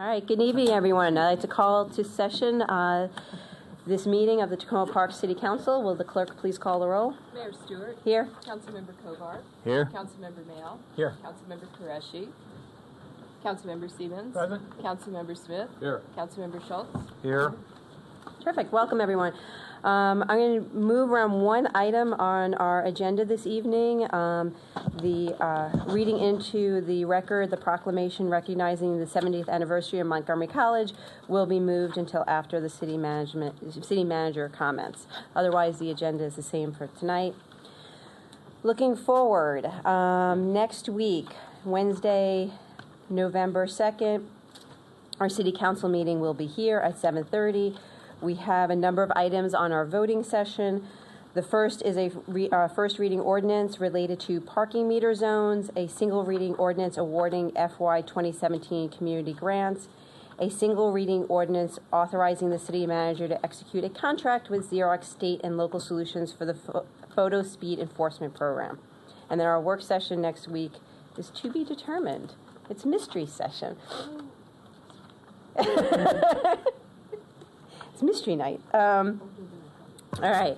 All right, good evening, everyone. I'd like to call to session this meeting of the Tacoma Park City Council. Will the clerk please call the roll? Mayor Stewart. Here. Councilmember Kovar. Here. Councilmember Mail. Here. Councilmember Qureshi. Councilmember Stevens. Present. Councilmember Smith. Here. Councilmember Schultz. Here. Terrific. Welcome, everyone. I'm going to move around one item on our agenda this evening. The reading into the record, the proclamation recognizing the 70th anniversary of Montgomery College will be moved until after the city manager comments. Otherwise, the agenda is the same for tonight. Looking forward, next week, Wednesday, November 2nd, our city council meeting will be here at 7:30. We have a number of items on our voting session. The first is a first reading ordinance related to parking meter zones, a single reading ordinance awarding FY 2017 community grants, a single reading ordinance authorizing the city manager to execute a contract with Xerox State and Local Solutions for the photo speed enforcement program. And then our work session next week is to be determined. It's mystery session. It's mystery night. All right.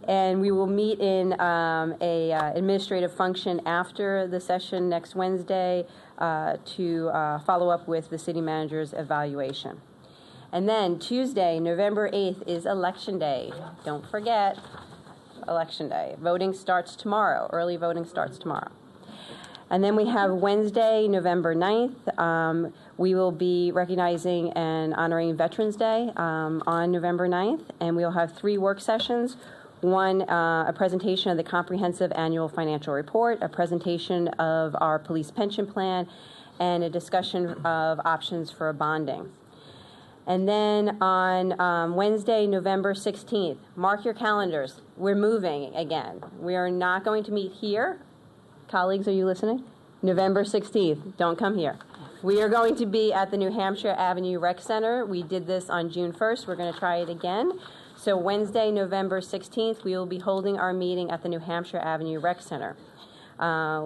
And we will meet in a administrative function after the session next Wednesday to follow up with the city manager's evaluation. And then Tuesday, November 8th, is Election Day. Don't forget, Election Day. Voting starts tomorrow. Early voting starts tomorrow. And then we have Wednesday, November 9th. We will be recognizing and honoring Veterans Day on November 9th. And we'll have 3 work sessions. One, a presentation of the comprehensive annual financial report, a presentation of our police pension plan, and a discussion of options for bonding. And then on Wednesday, November 16th, mark your calendars. We're moving again. We are not going to meet here. Colleagues, are you listening? November 16th. Don't come here. We are going to be at the New Hampshire Avenue Rec Center. We did this on June 1st. We're going to try it again. So Wednesday, November 16th, we will be holding our meeting at the New Hampshire Avenue Rec Center.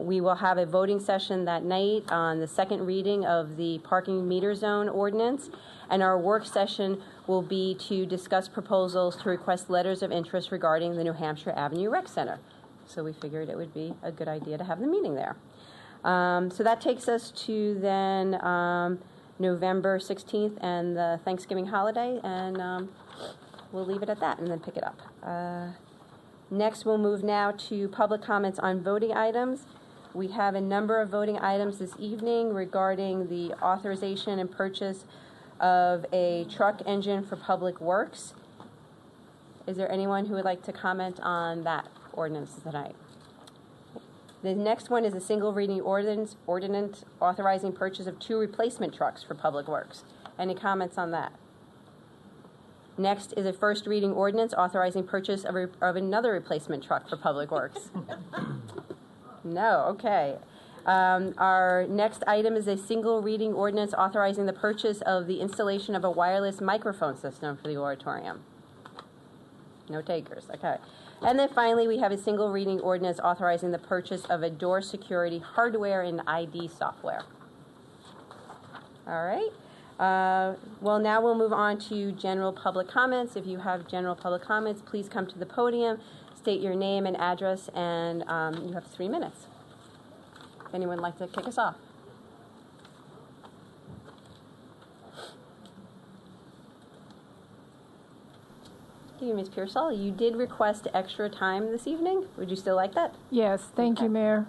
We will have a voting session that night on the second reading of the parking meter zone ordinance. And our work session will be to discuss proposals to request letters of interest regarding the New Hampshire Avenue Rec Center. So we figured it would be a good idea to have the meeting there. So that takes us to then November 16th and the Thanksgiving holiday, and we'll leave it at that and then pick it up. Next, we'll move now to public comments on voting items. We have a number of voting items this evening regarding the authorization and purchase of a truck engine for Public Works. Is there anyone who would like to comment on that ordinance tonight? The next one is a single reading ordinance authorizing purchase of 2 replacement trucks for Public Works. Any comments on that? Next is a first reading ordinance authorizing purchase of another replacement truck for Public Works. No, okay. Our next item is a single reading ordinance authorizing the purchase of the installation of a wireless microphone system for the auditorium. No takers, okay. And then finally, we have a single reading ordinance authorizing the purchase of a door security hardware and ID software. All right. Well, now we'll move on to general public comments. If you have general public comments, please come to the podium, state your name and address, and you have 3 minutes. If anyone would like to kick us off. Thank you, Ms. Pearsall. You did request extra time this evening. Would you still like that? Yes, thank you, Mayor.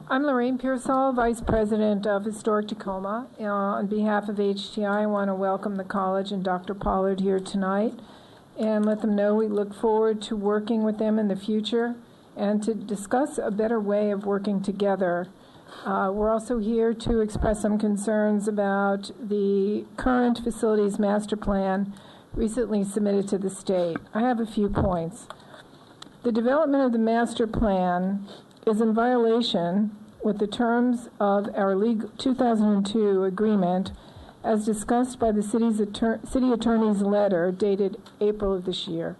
I'm Lorraine Pearsall, Vice President of Historic Tacoma. On behalf of HTI, I want to welcome the college and Dr. Pollard here tonight and let them know we look forward to working with them in the future and to discuss a better way of working together. We're also here to express some concerns about the current facilities master plan recently submitted to the state. I have a few points. The development of the master plan is in violation with the terms of our 2002 agreement as discussed by the city attorney's letter dated April of this year.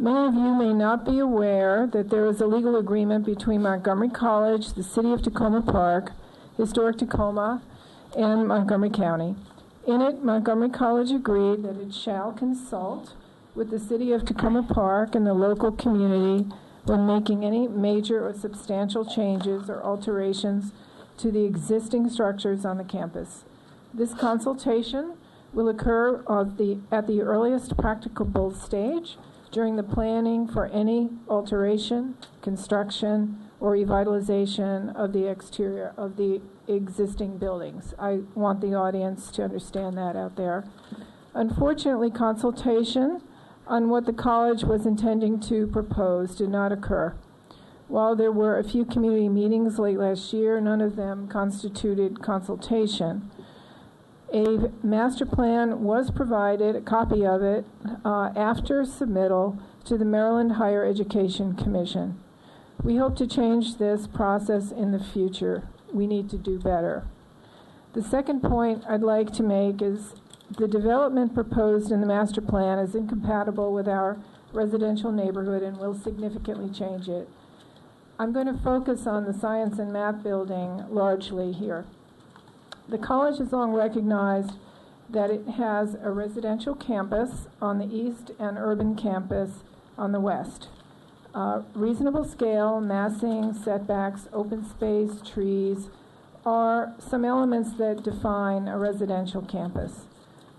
Many of you may not be aware that there is a legal agreement between Montgomery College, the City of Tacoma Park, Historic Tacoma, and Montgomery County. In it, Montgomery College agreed that it shall consult with the City of Tacoma Park and the local community when making any major or substantial changes or alterations to the existing structures on the campus. This consultation will occur at the earliest practicable stage during the planning for any alteration, construction, or revitalization of the exterior of the existing buildings. I want the audience to understand that out there. Unfortunately, consultation on what the college was intending to propose did not occur. While there were a few community meetings late last year, none of them constituted consultation. A master plan was provided, a copy of it, after submittal to the Maryland Higher Education Commission. We hope to change this process in the future. We need to do better. The second point I'd like to make is the development proposed in the master plan is incompatible with our residential neighborhood and will significantly change it. I'm going to focus on the science and math building largely here. The college has long recognized that it has a residential campus on the east and urban campus on the west. Reasonable scale, massing, setbacks, open space, trees are some elements that define a residential campus.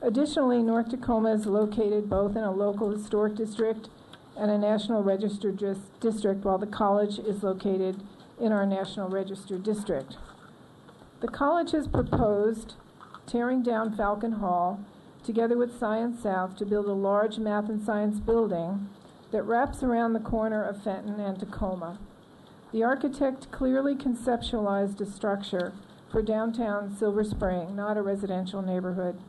Additionally, North Tacoma is located both in a local historic district and a National Register district, while the college is located in our National Register district. The college has proposed tearing down Falcon Hall together with Science South to build a large math and science building that wraps around the corner of Fenton and Tacoma. The architect clearly conceptualized a structure for downtown Silver Spring, not a residential neighborhood.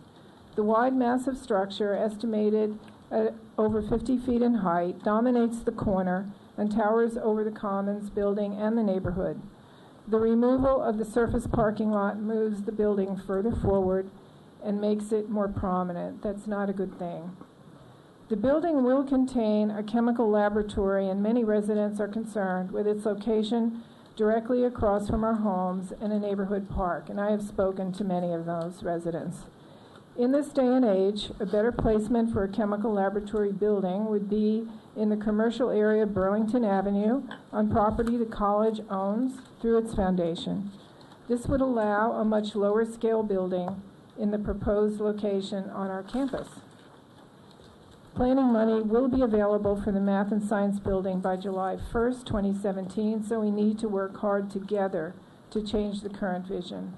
The wide, massive structure, estimated at over 50 feet in height, dominates the corner and towers over the Commons building and the neighborhood. The removal of the surface parking lot moves the building further forward and makes it more prominent. That's not a good thing. The building will contain a chemical laboratory, and many residents are concerned with its location directly across from our homes in a neighborhood park, and I have spoken to many of those residents. In this day and age, a better placement for a chemical laboratory building would be in the commercial area of Burlington Avenue on property the college owns through its foundation. This would allow a much lower scale building in the proposed location on our campus. Planning money will be available for the Math and Science building by July 1st, 2017, so we need to work hard together to change the current vision.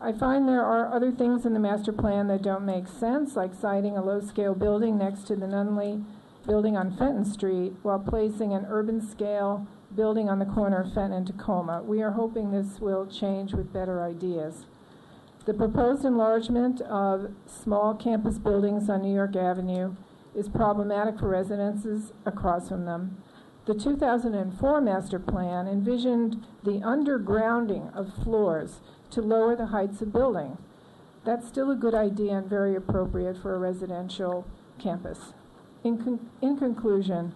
I find there are other things in the master plan that don't make sense, like citing a low-scale building next to the Nunley building on Fenton Street while placing an urban-scale building on the corner of Fenton and Tacoma. We are hoping this will change with better ideas. The proposed enlargement of small campus buildings on New York Avenue is problematic for residences across from them. The 2004 master plan envisioned the undergrounding of floors to lower the heights of building. That's still a good idea and very appropriate for a residential campus. In conclusion,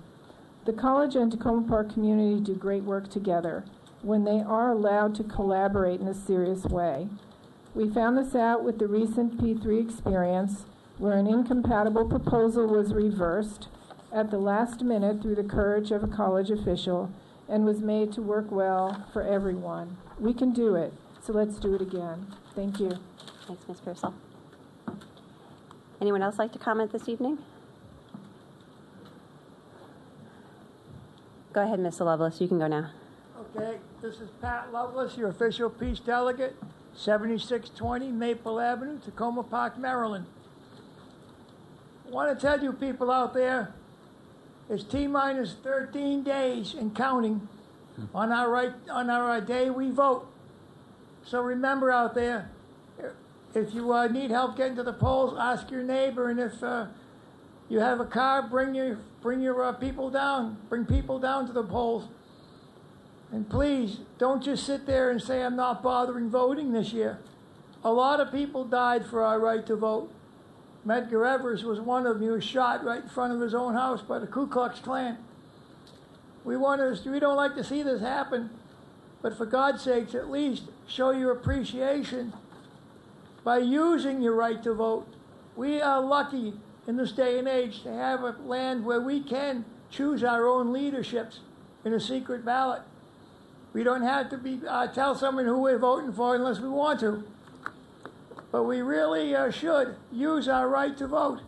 the college and Tacoma Park community do great work together when they are allowed to collaborate in a serious way. We found this out with the recent P3 experience, where an incompatible proposal was reversed at the last minute through the courage of a college official and was made to work well for everyone. We can do it, so let's do it again. Thank you. Thanks, Ms. Pearsall. Anyone else like to comment this evening? Go ahead, Ms. Lovelace. You can go now. Okay, this is Pat Lovelace, your official peace delegate, 7620 Maple Avenue, Tacoma Park, Maryland. I want to tell you people out there, it's T-minus 13 days and counting on our day we vote. So remember out there, if you need help getting to the polls, ask your neighbor, and if you have a car, bring your people down. Bring people down to the polls. And please, don't just sit there and say, I'm not bothering voting this year. A lot of people died for our right to vote. Medgar Evers was one of them. He was shot right in front of his own house by the Ku Klux Klan. We don't like to see this happen, but for God's sakes, at least show your appreciation by using your right to vote. We are lucky in this day and age to have a land where we can choose our own leaderships in a secret ballot. We don't have to tell someone who we're voting for unless we want to. But we really should use our right to vote.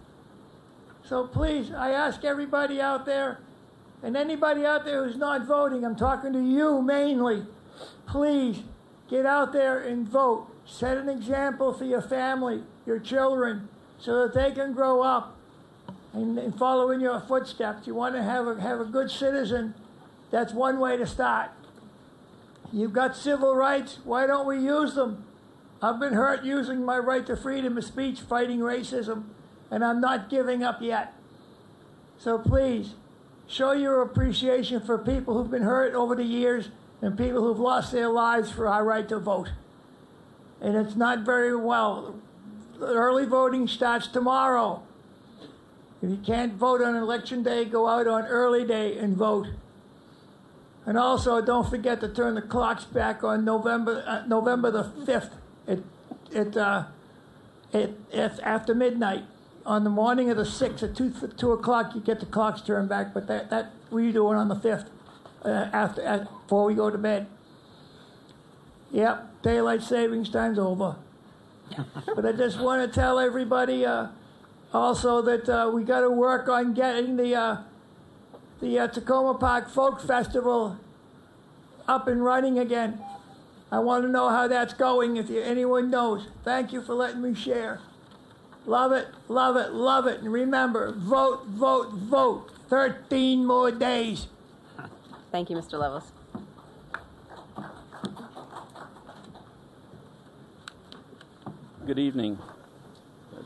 So please, I ask everybody out there, and anybody out there who's not voting, I'm talking to you mainly, please get out there and vote. Set an example for your family, your children, so that they can grow up and follow in your footsteps. You want to have a good citizen, that's one way to start. You've got civil rights, why don't we use them? I've been hurt using my right to freedom of speech, fighting racism, and I'm not giving up yet. So please, show your appreciation for people who've been hurt over the years and people who've lost their lives for our right to vote. And it's not very well. Early voting starts tomorrow. If you can't vote on election day, go out on early day and vote. And also, don't forget to turn the clocks back on November the 5th. It's after midnight. On the morning of the 6th at 2 o'clock, you get the clocks turned back. But that we're doing on the 5th before we go to bed. Yep, daylight savings time's over. But I just want to tell everybody also that we got to work on getting the Tacoma Park Folk Festival up and running again. I want to know how that's going if anyone knows. Thank you for letting me share. Love it, love it, love it. And remember, vote, vote, vote. 13 more days. Thank you, Mr. Levels. Good evening.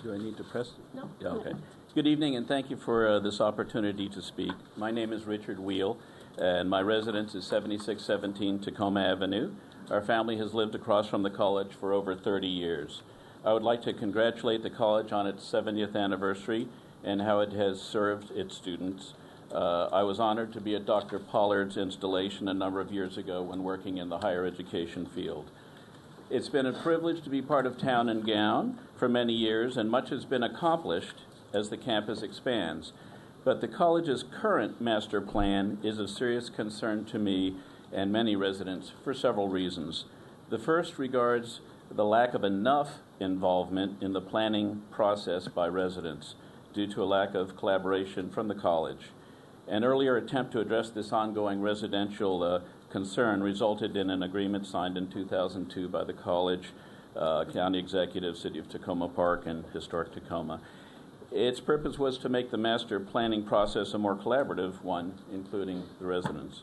Do I need to press? No. Yeah, okay. Good evening, and thank you for this opportunity to speak. My name is Richard Wheel, and my residence is 7617 Tacoma Avenue. Our family has lived across from the college for over 30 years. I would like to congratulate the college on its 70th anniversary and how it has served its students. I was honored to be at Dr. Pollard's installation a number of years ago when working in the higher education field. It's been a privilege to be part of Town and Gown for many years, and much has been accomplished as the campus expands. But the college's current master plan is of serious concern to me and many residents for several reasons. The first regards the lack of enough involvement in the planning process by residents due to a lack of collaboration from the college. An earlier attempt to address this ongoing residential concern resulted in an agreement signed in 2002 by the college, county executive, City of Tacoma Park, and Historic Tacoma. Its purpose was to make the master planning process a more collaborative one, including the residents.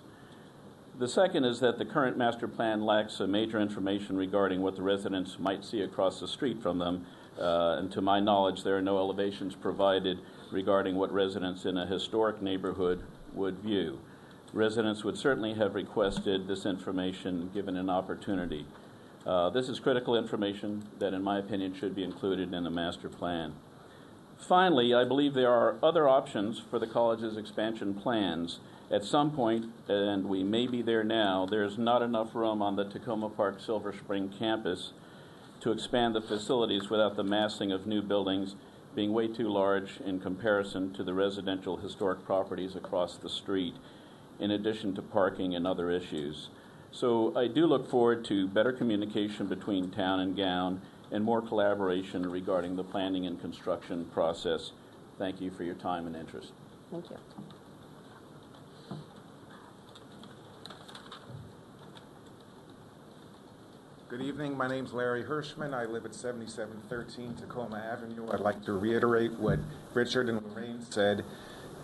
The second is that the current master plan lacks major information regarding what the residents might see across the street from them, and to my knowledge, there are no elevations provided regarding what residents in a historic neighborhood would view. Residents would certainly have requested this information given an opportunity. This is critical information that, in my opinion, should be included in the master plan. Finally, I believe there are other options for the college's expansion plans. At some point, and we may be there now, there's not enough room on the Tacoma Park Silver Spring campus to expand the facilities without the massing of new buildings being way too large in comparison to the residential historic properties across the street, in addition to parking and other issues. So I do look forward to better communication between Town and Gown and more collaboration regarding the planning and construction process. Thank you for your time and interest. Thank you. Good evening. My name's Larry Hirschman. I live at 7713 Tacoma Avenue. I'd like to reiterate what Richard and Lorraine said.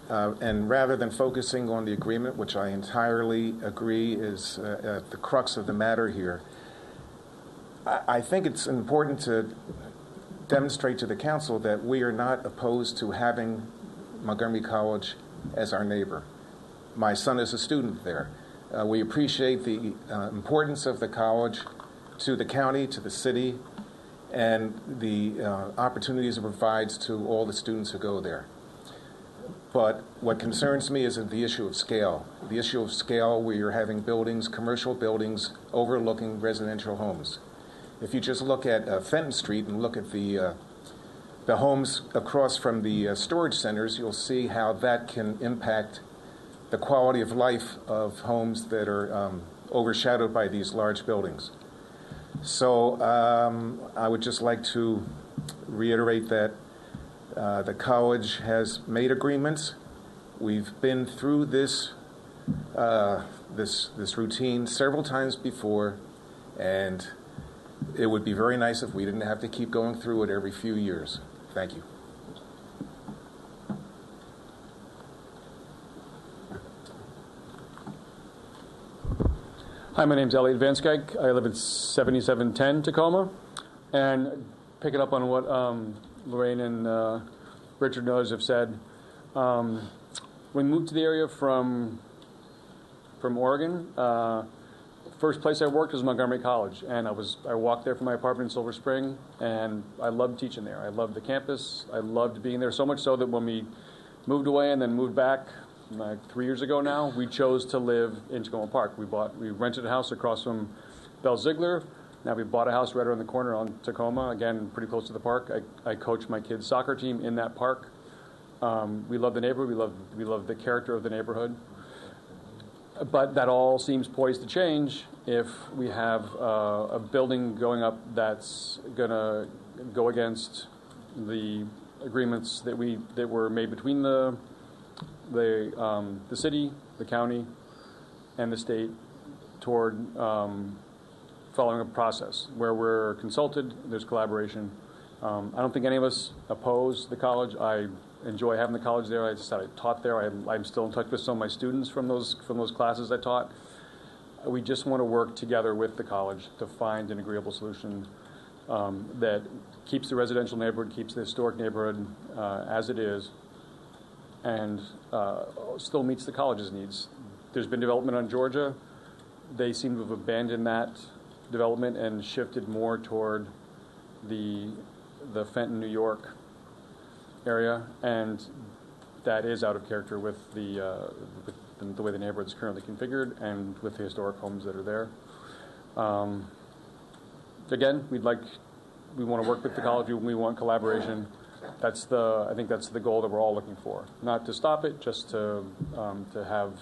And rather than focusing on the agreement, which I entirely agree is at the crux of the matter here, I think it's important to demonstrate to the council that we are not opposed to having Montgomery College as our neighbor. My son is a student there. We appreciate the importance of the college to the county, to the city, and the opportunities it provides to all the students who go there. But what concerns me is the issue of scale. The issue of scale where you're having buildings, commercial buildings, overlooking residential homes. if you just look at Fenton Street and look at the homes across from the storage centers, you'll see how that can impact the quality of life of homes that are overshadowed by these large buildings. So I would just like to reiterate that the college has made agreements. We've been through this routine several times before, and it would be very nice if we didn't have to keep going through it every few years. Thank you. Hi, my name's Elliot Vanskyke. I live at 7710 Tacoma. And picking up on what Lorraine and Richard Knows have said, when we moved to the area from Oregon, first place I worked was Montgomery College, and I walked there from my apartment in Silver Spring, and I loved teaching there. I loved the campus. I loved being there, so much so that when we moved away and then moved back, like 3 years ago now, we chose to live in Tacoma Park. We rented a house across from Bell Ziegler. Now we bought a house right around the corner on Tacoma, again, pretty close to the park. I coach my kids' soccer team in that park. We love the neighborhood. We love the character of the neighborhood. But that all seems poised to change if we have a building going up that's going to go against the agreements that were made between the city, the county, and the state toward following a process where we're consulted, there's collaboration. I don't think any of us oppose the college. I enjoy having the college there. I taught there. I'm still in touch with some of my students from those classes I taught. We just want to work together with the college to find an agreeable solution that keeps the residential neighborhood, keeps the historic neighborhood as it is, and still meets the college's needs. There's been development on Georgia. They seem to have abandoned that development and shifted more toward the Fenton, New York area, and that is out of character with the way the neighborhood is currently configured and with the historic homes that are there. Again, we want to work with the college. We want collaboration. I think that's the goal that we're all looking for. Not to stop it, just to have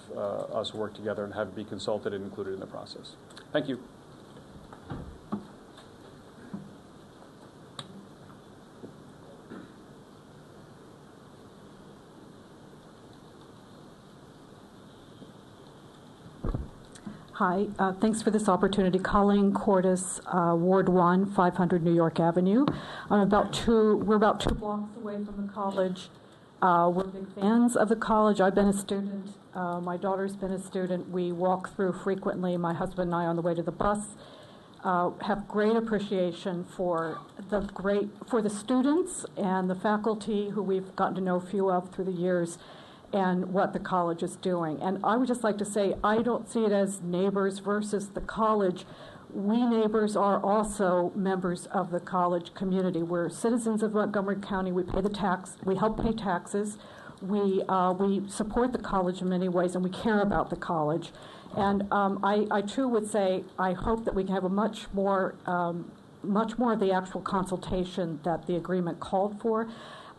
us work together and have it be consulted and included in the process. Thank you. Hi, thanks for this opportunity. Colleen Cordes, Ward 1, 500 New York Avenue. We're about 2 blocks away from the college. We're big fans of the college. I've been a student. My daughter's been a student. We walk through frequently, my husband and I, on the way to the bus. Have great appreciation for the students and the faculty who we've gotten to know a few of through the years, and what the college is doing. And I would just like to say, I don't see it as neighbors versus the college. We neighbors are also members of the college community. We're citizens of Montgomery County. We pay the tax. We help pay taxes. We support the college in many ways, and we care about the college. And I too would say, I hope that we can have a much more of the actual consultation that the agreement called for.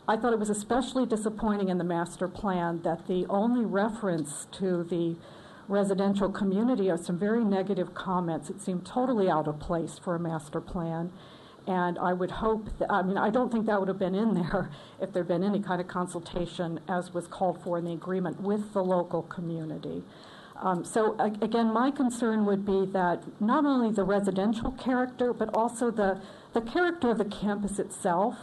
I thought it was especially disappointing in the master plan that the only reference to the residential community are some very negative comments. It seemed totally out of place for a master plan. And I would hope that, I don't think that would have been in there if there'd been any kind of consultation as was called for in the agreement with the local community. So again, my concern would be that not only the residential character, but also the character of the campus itself.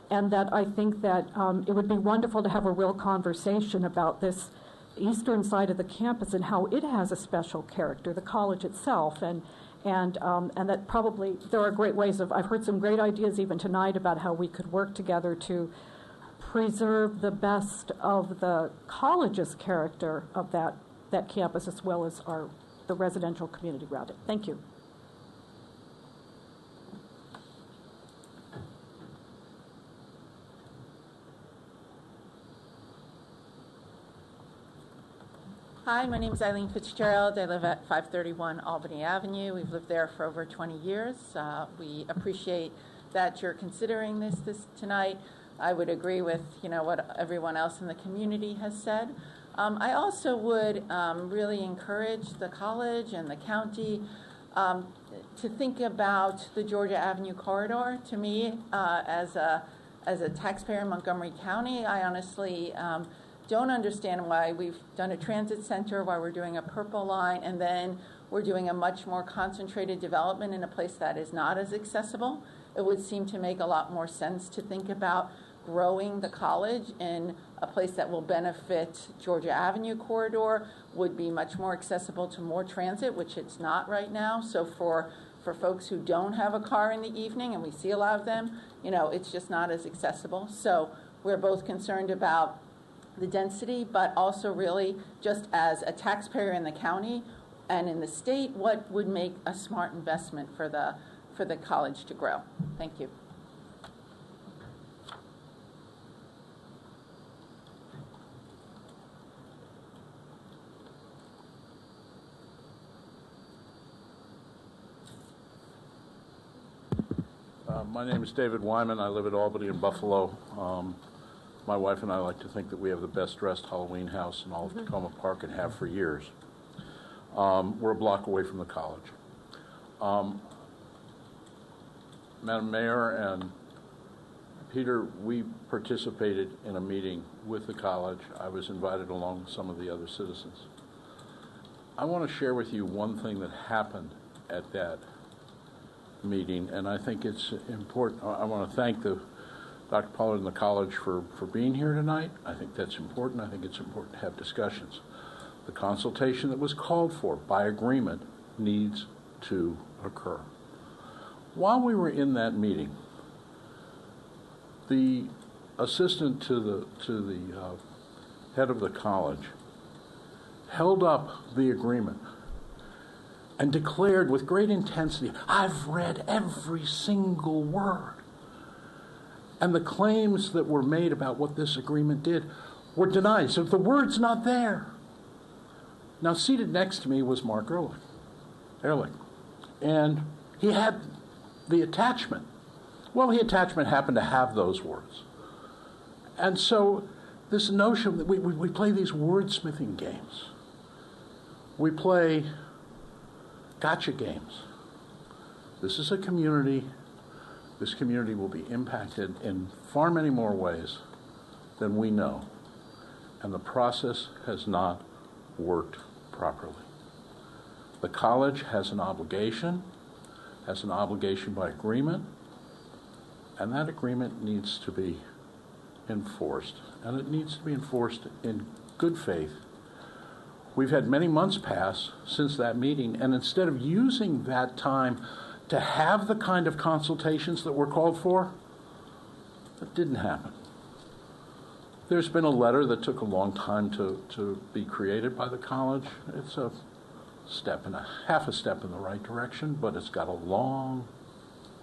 And that I think that it would be wonderful to have a real conversation about this eastern side of the campus and how it has a special character, the college itself, and that probably there are great ways of. I've heard some great ideas even tonight about how we could work together to preserve the best of the college's character of that campus as well as the residential community around it. Thank you. Hi, my name is Eileen Fitzgerald. I live at 531 Albany Avenue. We've lived there for over 20 years. We appreciate that you're considering this tonight. I would agree with what everyone else in the community has said. I also would really encourage the college and the county to think about the Georgia Avenue corridor. To me, as a taxpayer in Montgomery County, I honestly don't understand why we've done a transit center, why we're doing a purple line, and then we're doing a much more concentrated development in a place that is not as accessible. It would seem to make a lot more sense to think about growing the college in a place that will benefit Georgia Avenue corridor, would be much more accessible to more transit, which it's not right now. So for folks who don't have a car in the evening, and we see a lot of them, it's just not as accessible. So we're both concerned about the density, but also really just as a taxpayer in the county and in the state, what would make a smart investment for the college to grow. Thank you. My name is David Wyman. I live at Albany and Buffalo. My wife and I like to think that we have the best dressed Halloween house in all of Tacoma Park and have for years. We're a block away from the college. Madam Mayor and Peter, we participated in a meeting with the college. I was invited along with some of the other citizens. I want to share with you one thing that happened at that meeting, and I think it's important. I want to thank Dr. Pollard and the college for being here tonight. I think that's important. I think it's important to have discussions. The consultation that was called for by agreement needs to occur. While we were in that meeting, the assistant to the head of the college held up the agreement and declared with great intensity, "I've read every single word." And the claims that were made about what this agreement did were denied. So the word's not there. Now, seated next to me was Mark Ehrlich. And he had the attachment. Well, the attachment happened to have those words. And so this notion that we play these wordsmithing games. We play gotcha games. This is a community. This community will be impacted in far many more ways than we know. And the process has not worked properly. The college has an obligation by agreement, and that agreement needs to be enforced. And it needs to be enforced in good faith. We've had many months pass since that meeting, and instead of using that time to have the kind of consultations that were called for, that didn't happen. There's been a letter that took a long time to be created by the college. It's a half a step in the right direction, but it's got a long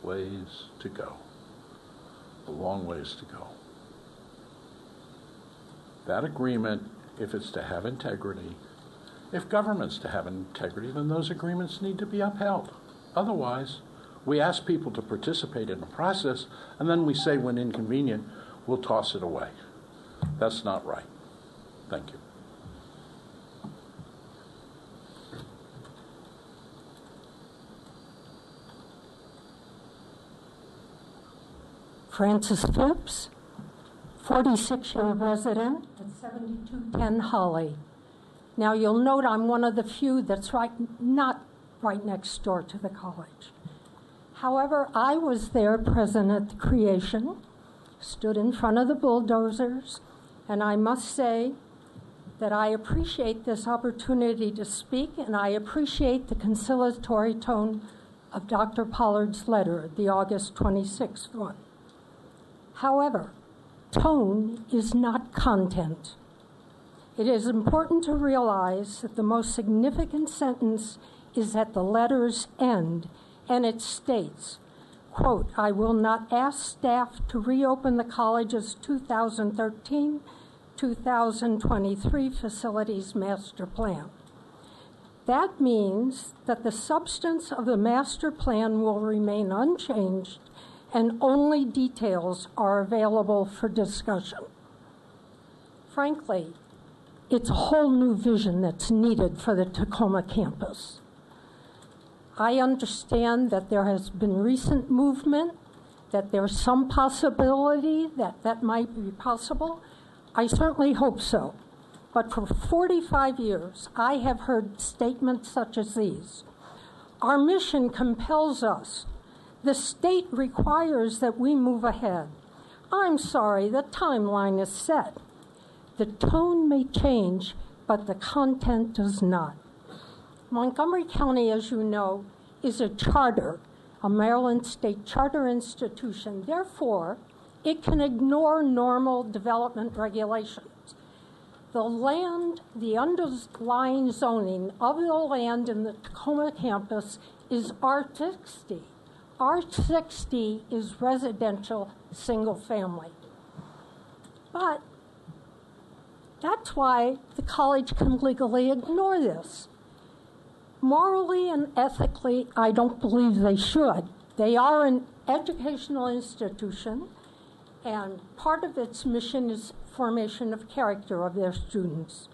ways to go. A long ways to go. That agreement, if it's to have integrity, if government's to have integrity, then those agreements need to be upheld. Otherwise, we ask people to participate in the process, and then we say when inconvenient, we'll toss it away. That's not right. Thank you. Frances Phipps, 46-year resident at 7210 Holly. Now you'll note I'm one of the few that's not right next door to the college. However, I was there present at the creation, stood in front of the bulldozers, and I must say that I appreciate this opportunity to speak, and I appreciate the conciliatory tone of Dr. Pollard's letter, the August 26th one. However, tone is not content. It is important to realize that the most significant sentence is at the letter's end, and it states, quote, "I will not ask staff to reopen the college's 2013-2014 2023 Facilities Master Plan. That means that the substance of the master plan will remain unchanged and only details are available for discussion. Frankly, it's a whole new vision that's needed for the Tacoma campus. I understand that there has been recent movement, that there's some possibility that that might be possible. I certainly hope so. But for 45 years, I have heard statements such as these. Our mission compels us. The state requires that we move ahead. I'm sorry, the timeline is set. The tone may change, but the content does not. Montgomery County, as you know, is a charter, a Maryland state charter institution. Therefore, it can ignore normal development regulations. The land, the underlying zoning of the land in the Tacoma campus is R60. R60 is residential single family. But that's why the college can legally ignore this. Morally and ethically, I don't believe they should. They are an educational institution, and part of its mission is formation of character of their students.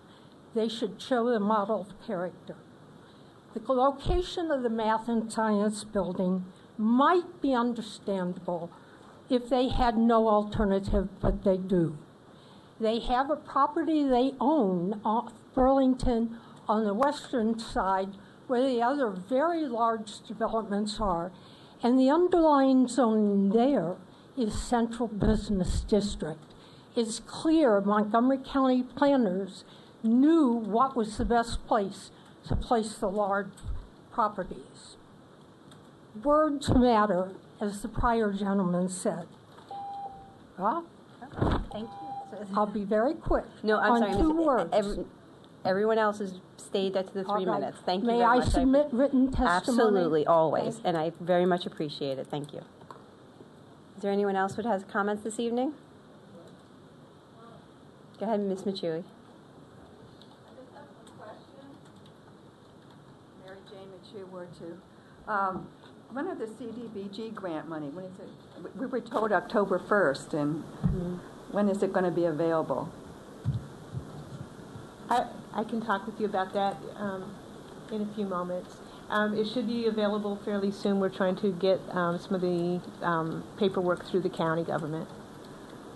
They should show the model of character. The location of the Math and Science Building might be understandable if they had no alternative, but they do. They have a property they own off Burlington on the western side where the other very large developments are, and the underlying zoning there is Central Business District. It's clear Montgomery County planners knew what was the best place to place the large properties. Words matter, as the prior gentleman said. Well, Thank you. I'll be very quick. No, I'm on sorry. two words. Everyone else has stayed at the 3 All right. minutes. Thank you May very I much. submit written testimony? Absolutely, always. Thank And I very much appreciate it. Thank you. Is there anyone else who has comments this evening? Go ahead, Ms. Machui. Mary Jane Machu, Ward 2. When are the CDBG grant money? When is it? We were told October 1st, and when is it going to be available? I can talk with you about that in a few moments. It should be available fairly soon. We're trying to get some of the paperwork through the county government.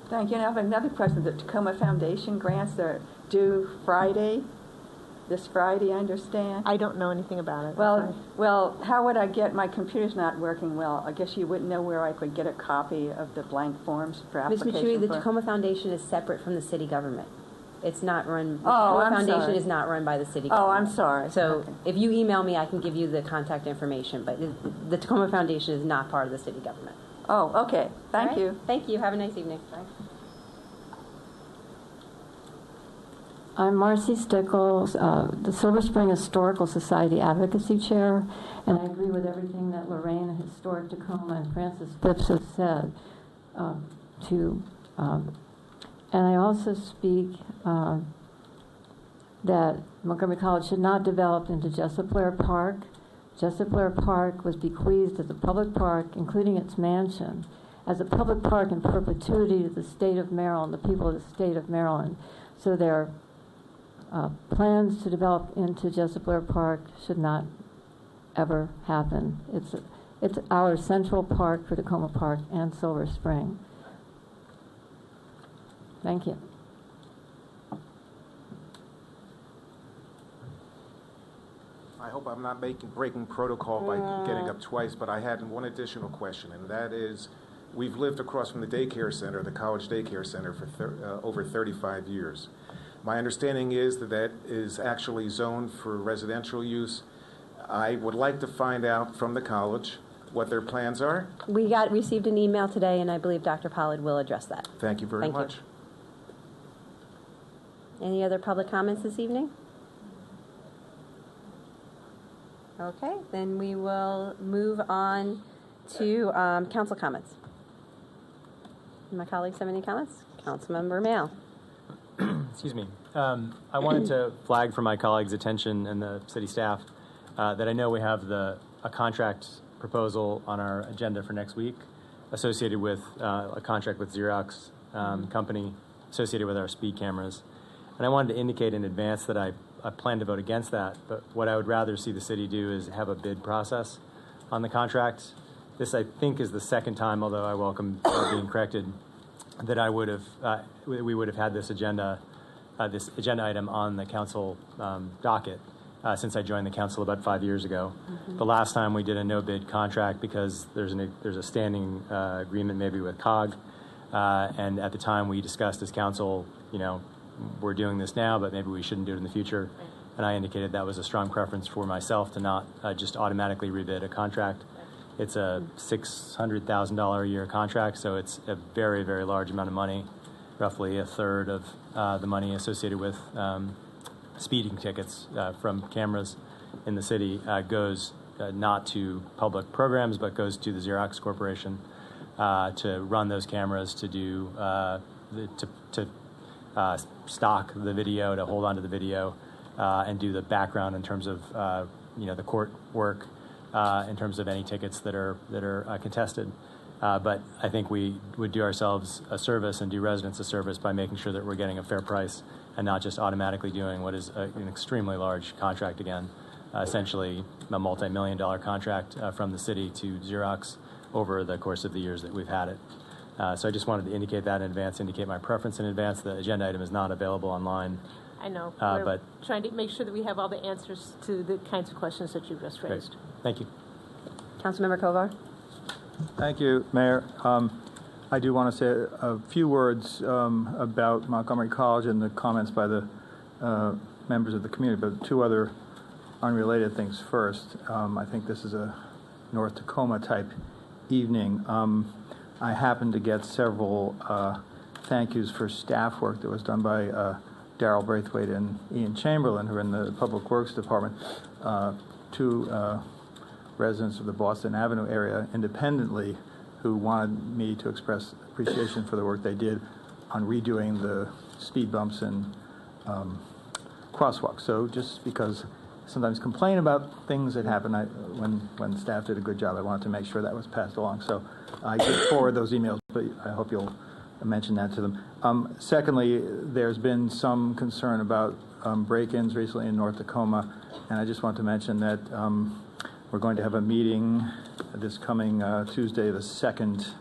Thank you. And I have another question. The Tacoma Foundation grants are due Friday, this Friday, I understand. I don't know anything about it. Well, how would I get, my computer's not working well. I guess you wouldn't know where I could get a copy of the blank forms for Ms. application. Machui, the for- Tacoma Foundation is separate from the city government. It's not run, the Oh, Tacoma I'm Foundation sorry. is not run by the city Oh, government. I'm sorry. So Okay. if you email me, I can give you the contact information, but the Tacoma Foundation is not part of the city government. Oh, okay. Thank All right? you. Thank you. Have a nice evening. Bye. I'm Marcy Stickles, the Silver Spring Historical Society Advocacy Chair, and I agree with everything that Lorraine and Historic Tacoma and Francis Phipps have said. And I also speak that Montgomery College should not develop into Jessup Blair Park. Jessup Blair Park was bequeathed as a public park, including its mansion, as a public park in perpetuity to the state of Maryland, the people of the state of Maryland. So their plans to develop into Jessup Blair Park should not ever happen. It's our central park for Tacoma Park and Silver Spring. Thank you. I hope I'm not breaking protocol by getting up twice, but I had one additional question, and that is, we've lived across from the daycare center, the college daycare center, for over 35 years. My understanding is that that is actually zoned for residential use. I would like to find out from the college what their plans are. We received an email today, and I believe Dr. Pollard will address that. Thank you very Thank you. much. Any other public comments this evening? Okay, then we will move on to council comments. My colleagues have any comments? Councilmember Mail. Excuse me. I wanted to flag for my colleagues' attention and the city staff that I know we have a contract proposal on our agenda for next week associated with a contract with Xerox company associated with our speed cameras. And I wanted to indicate in advance that I plan to vote against that, but what I would rather see the city do is have a bid process on the contract. This, I think, is the second time, although I welcome being corrected, that we would have had this agenda item on the council docket since I joined the council about 5 years ago. Mm-hmm. The last time we did a no-bid contract because there's a standing agreement maybe with COG, and at the time we discussed as council, we're doing this now, but maybe we shouldn't do it in the future. Right. And I indicated that was a strong preference for myself to not just automatically rebid a contract. It's a $600,000 a year contract, so it's a very, very large amount of money. Roughly a third of the money associated with speeding tickets from cameras in the city goes not to public programs, but goes to the Xerox Corporation to run those cameras, to do to stock the video, to hold on to the video, and do the background in terms of the court work, in terms of any tickets that are contested. But I think we would do ourselves a service and do residents a service by making sure that we're getting a fair price and not just automatically doing what is an extremely large contract again, essentially a multi-million-dollar contract from the city to Xerox over the course of the years that we've had it. So I just wanted to indicate that in advance, indicate my preference in advance. The agenda item is not available online. I know. But We're trying to make sure that we have all the answers to the kinds of questions that you've just raised. Great. Thank you. Councilmember Kovar. Thank you, Mayor. I do want to say a few words about Montgomery College and the comments by the members of the community, but two other unrelated things first. I think this is a North Tacoma type evening. I happened to get several thank yous for staff work that was done by Daryl Braithwaite and Ian Chamberlain, who are in the Public Works Department, two residents of the Boston Avenue area independently who wanted me to express appreciation for the work they did on redoing the speed bumps and crosswalks. So just because sometimes complain about things that happen, when staff did a good job, I wanted to make sure that was passed along. So I did forward those emails, but I hope you'll mention that to them. Secondly, there's been some concern about break-ins recently in North Tacoma, and I just want to mention that we're going to have a meeting this coming Tuesday the 2nd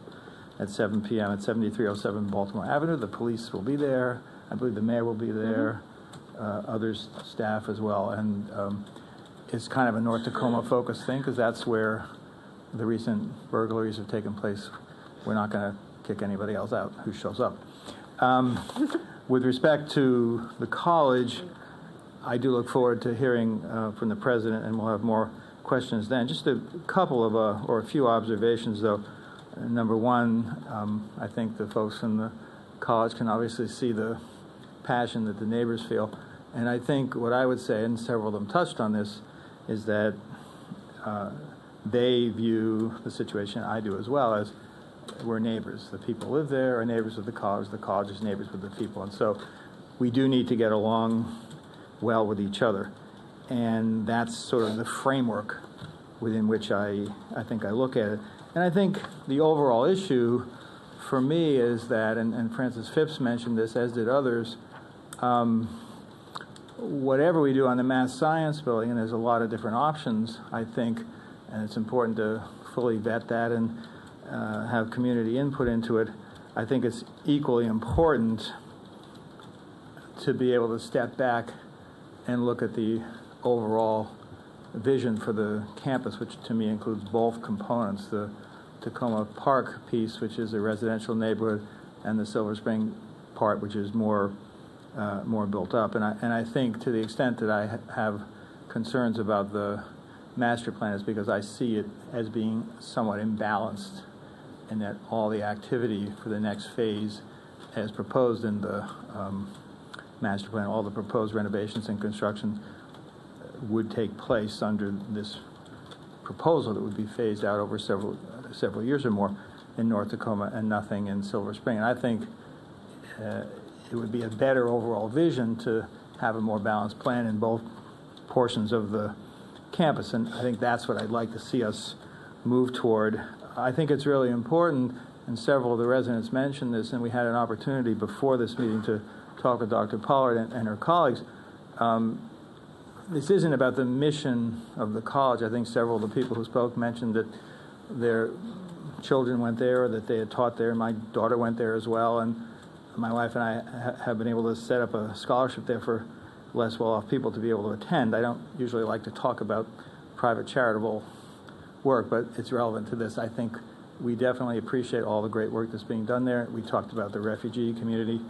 at 7 p.m. at 7307 Baltimore Avenue. The police will be there. I believe the mayor will be there, others, staff as well. And it's kind of a North Tacoma-focused thing because that's where the recent burglaries have taken place. We're not going to kick anybody else out who shows up. With respect to the college, I do look forward to hearing from the president, and we'll have more questions then. Just a couple of, or a few observations, though. Number one, I think the folks in the college can obviously see the passion that the neighbors feel. And I think what I would say, and several of them touched on this, is that they view the situation, I do as well, as we're neighbors. The people live there are neighbors of the college is neighbors with the people. And so we do need to get along well with each other. And that's sort of the framework within which I think I look at it. And I think the overall issue for me is that, and Francis Phipps mentioned this, as did others, whatever we do on the Mass Science Building, and there's a lot of different options, I think, and it's important to fully vet that and have community input into it. I think it's equally important to be able to step back and look at the overall vision for the campus, which to me includes both components, the Tacoma Park piece, which is a residential neighborhood, and the Silver Spring part, which is more built up. And I think to the extent that I have concerns about the master plan is because I see it as being somewhat imbalanced, and that all the activity for the next phase as proposed in the master plan, all the proposed renovations and construction would take place under this proposal that would be phased out over several years or more in North Tacoma, and nothing in Silver Spring. And I think it would be a better overall vision to have a more balanced plan in both portions of the campus, and I think that's what I'd like to see us move toward. I think it's really important, and several of the residents mentioned this, and we had an opportunity before this meeting to talk with Dr. Pollard and her colleagues. This isn't about the mission of the college. I think several of the people who spoke mentioned that their children went there, that they had taught there. My daughter went there as well, and my wife and I have been able to set up a scholarship there for less well-off people to be able to attend. I don't usually like to talk about private charitable work, but it's relevant to this. I think we definitely appreciate all the great work that's being done there. We talked about the refugee community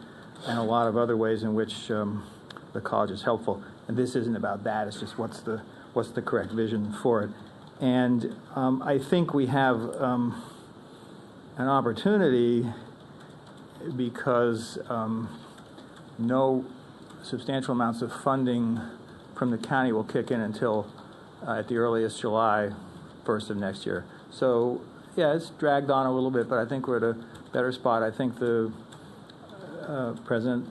and a lot of other ways in which the college is helpful. And this isn't about that. It's just what's the correct vision for it. And I think we have an opportunity because no substantial amounts of funding from the county will kick in until at the earliest July 1st of next year. So yeah, it's dragged on a little bit, but I think we're at a better spot. I think the President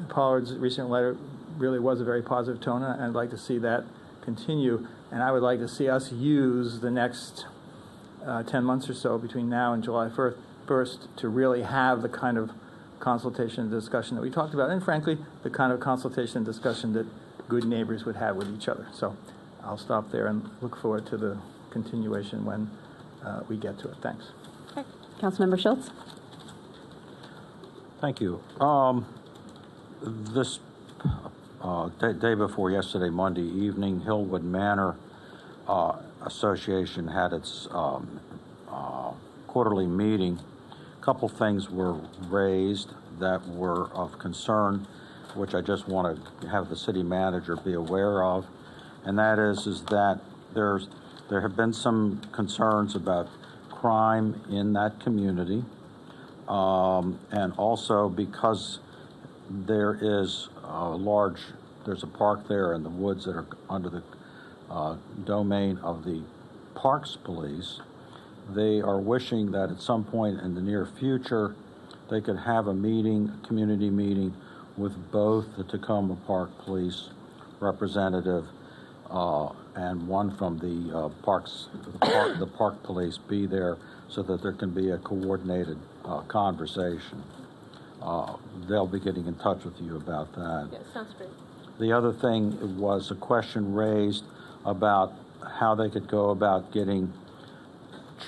Pollard's recent letter really was a very positive tone, and I'd like to see that continue. And I would like to see us use the next 10 months or so between now and July 1st to really have the kind of consultation and discussion that we talked about, and frankly, the kind of consultation and discussion that good neighbors would have with each other. So I'll stop there and look forward to the continuation when we get to it. Thanks. Okay. Councilmember Schultz. Thank you. This day before yesterday, Monday evening, Hillwood Manor Association had its quarterly meeting. A couple things were raised that were of concern, which I just want to have the city manager be aware of, and that is that there have been some concerns about crime in that community, and also because there's a park there in the woods that are under the domain of the Parks Police. They are wishing that at some point in the near future they could have a community meeting with both the Tacoma Park Police representative and one from the Park Police be there so that there can be a coordinated conversation. They'll be getting in touch with you about that. Yeah, sounds great. The other thing was a question raised about how they could go about getting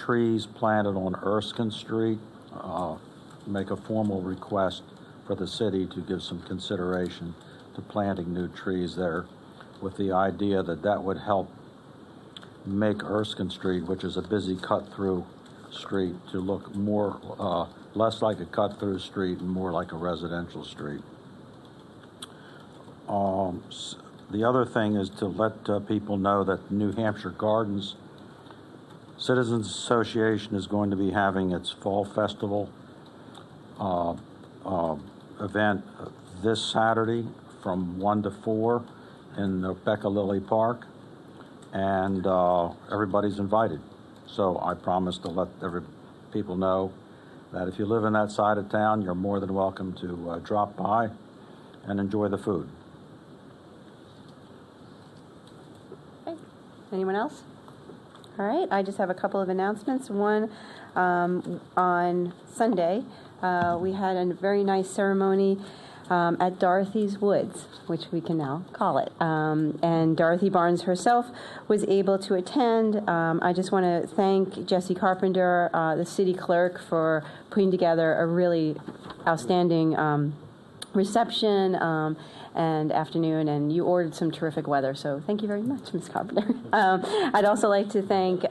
trees planted on Erskine Street, make a formal request for the city to give some consideration to planting new trees there, with the idea that that would help make Erskine Street, which is a busy cut-through street, to look less like a cut-through street and more like a residential street. The other thing is to let people know that New Hampshire Gardens Citizens Association is going to be having its fall festival event this Saturday from 1 to 4 in Becca Lilly Park, and everybody's invited. So I promise to let people know that if you live in that side of town, you're more than welcome to drop by and enjoy the food. Okay. Anyone else? All right, I just have a couple of announcements. One, on Sunday, we had a very nice ceremony at Dorothy's Woods, which we can now call it. And Dorothy Barnes herself was able to attend. I just want to thank Jesse Carpenter, the city clerk, for putting together a really outstanding reception and afternoon, and you ordered some terrific weather, so thank you very much, Ms. Carpenter. I'd also like to thank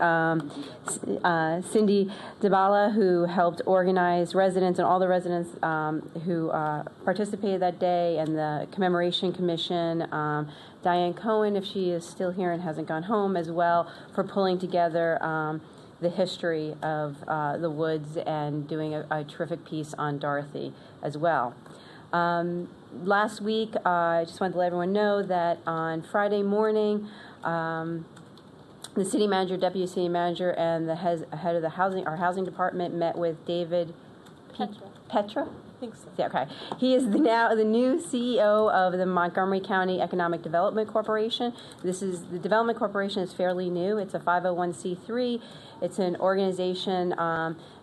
Cindy DeBala, who helped organize residents and all the residents who participated that day, and the Commemoration Commission, Diane Cohen, if she is still here and hasn't gone home, as well, for pulling together the history of the woods and doing a terrific piece on Dorothy as well. Last week, I just wanted to let everyone know that on Friday morning, the city manager, deputy city manager, and the head of our housing department met with David Petra. think so. Yeah, okay. He is now the new CEO of the Montgomery County Economic Development Corporation. The Development Corporation is fairly new. It's a 501c3. It's an organization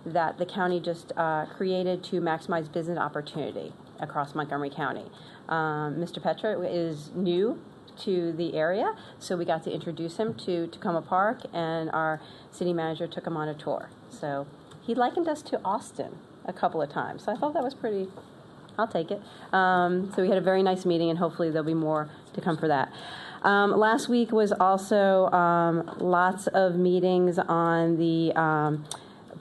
that the county just created to maximize business opportunity across Montgomery County. Mr. Petra is new to the area, so we got to introduce him to Tacoma Park, and our city manager took him on a tour. So he likened us to Austin a couple of times, so I thought that was pretty, I'll take it. So we had a very nice meeting, and hopefully there'll be more to come for that. Last week was also lots of meetings on the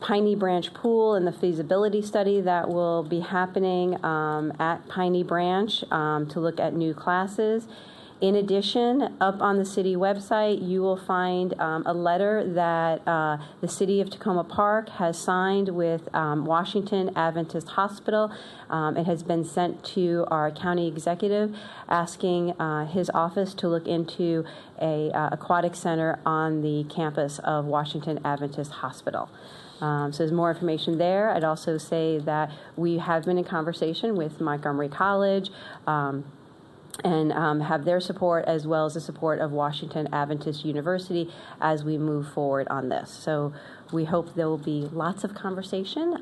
Piney Branch Pool and the feasibility study that will be happening at Piney Branch to look at new classes. In addition, up on the city website, you will find a letter that the city of Tacoma Park has signed with Washington Adventist Hospital. It has been sent to our county executive asking his office to look into a aquatic center on the campus of Washington Adventist Hospital. So there's more information there. I'd also say that we have been in conversation with Montgomery College, and have their support as well as the support of Washington Adventist University as we move forward on this. So we hope there will be lots of conversation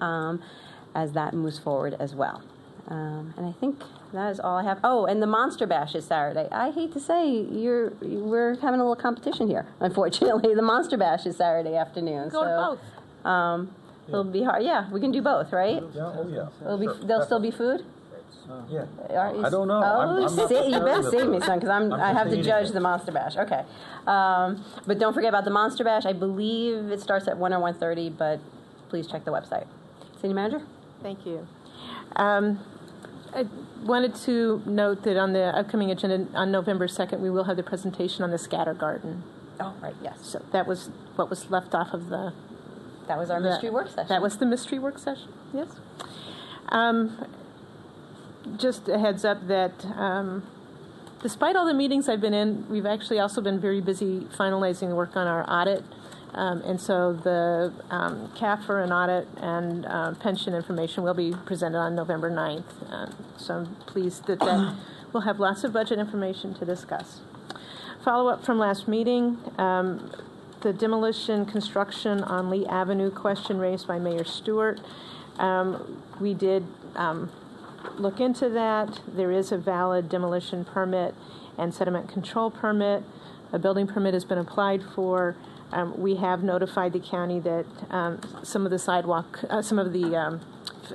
as that moves forward as well. And I think that is all I have. Oh, and the Monster Bash is Saturday. I hate to say we're having a little competition here. Unfortunately, the Monster Bash is Saturday afternoon. Go to both. It'll be hard. Yeah, we can do both, right? Yeah, oh yeah. There'll still be food? Yeah. I don't know. You better save me some, because I have to judge the Monster Bash. Okay. But don't forget about the Monster Bash. I believe it starts at 1 or 1:30, but please check the website. City Manager? Thank you. I wanted to note that on the upcoming agenda on November 2nd, we will have the presentation on the scatter garden. Oh, right, yes. So that was what was left off of the... That was our mystery work session. That was the mystery work session, yes. Just a heads up that despite all the meetings I've been in, we've actually also been very busy finalizing the work on our audit. And so the CAFR and audit and pension information will be presented on November 9th. So I'm pleased that we'll have lots of budget information to discuss. Follow-up from last meeting, the demolition construction on Lee Avenue question raised by Mayor Stewart. We did look into that. There is a valid demolition permit and sediment control permit. A building permit has been applied for. We have notified the county that some of the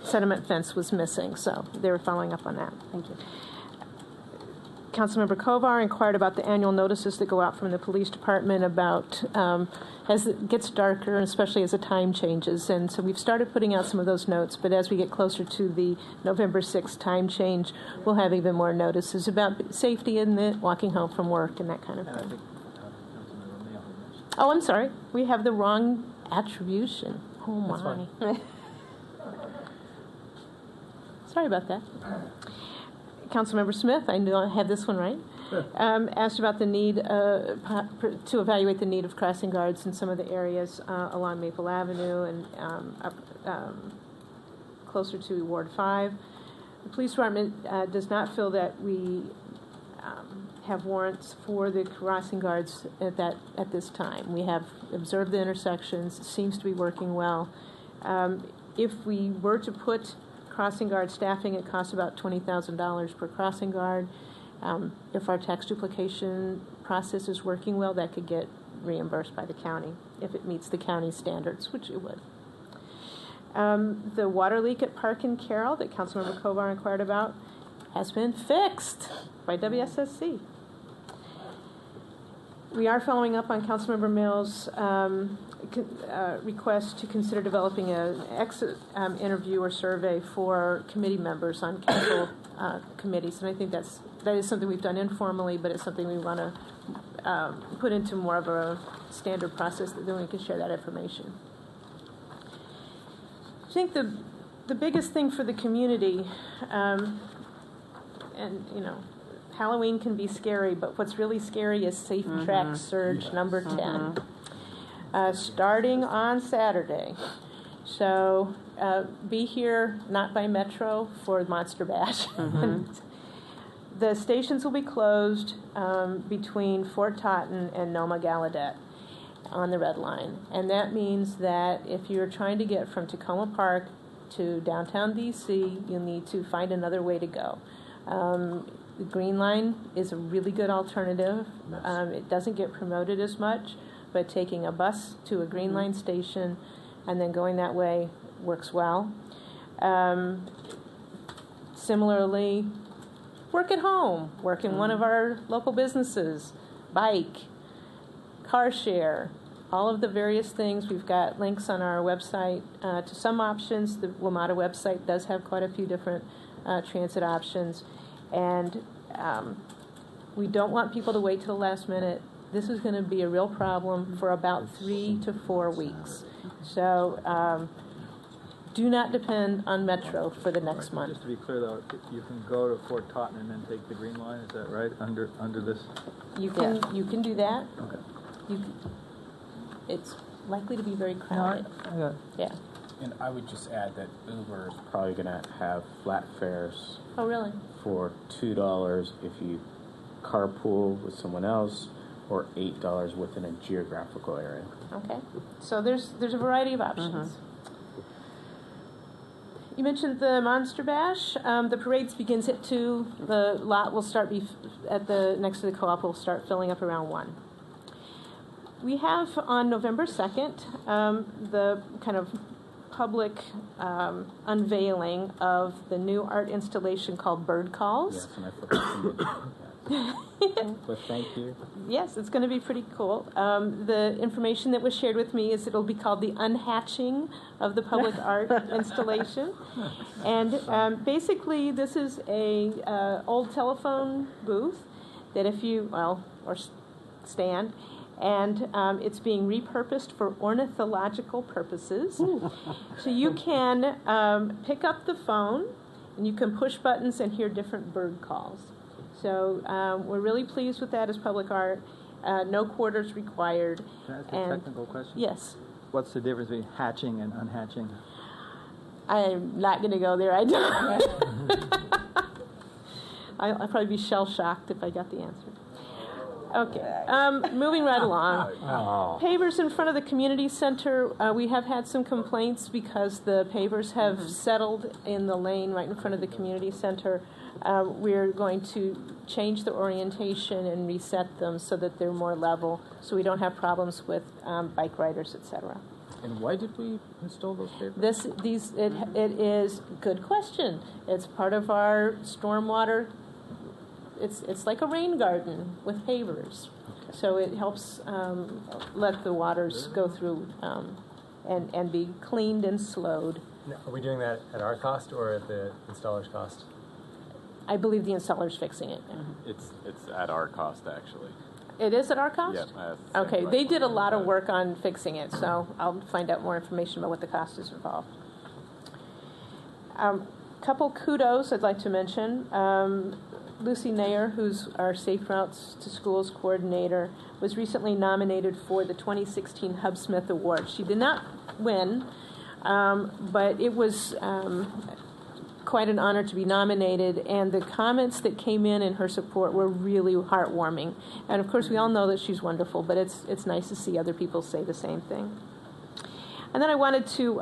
sediment fence was missing, so they were following up on that. Thank you. Councilmember Kovar inquired about the annual notices that go out from the police department about as it gets darker, especially as the time changes. And so we've started putting out some of those notes, but as we get closer to the November 6th time change, we'll have even more notices about safety in the walking home from work and that kind of thing. Oh, I'm sorry. We have the wrong attribution. Oh, my. Sorry about that. Councilmember Smith, I know I have this one right, asked about the need to evaluate the need of crossing guards in some of the areas along Maple Avenue and closer to Ward 5. The police department does not feel that we have warrants for the crossing guards at this time. We have observed the intersections. It seems to be working well. If we were to put crossing guard staffing, it costs about $20,000 per crossing guard. If our tax duplication process is working well, that could get reimbursed by the county if it meets the county standards, which it would. The water leak at Park and Carroll that Councilmember Kovar inquired about has been fixed by WSSC. We are following up on Councilmember Mills' request to consider developing an exit interview or survey for committee members on council committees, and I think that is something we've done informally, but it's something we want to put into more of a standard process that then we can share that information. I think the biggest thing for the community, and you know, Halloween can be scary, but what's really scary is Safe Track Surge number 10. Starting on Saturday, So be here, not by Metro, for Monster Bash. The stations will be closed between Fort Totten and Noma Gallaudet on the Red Line. And that means that if you're trying to get from Tacoma Park to downtown DC, you'll need to find another way to go. The Green Line is a really good alternative. It doesn't get promoted as much, but taking a bus to a Green Line station and then going that way works well. Similarly, work at home, work in one of our local businesses, bike, car share, all of the various things. We've got links on our website to some options. The WMATA website does have quite a few different transit options. And we don't want people to wait till the last minute. This is going to be a real problem for about 3 to 4 weeks. So do not depend on Metro for the next month. Just to be clear, though, you can go to Fort Totten and then take the Green Line. Is that right? Under this. You can do that. Okay. It's likely to be very crowded. Yeah. And I would just add that Uber is probably going to have flat fares. Oh, really? For $2 if you carpool with someone else, or $8 within a geographical area. Okay. So there's a variety of options. You mentioned the Monster Bash. The parades begins at 2. The lot will start next to the co-op will start filling up around 1. We have on November 2nd the kind of public unveiling of the new art installation called Bird Calls. Yes, and I forgot but thank you. Yes, it's going to be pretty cool. The information that was shared with me is it'll be called the unhatching of the public art installation. And basically, this is a old telephone booth that or stand, and it's being repurposed for ornithological purposes. So you can pick up the phone, and you can push buttons and hear different bird calls. So we're really pleased with that as public art. No quarters required. Can I ask a technical question? Yes. What's the difference between hatching and unhatching? I'm not going to go there. I don't. I'll probably be shell-shocked if I got the answer. Okay, moving right along. Pavers in front of the community center, we have had some complaints because the pavers have settled in the lane right in front of the community center. We're going to change the orientation and reset them so that they're more level, so we don't have problems with bike riders, etc. And why did we install those pavers? It is good question. It's part of our stormwater. It's like a rain garden with pavers, so it helps let the waters go through and be cleaned and slowed. Now, are we doing that at our cost or at the installer's cost? I believe the installer's fixing it. It's at our cost, actually. It is at our cost? Yeah. Okay, they did a lot of work on fixing it, so I'll find out more information about what the cost is involved. Couple kudos I'd like to mention. Lucy Nair, who's our Safe Routes to Schools coordinator, was recently nominated for the 2016 Hub Smith Award. She did not win, but it was quite an honor to be nominated, and the comments that came in her support were really heartwarming. And of course, we all know that she's wonderful, but it's nice to see other people say the same thing. And then I wanted to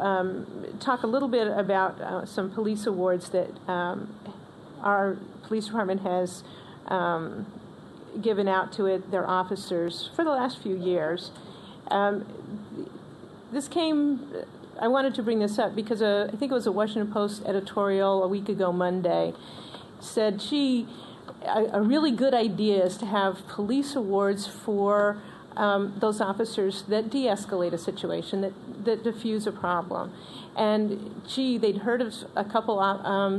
talk a little bit about some police awards that our police department has given out to their officers for the last few years. I wanted to bring this up because I think it was a Washington Post editorial a week ago Monday said, a really good idea is to have police awards for those officers that de-escalate a situation, that diffuse a problem. And they'd heard of a couple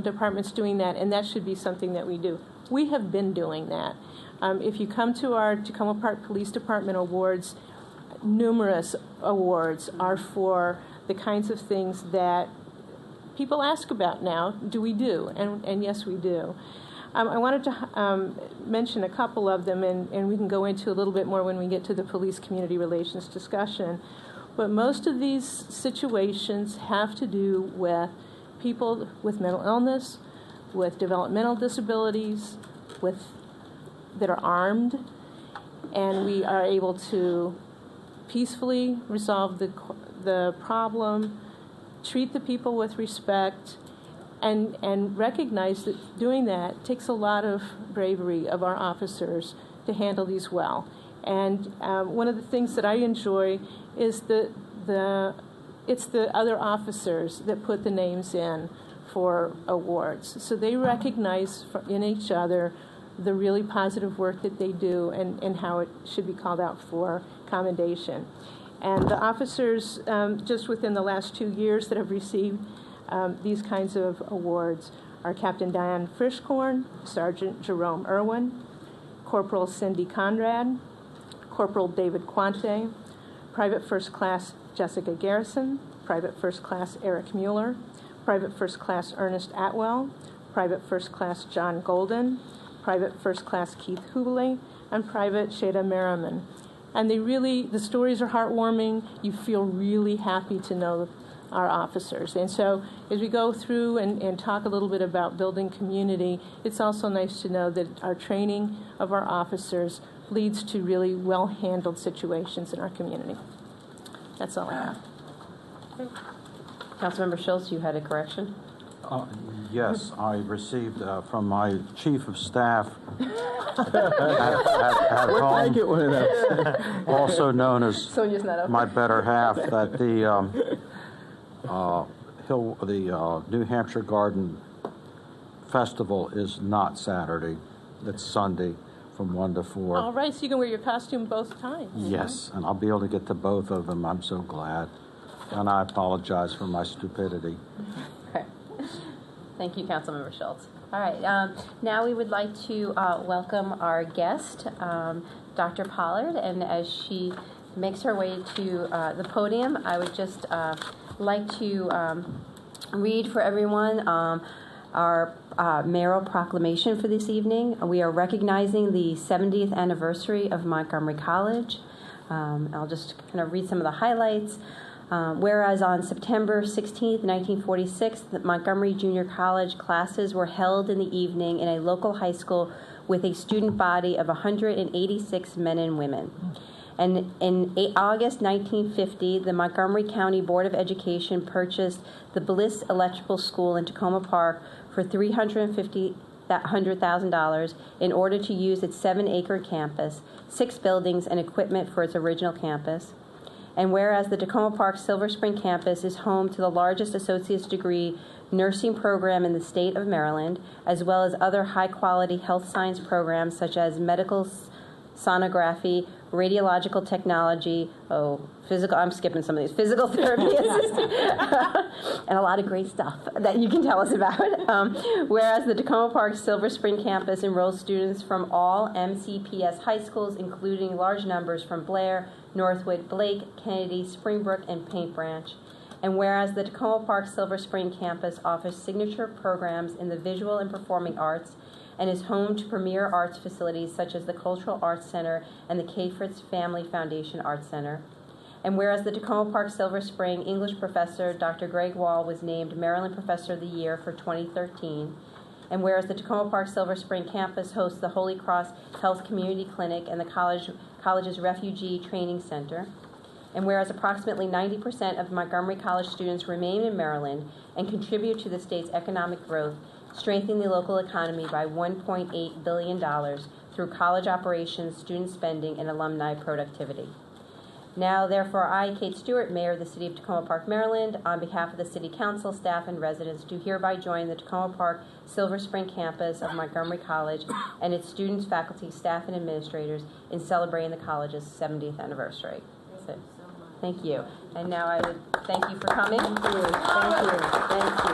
departments doing that, and that should be something that we do. We have been doing that. If you come to our Tacoma Park Police Department awards, numerous awards are for the kinds of things that people ask about now. Do we do? And yes, we do. I wanted to mention a couple of them, and we can go into a little bit more when we get to the police community relations discussion. But most of these situations have to do with people with mental illness, with developmental disabilities, that are armed, and we are able to peacefully resolve the problem, treat the people with respect, and recognize that doing that takes a lot of bravery of our officers to handle these well. And one of the things that I enjoy is it's the other officers that put the names in for awards. So they recognize in each other the really positive work that they do and how it should be called out for commendation. And the officers, just within the last 2 years that have received these kinds of awards are Captain Diane Frischkorn, Sergeant Jerome Irwin, Corporal Cindy Conrad, Corporal David Quante, Private First Class Jessica Garrison, Private First Class Eric Mueller, Private First Class Ernest Atwell, Private First Class John Golden, Private First Class Keith Hubele, and Private Shada Merriman. And the stories are heartwarming. You feel really happy to know our officers. And so as we go through and talk a little bit about building community, it's also nice to know that our training of our officers leads to really well-handled situations in our community. That's all I have. Councilmember Schultz, you had a correction? Yes, I received from my chief of staff at home, also known as my better half, that the New Hampshire Garden Festival is not Saturday. It's Sunday from 1 to 4. All right, so you can wear your costume both times. Yes, and I'll be able to get to both of them. I'm so glad. And I apologize for my stupidity. Okay. Thank you, Councilmember Schultz. All right, now we would like to welcome our guest, Dr. Pollard, and as she makes her way to the podium, I would just like to read for everyone our mayoral proclamation for this evening. We are recognizing the 70th anniversary of Montgomery College. I'll just kind of read some of the highlights. Whereas on September 16th, 1946, the Montgomery Junior College classes were held in the evening in a local high school with a student body of 186 men and women. And in August 1950, the Montgomery County Board of Education purchased the Bliss Electrical School in Tacoma Park for $350,000 in order to use its 7-acre campus, 6 buildings, and equipment for its original campus. And whereas the Tacoma Park Silver Spring campus is home to the largest associate's degree nursing program in the state of Maryland, as well as other high-quality health science programs such as medical sonography, radiological technology, I'm skipping some of these, physical therapy assistant, and a lot of great stuff that you can tell us about. Whereas the Tacoma Park Silver Spring campus enrolls students from all MCPS high schools, including large numbers from Blair, Northwood, Blake, Kennedy, Springbrook, and Paint Branch. And whereas the Tacoma Park Silver Spring campus offers signature programs in the visual and performing arts and is home to premier arts facilities such as the Cultural Arts Center and the K. Fritz Family Foundation Arts Center. And whereas the Tacoma Park Silver Spring English professor, Dr. Greg Wall, was named Maryland Professor of the Year for 2013, and whereas the Tacoma Park Silver Spring campus hosts the Holy Cross Health Community Clinic and the college's Refugee Training Center, and whereas approximately 90% of Montgomery College students remain in Maryland and contribute to the state's economic growth, strengthening the local economy by $1.8 billion through college operations, student spending, and alumni productivity. Now, therefore, I, Kate Stewart, Mayor of the City of Tacoma Park, Maryland, on behalf of the City Council, staff, and residents, do hereby join the Tacoma Park Silver Spring campus of Montgomery College and its students, faculty, staff, and administrators in celebrating the college's 70th anniversary. Thank you. And now I would thank you for coming. Thank you. Thank you.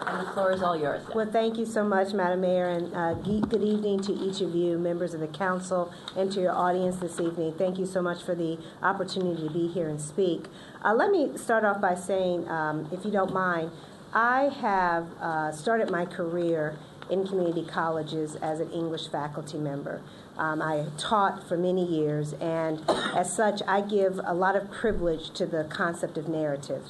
And the floor is all yours. Well, thank you so much, Madam Mayor, and good evening to each of you, members of the council, and to your audience this evening. Thank you so much for the opportunity to be here and speak. Let me start off by saying, if you don't mind, I have started my career in community colleges as an English faculty member. I taught for many years, and as such, I give a lot of privilege to the concept of narrative.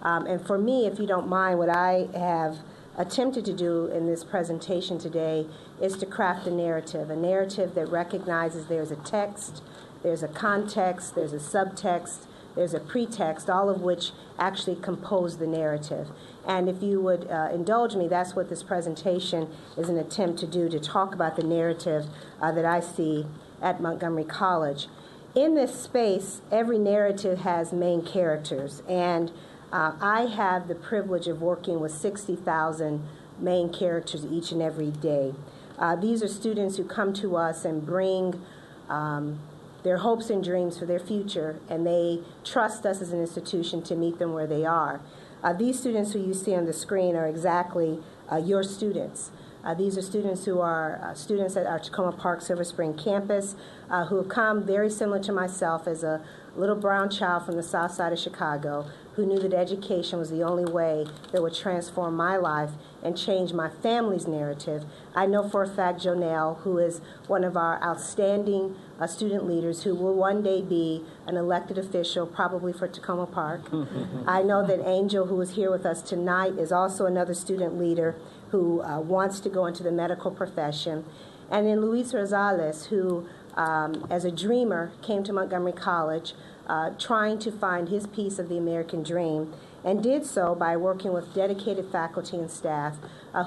And for me, if you don't mind, what I have attempted to do in this presentation today is to craft a narrative that recognizes there's a text, there's a context, there's a subtext, there's a pretext, all of which actually compose the narrative. And if you would indulge me, that's what this presentation is an attempt to do, to talk about the narrative that I see at Montgomery College. In this space, every narrative has main characters, and I have the privilege of working with 60,000 main characters each and every day. These are students who come to us and bring their hopes and dreams for their future, and they trust us as an institution to meet them where they are. These students who you see on the screen are exactly your students. These are students who are students at our Tacoma Park Silver Spring campus who have come very similar to myself as a little brown child from the south side of Chicago who knew that education was the only way that would transform my life and change my family's narrative. I know for a fact Jonelle, who is one of our outstanding student leaders who will one day be an elected official, probably for Tacoma Park. I know that Angel, who is here with us tonight, is also another student leader who wants to go into the medical profession. And then Luis Rosales, who, as a dreamer, came to Montgomery College trying to find his piece of the American dream, and did so by working with dedicated faculty and staff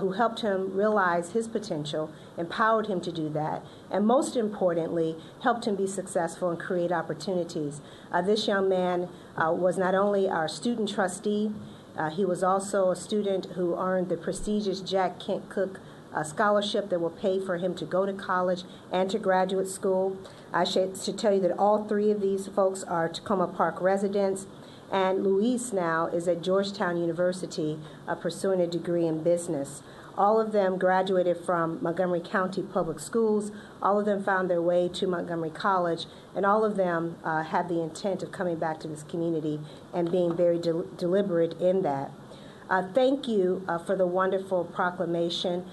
who helped him realize his potential, empowered him to do that, and most importantly, helped him be successful and create opportunities. This young man was not only our student trustee, he was also a student who earned the prestigious Jack Kent Cooke scholarship that will pay for him to go to college and to graduate school. I should tell you that all three of these folks are Tacoma Park residents, and Luis now is at Georgetown University pursuing a degree in business. All of them graduated from Montgomery County Public Schools. All of them found their way to Montgomery College, and all of them had the intent of coming back to this community and being very deliberate in that. Thank you for the wonderful proclamation.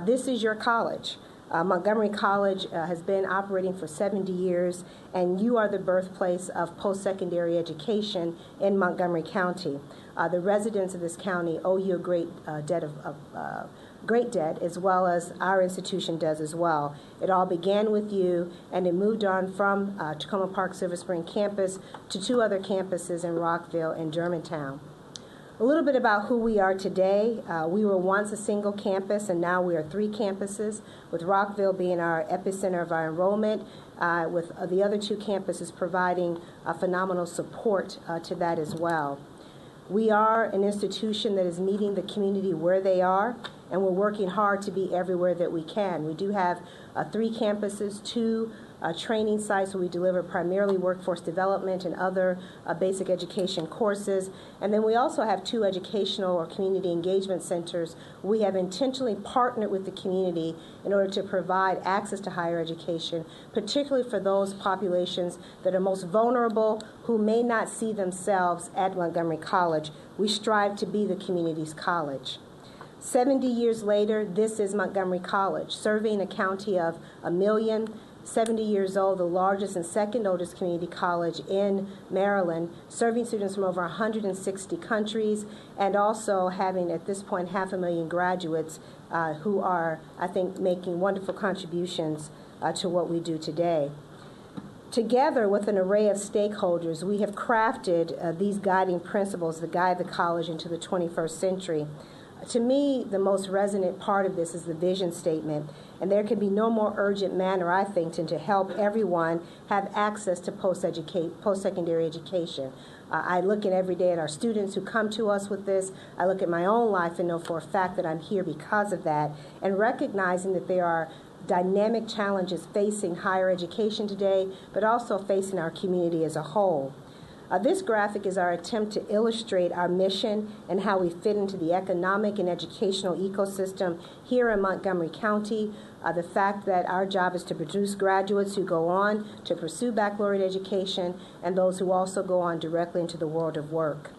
This is your college. Montgomery College has been operating for 70 years, and you are the birthplace of post-secondary education in Montgomery County. The residents of this county owe you a great debt, as well as our institution does as well. It all began with you, and it moved on from Tacoma Park Silver Spring campus to two other campuses in Rockville and Germantown. A little bit about who we are today. We were once a single campus, and now we are three campuses, with Rockville being our epicenter of our enrollment, with the other two campuses providing phenomenal support to that as well. We are an institution that is meeting the community where they are, and we're working hard to be everywhere that we can. We do have three campuses, two training sites where we deliver primarily workforce development and other basic education courses. And then we also have two educational or community engagement centers. We have intentionally partnered with the community in order to provide access to higher education, particularly for those populations that are most vulnerable, who may not see themselves at Montgomery College. We strive to be the community's college. 70 years later, this is Montgomery College, serving a county of 1 million, 70 years old, the largest and second oldest community college in Maryland, serving students from over 160 countries, and also having at this point 500,000 graduates who are, I think, making wonderful contributions to what we do today. Together with an array of stakeholders, we have crafted these guiding principles that guide the college into the 21st century. To me, the most resonant part of this is the vision statement, and there can be no more urgent manner, I think, than to help everyone have access to post-secondary education. I look at every day at our students who come to us with this. I look at my own life and know for a fact that I'm here because of that, and recognizing that there are dynamic challenges facing higher education today, but also facing our community as a whole. This graphic is our attempt to illustrate our mission and how we fit into the economic and educational ecosystem here in Montgomery County. The fact that our job is to produce graduates who go on to pursue baccalaureate education and those who also go on directly into the world of work.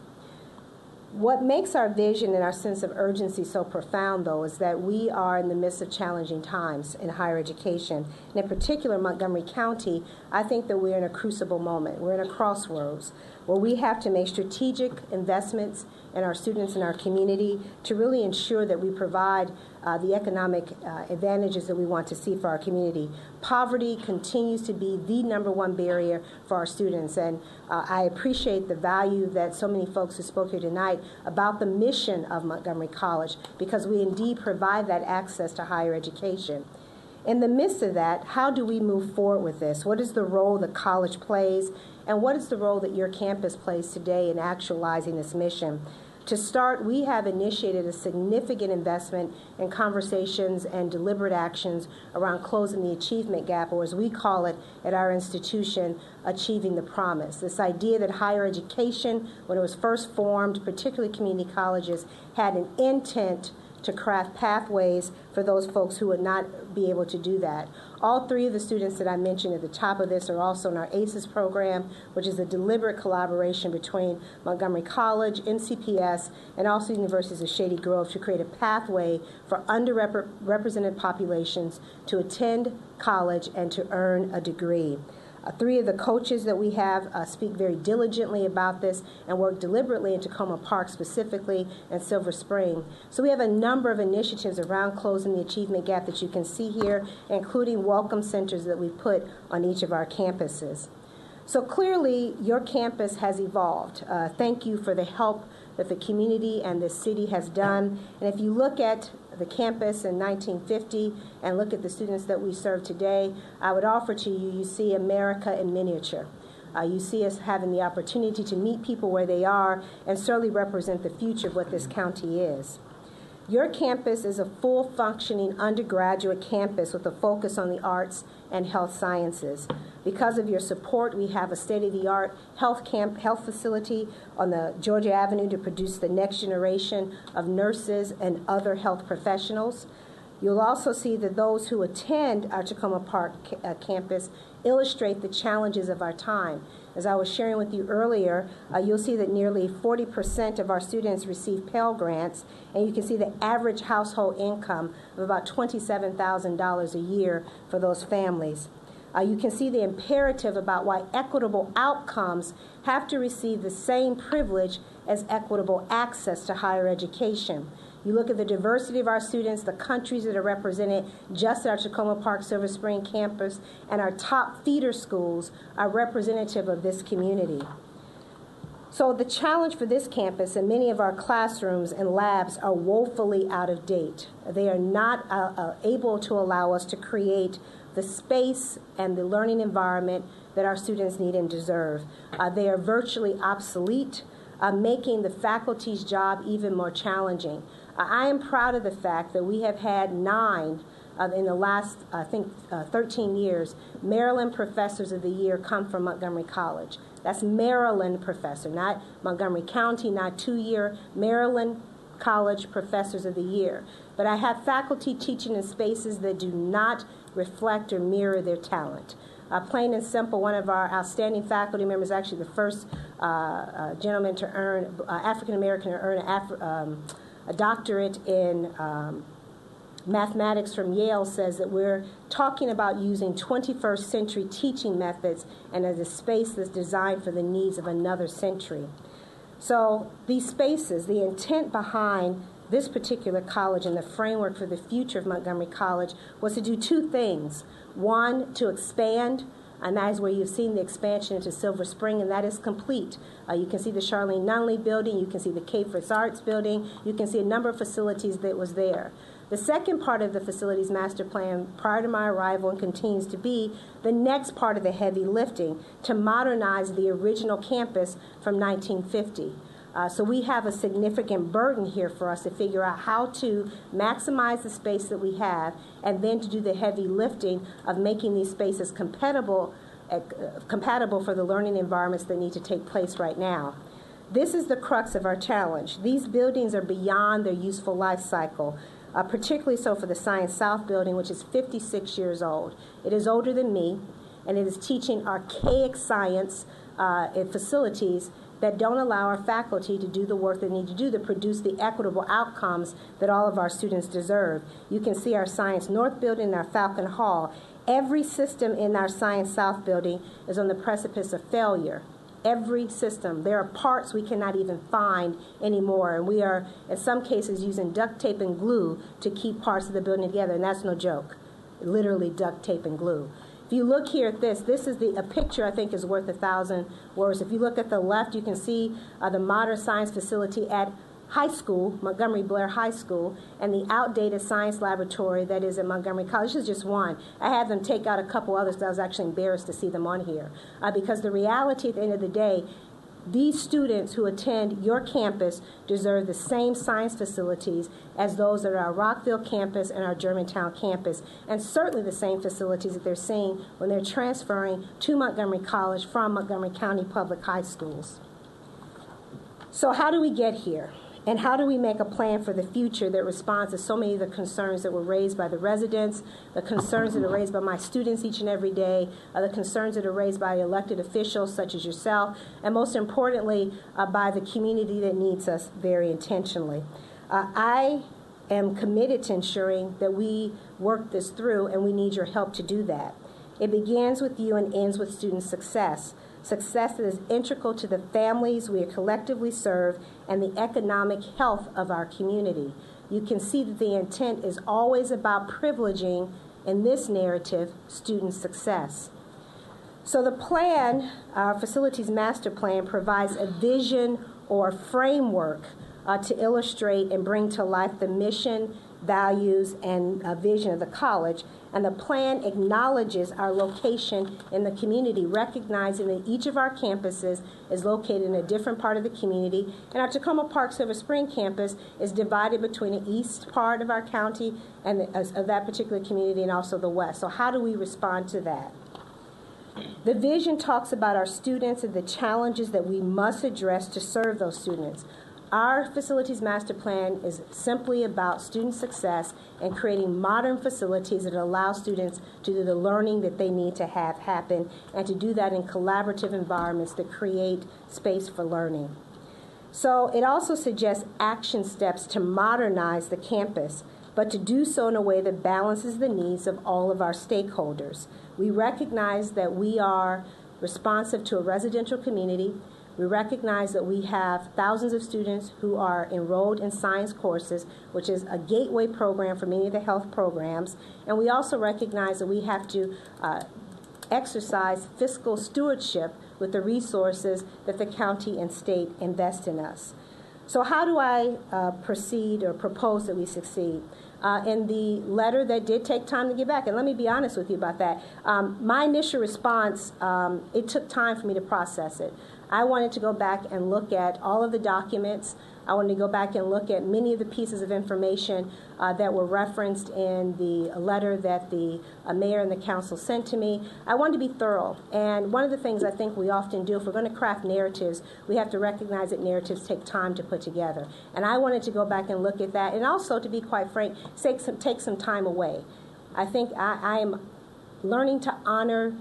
What makes our vision and our sense of urgency so profound, though, is that we are in the midst of challenging times in higher education. And in particular, Montgomery County, I think that we're in a crucible moment. We're in a crossroads where we have to make strategic investments in our students and our community to really ensure that we provide the economic advantages that we want to see for our community. Poverty continues to be the #1 barrier for our students, and I appreciate the value that so many folks who spoke here tonight about the mission of Montgomery College, because we indeed provide that access to higher education. In the midst of that, how do we move forward with this? What is the role the college plays, and what is the role that your campus plays today in actualizing this mission? To start, we have initiated a significant investment in conversations and deliberate actions around closing the achievement gap, or as we call it at our institution, achieving the promise. This idea that higher education, when it was first formed, particularly community colleges, had an intent to craft pathways for those folks who would not be able to do that. All three of the students that I mentioned at the top of this are also in our ACES program, which is a deliberate collaboration between Montgomery College, MCPS, and also universities of Shady Grove to create a pathway for underrepresented populations to attend college and to earn a degree. Three of the coaches that we have speak very diligently about this and work deliberately in Tacoma Park specifically and Silver Spring. So we have a number of initiatives around closing the achievement gap that you can see here, including welcome centers that we put on each of our campuses. So clearly, your campus has evolved. Thank you for the help that the community and the city has done. And if you look at the campus in 1950 and look at the students that we serve today, I would offer to you, you see America in miniature. You see us having the opportunity to meet people where they are and certainly represent the future of what this county is. Your campus is a full functioning undergraduate campus with a focus on the arts and health sciences. Because of your support, we have a state-of-the-art health facility on the Georgia Avenue to produce the next generation of nurses and other health professionals. You'll also see that those who attend our Tacoma Park campus illustrate the challenges of our time. As I was sharing with you earlier, you'll see that nearly 40% of our students receive Pell Grants, and you can see the average household income of about $27,000 a year for those families. You can see the imperative about why equitable outcomes have to receive the same privilege as equitable access to higher education. You look at the diversity of our students, the countries that are represented just at our Tacoma Park Silver Spring campus, and our top feeder schools are representative of this community. So the challenge for this campus and many of our classrooms and labs are woefully out of date. They are not able to allow us to create the space and the learning environment that our students need and deserve. They are virtually obsolete, making the faculty's job even more challenging. I am proud of the fact that we have had 9 in the last, 13 years, Maryland Professors of the Year come from Montgomery College. That's Maryland professor, not Montgomery County, not 2-year, Maryland College Professors of the Year. But I have faculty teaching in spaces that do not reflect or mirror their talent. Plain and simple, one of our outstanding faculty members, actually the first gentleman to earn, African American to earn a doctorate in mathematics from Yale, says that we're talking about using 21st century teaching methods and as a space that's designed for the needs of another century. So these spaces, the intent behind this particular college and the framework for the future of Montgomery College was to do 2 things. One, to expand, and that is where you've seen the expansion into Silver Spring, and that is complete. You can see the Charlene Nunley building, you can see the K. Fritz Arts building, you can see a number of facilities that was there. The second part of the facilities master plan prior to my arrival and continues to be the next part of the heavy lifting to modernize the original campus from 1950. So we have a significant burden here for us to figure out how to maximize the space that we have and then to do the heavy lifting of making these spaces compatible for the learning environments that need to take place right now. This is the crux of our challenge. These buildings are beyond their useful life cycle, particularly so for the Science South building, which is 56 years old. It is older than me, and it is teaching archaic science facilities that don't allow our faculty to do the work they need to do to produce the equitable outcomes that all of our students deserve. You can see our Science North building and our Falcon Hall. Every system in our Science South building is on the precipice of failure. Every system. There are parts we cannot even find anymore, and we are, in some cases, using duct tape and glue to keep parts of the building together, and that's no joke. Literally duct tape and glue. If you look here at this is a picture I think is worth 1,000 words. If you look at the left, you can see the modern science facility at high school, Montgomery Blair High School, and the outdated science laboratory that is at Montgomery College. This is just one. I had them take out a couple others that I was actually embarrassed to see them on here. Because the reality at the end of the day, these students who attend your campus deserve the same science facilities as those at our Rockville campus and our Germantown campus, and certainly the same facilities that they're seeing when they're transferring to Montgomery College from Montgomery County Public High Schools. So how do we get here? And how do we make a plan for the future that responds to so many of the concerns that were raised by the residents, the concerns that are raised by my students each and every day, the concerns that are raised by elected officials such as yourself, and most importantly, by the community that needs us very intentionally. I am committed to ensuring that we work this through, and we need your help to do that. It begins with you and ends with student success. Success that is integral to the families we collectively serve and the economic health of our community. You can see that the intent is always about privileging, in this narrative, student success. So the plan, our facilities master plan, provides a vision or framework to illustrate and bring to life the mission, values, and vision of the college. And the plan acknowledges our location in the community, recognizing that each of our campuses is located in a different part of the community. And our Tacoma Park Silver Spring campus is divided between the east part of our county and of that particular community and also the west. So how do we respond to that? The vision talks about our students and the challenges that we must address to serve those students. Our facilities master plan is simply about student success and creating modern facilities that allow students to do the learning that they need to have happen, and to do that in collaborative environments that create space for learning. So it also suggests action steps to modernize the campus, but to do so in a way that balances the needs of all of our stakeholders. We recognize that we are responsive to a residential community. We recognize that we have thousands of students who are enrolled in science courses, which is a gateway program for many of the health programs. And we also recognize that we have to exercise fiscal stewardship with the resources that the county and state invest in us. So how do I proceed or propose that we succeed? In the letter that did take time to get back, and let me be honest with you about that, my initial response, it took time for me to process it. I wanted to go back and look at all of the documents. I wanted to go back and look at many of the pieces of information that were referenced in the letter that the mayor and the council sent to me. I wanted to be thorough. And one of the things I think we often do, if we're going to craft narratives, we have to recognize that narratives take time to put together. And I wanted to go back and look at that, and also, to be quite frank, take some time away. I think I am learning to honor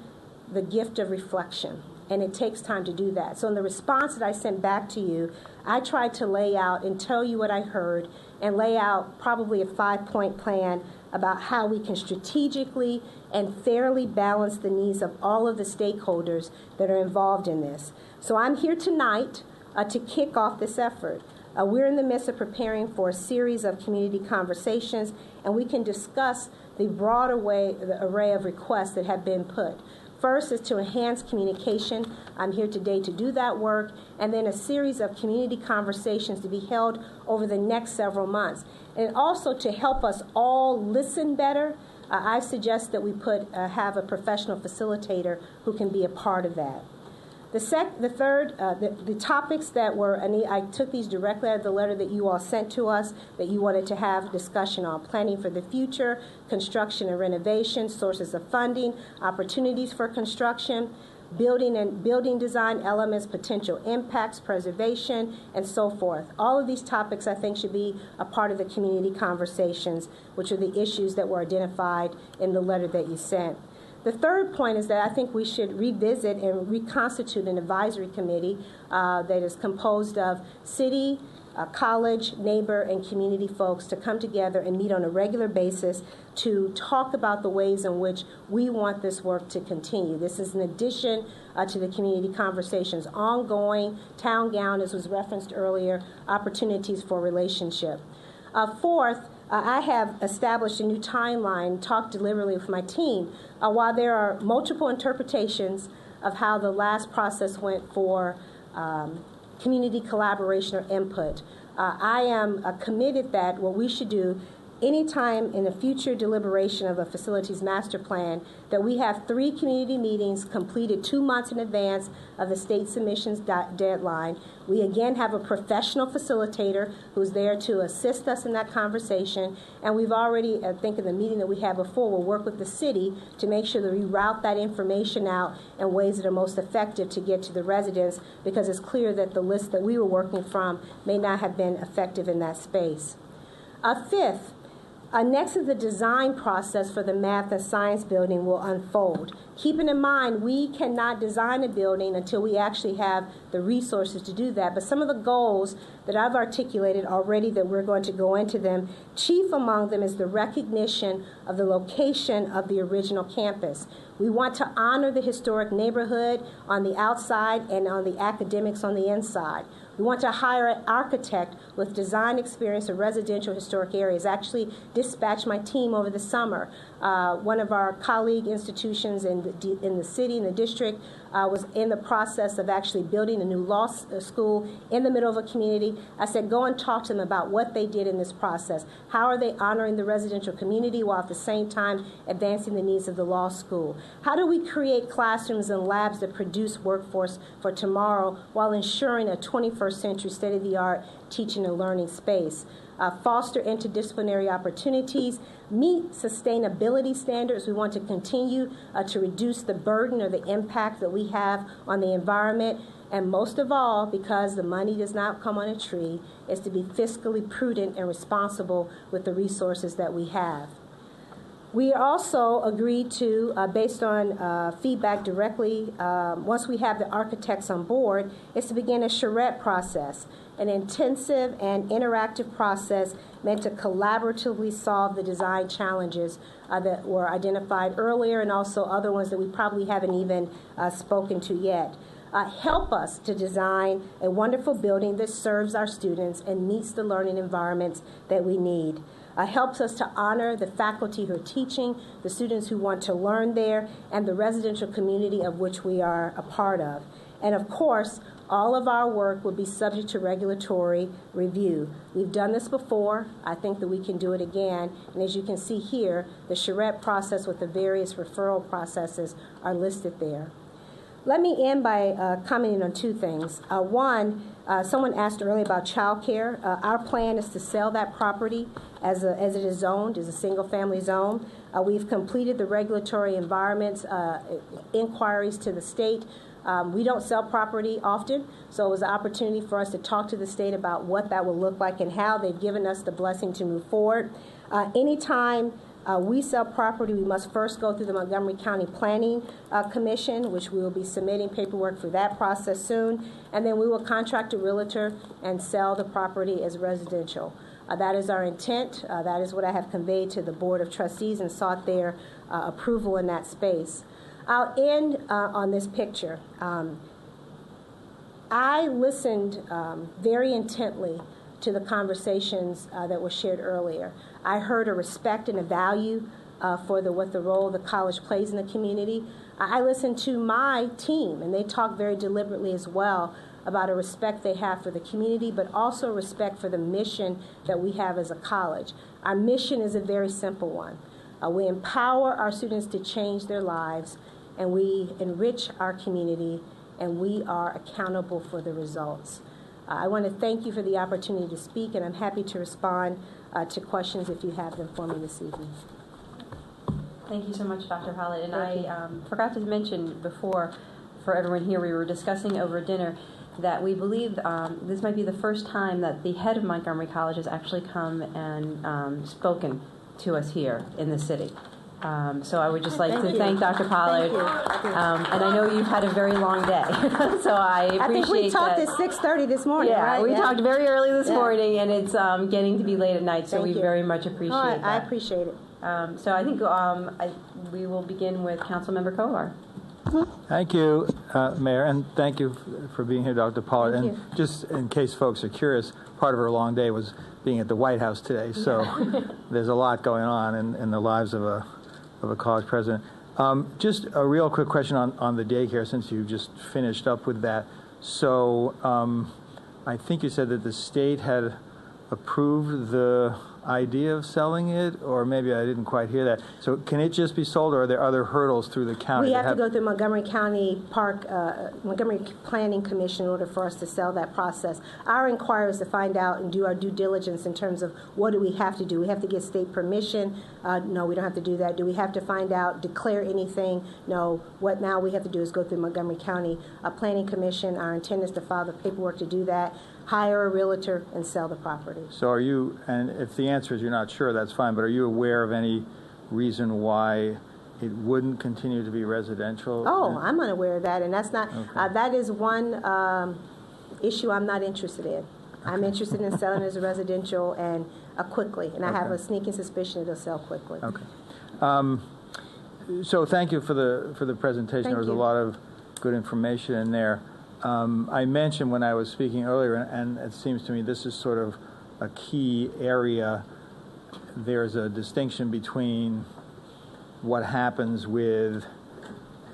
the gift of reflection. And it takes time to do that. So in the response that I sent back to you, I tried to lay out and tell you what I heard, and lay out probably a 5-point plan about how we can strategically and fairly balance the needs of all of the stakeholders that are involved in this. So I'm here tonight to kick off this effort. We're in the midst of preparing for a series of community conversations, and we can discuss the broad array of requests that have been put. First is to enhance communication. I'm here today to do that work. And then a series of community conversations to be held over the next several months. And also to help us all listen better, I suggest that we have a professional facilitator who can be a part of that. The topics that were, I took these directly out of the letter that you all sent to us, that you wanted to have discussion on: planning for the future, construction and renovation, sources of funding, opportunities for construction, building and building design elements, potential impacts, preservation, and so forth. All of these topics, I think, should be a part of the community conversations, which are the issues that were identified in the letter that you sent. The third point is that I think we should revisit and reconstitute an advisory committee that is composed of city, college, neighbor, and community folks to come together and meet on a regular basis to talk about the ways in which we want this work to continue. This is in addition to the community conversations, ongoing, town gown, as was referenced earlier, opportunities for relationship. Fourth, I have established a new timeline, talked deliberately with my team, while there are multiple interpretations of how the last process went for community collaboration or input. I am committed that what we should do anytime in a future deliberation of a facilities master plan, that we have 3 community meetings completed 2 months in advance of the state submissions deadline. We again have a professional facilitator who's there to assist us in that conversation, and we've already, I think in the meeting that we had before, we'll work with the city to make sure that we route that information out in ways that are most effective to get to the residents, because it's clear that the list that we were working from may not have been effective in that space. Fifth, next is the design process for the math and science building will unfold. Keeping in mind, we cannot design a building until we actually have the resources to do that. But some of the goals that I've articulated already that we're going to go into them, chief among them is the recognition of the location of the original campus. We want to honor the historic neighborhood on the outside and on the academics on the inside. We want to hire an architect with design experience in residential historic areas. Actually dispatched my team over the summer. One of our colleague institutions in the city, in the district, was in the process of actually building a new law school in the middle of a community. I said, go and talk to them about what they did in this process. How are they honoring the residential community while at the same time advancing the needs of the law school? How do we create classrooms and labs that produce workforce for tomorrow while ensuring a 21st century state-of-the-art teaching and learning space? Foster interdisciplinary opportunities, meet sustainability standards. We want to continue to reduce the burden or the impact that we have on the environment. And most of all, because the money does not come on a tree, is to be fiscally prudent and responsible with the resources that we have. We also agreed to, based on feedback directly, once we have the architects on board, is to begin a charrette process, an intensive and interactive process meant to collaboratively solve the design challenges that were identified earlier, and also other ones that we probably haven't even spoken to yet. Help us to design a wonderful building that serves our students and meets the learning environments that we need. Helps us to honor the faculty who are teaching, the students who want to learn there, and the residential community of which we are a part of. And of course, all of our work will be subject to regulatory review. We've done this before. I think that we can do it again. And as you can see here, the charrette process with the various referral processes are listed there. Let me end by commenting on 2 things. One, someone asked earlier about child care. Our plan is to sell that property as it is zoned, as a single-family zone. We've completed the regulatory environments inquiries to the state. We don't sell property often, so it was an opportunity for us to talk to the state about what that will look like and how. They've given us the blessing to move forward. Anytime we sell property, we must first go through the Montgomery County Planning Commission, which we will be submitting paperwork for that process soon, and then we will contract a realtor and sell the property as residential. That is our intent. That is what I have conveyed to the Board of Trustees and sought their approval in that space. I'll end on this picture. I listened very intently to the conversations that were shared earlier. I heard a respect and a value for what the role the college plays in the community. I listened to my team, and they talked very deliberately as well about a respect they have for the community, but also respect for the mission that we have as a college. Our mission is a very simple one. We empower our students to change their lives, and we enrich our community, and we are accountable for the results. I want to thank you for the opportunity to speak, and I'm happy to respond to questions if you have them for me this evening. Thank you so much, Dr. Hallett. And I forgot to mention before, for everyone here, we were discussing over dinner that we believe this might be the first time that the head of Montgomery College has actually come and spoken to us here in the city. So I would just like to thank Dr. Pollard. Thank you. And I know you've had a very long day, so I appreciate that. I think we talked at 6:30 this morning, yeah, right? we talked very early this morning, and it's getting to be late at night, so Thank we you. very much appreciate that. I appreciate it. So I think we will begin with Councilmember Kovar. Thank you, Mayor, and thank you for being here, Dr. Pollard. Thank and you. just in case folks are curious, part of her long day was being at the White House today, so there's a lot going on in the lives of a college president. Just a real quick question on the daycare, since you just finished up with that. So I think you said that the state had approved the idea of selling it, or maybe I didn't quite hear that. So can it just be sold, or are there other hurdles through the county? We have to go through Montgomery County Montgomery Planning Commission in order for us to sell that process. Our inquiry is to find out and do our due diligence in terms of what do we have to do. We have to get state permission. No, we don't have to do that. Do we have to find out, declare anything? No. What now we have to do is go through Montgomery County Planning Commission. Our intent is to file the paperwork to do that, hire a realtor, and sell the property. So are you, and if the answer is you're not sure, that's fine, but are you aware of any reason why it wouldn't continue to be residential? Oh, I'm unaware of that, and that's not, that is one issue I'm not interested in. I'm interested in selling as a residential and quickly, and I have a sneaking suspicion it'll sell quickly. Okay. So thank you for the presentation. Thank There was a you. lot of good information in there. I mentioned when I was speaking earlier, and it seems to me this is sort of a key area. There's a distinction between what happens with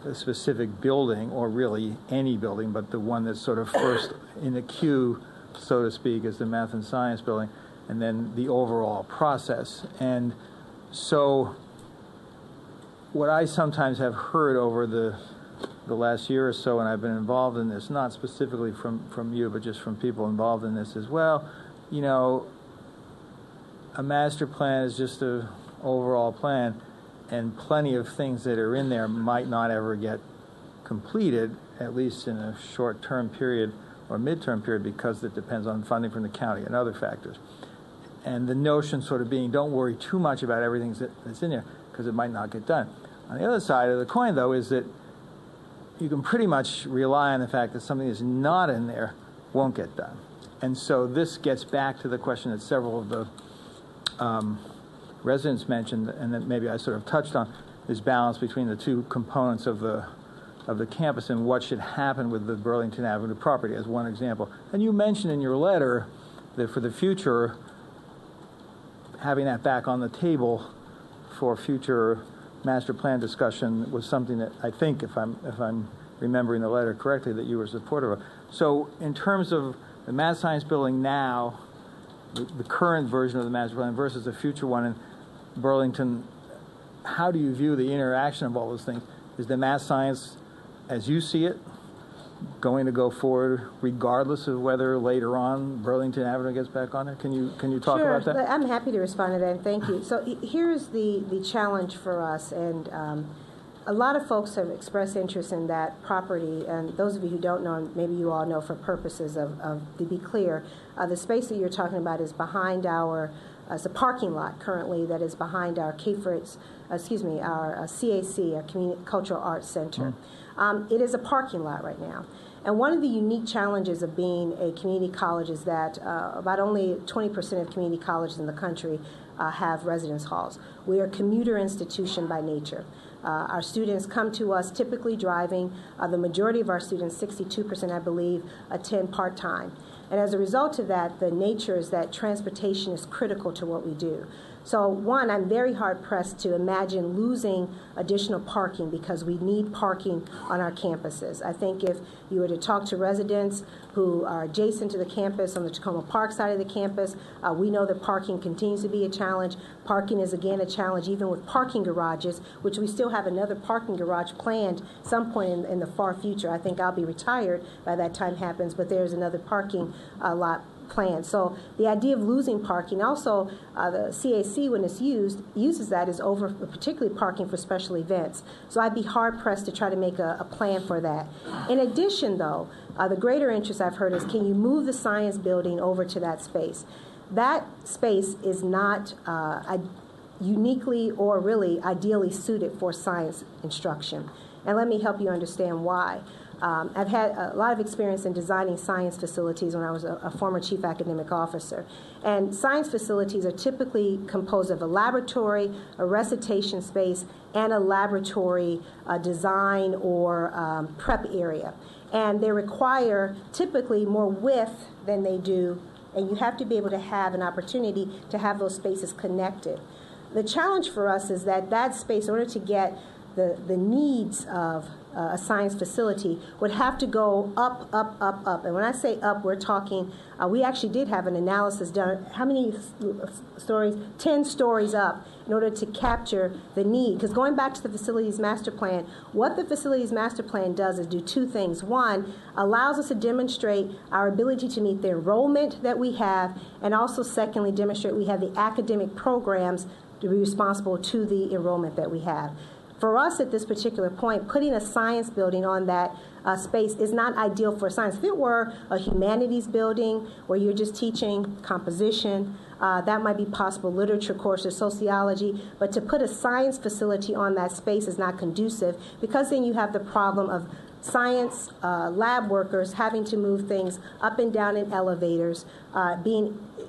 a specific building, or really any building, but the one that's sort of first in the queue, so to speak, is the math and science building, and then the overall process. And so what I sometimes have heard over the last year or so, and I've been involved in this, not specifically from you, but just from people involved in this as well, you know, a master plan is just an overall plan, and plenty of things that are in there might not ever get completed, at least in a short-term period or mid-term period, because it depends on funding from the county and other factors. And the notion sort of being, don't worry too much about everything that's in there, because it might not get done. On the other side of the coin, though, is that you can pretty much rely on the fact that something that's not in there won't get done. And so this gets back to the question that several of the residents mentioned, and that maybe I sort of touched on, is balance between the two components of the campus and what should happen with the Burlington Avenue property, as one example. And you mentioned in your letter that for the future, having that back on the table for future master plan discussion was something that I think, if I'm remembering the letter correctly, that you were supportive of. So in terms of the math science building now, the current version of the master plan versus the future one in Burlington, how do you view the interaction of all those things? Is the math science, as you see it, going to go forward regardless of whether later on Burlington Avenue gets back on there? Can you talk about that? Sure, I'm happy to respond to that, and thank you. So here's the challenge for us, and a lot of folks have expressed interest in that property, and those of you who don't know, and maybe you all know for purposes of to be clear, the space that you're talking about is behind our, it's a parking lot currently that is behind our our CAC, our Community Cultural Arts Center. It is a parking lot right now. And one of the unique challenges of being a community college is that about only 20% of community colleges in the country have residence halls. We are a commuter institution by nature. Our students come to us typically driving. The majority of our students, 62% I believe, attend part-time. And as a result of that, the nature is that transportation is critical to what we do. So one, I'm very hard-pressed to imagine losing additional parking because we need parking on our campuses. I think if you were to talk to residents who are adjacent to the campus on the Tacoma Park side of the campus, we know that parking continues to be a challenge. Parking is, again, a challenge even with parking garages, which we still have another parking garage planned some point in the far future. I think I'll be retired by that time happens, but there's another parking lot plan. So the idea of losing parking, also the CAC, when it's uses that is over, particularly parking for special events. So I'd be hard pressed to try to make a plan for that. In addition, though, the greater interest I've heard is, can you move the science building over to that space? That space is not uniquely or really ideally suited for science instruction. And let me help you understand why. I've had a lot of experience in designing science facilities when I was a former chief academic officer. And science facilities are typically composed of a laboratory, a recitation space, and a laboratory design or prep area. And they require typically more width than they do, and you have to be able to have an opportunity to have those spaces connected. The challenge for us is that that space, in order to get the needs of a science facility, would have to go up, up, up, up. And when I say up, we're talking, we actually did have an analysis done. How many stories? 10 stories up in order to capture the need. Because going back to the facilities master plan, what the facilities master plan does is do two things. One, allows us to demonstrate our ability to meet the enrollment that we have, and also secondly, demonstrate we have the academic programs to be responsible to the enrollment that we have. For us at this particular point, putting a science building on that space is not ideal for science. If it were a humanities building where you're just teaching composition, that might be possible, literature courses, sociology, but to put a science facility on that space is not conducive, because then you have the problem of science lab workers having to move things up and down in elevators,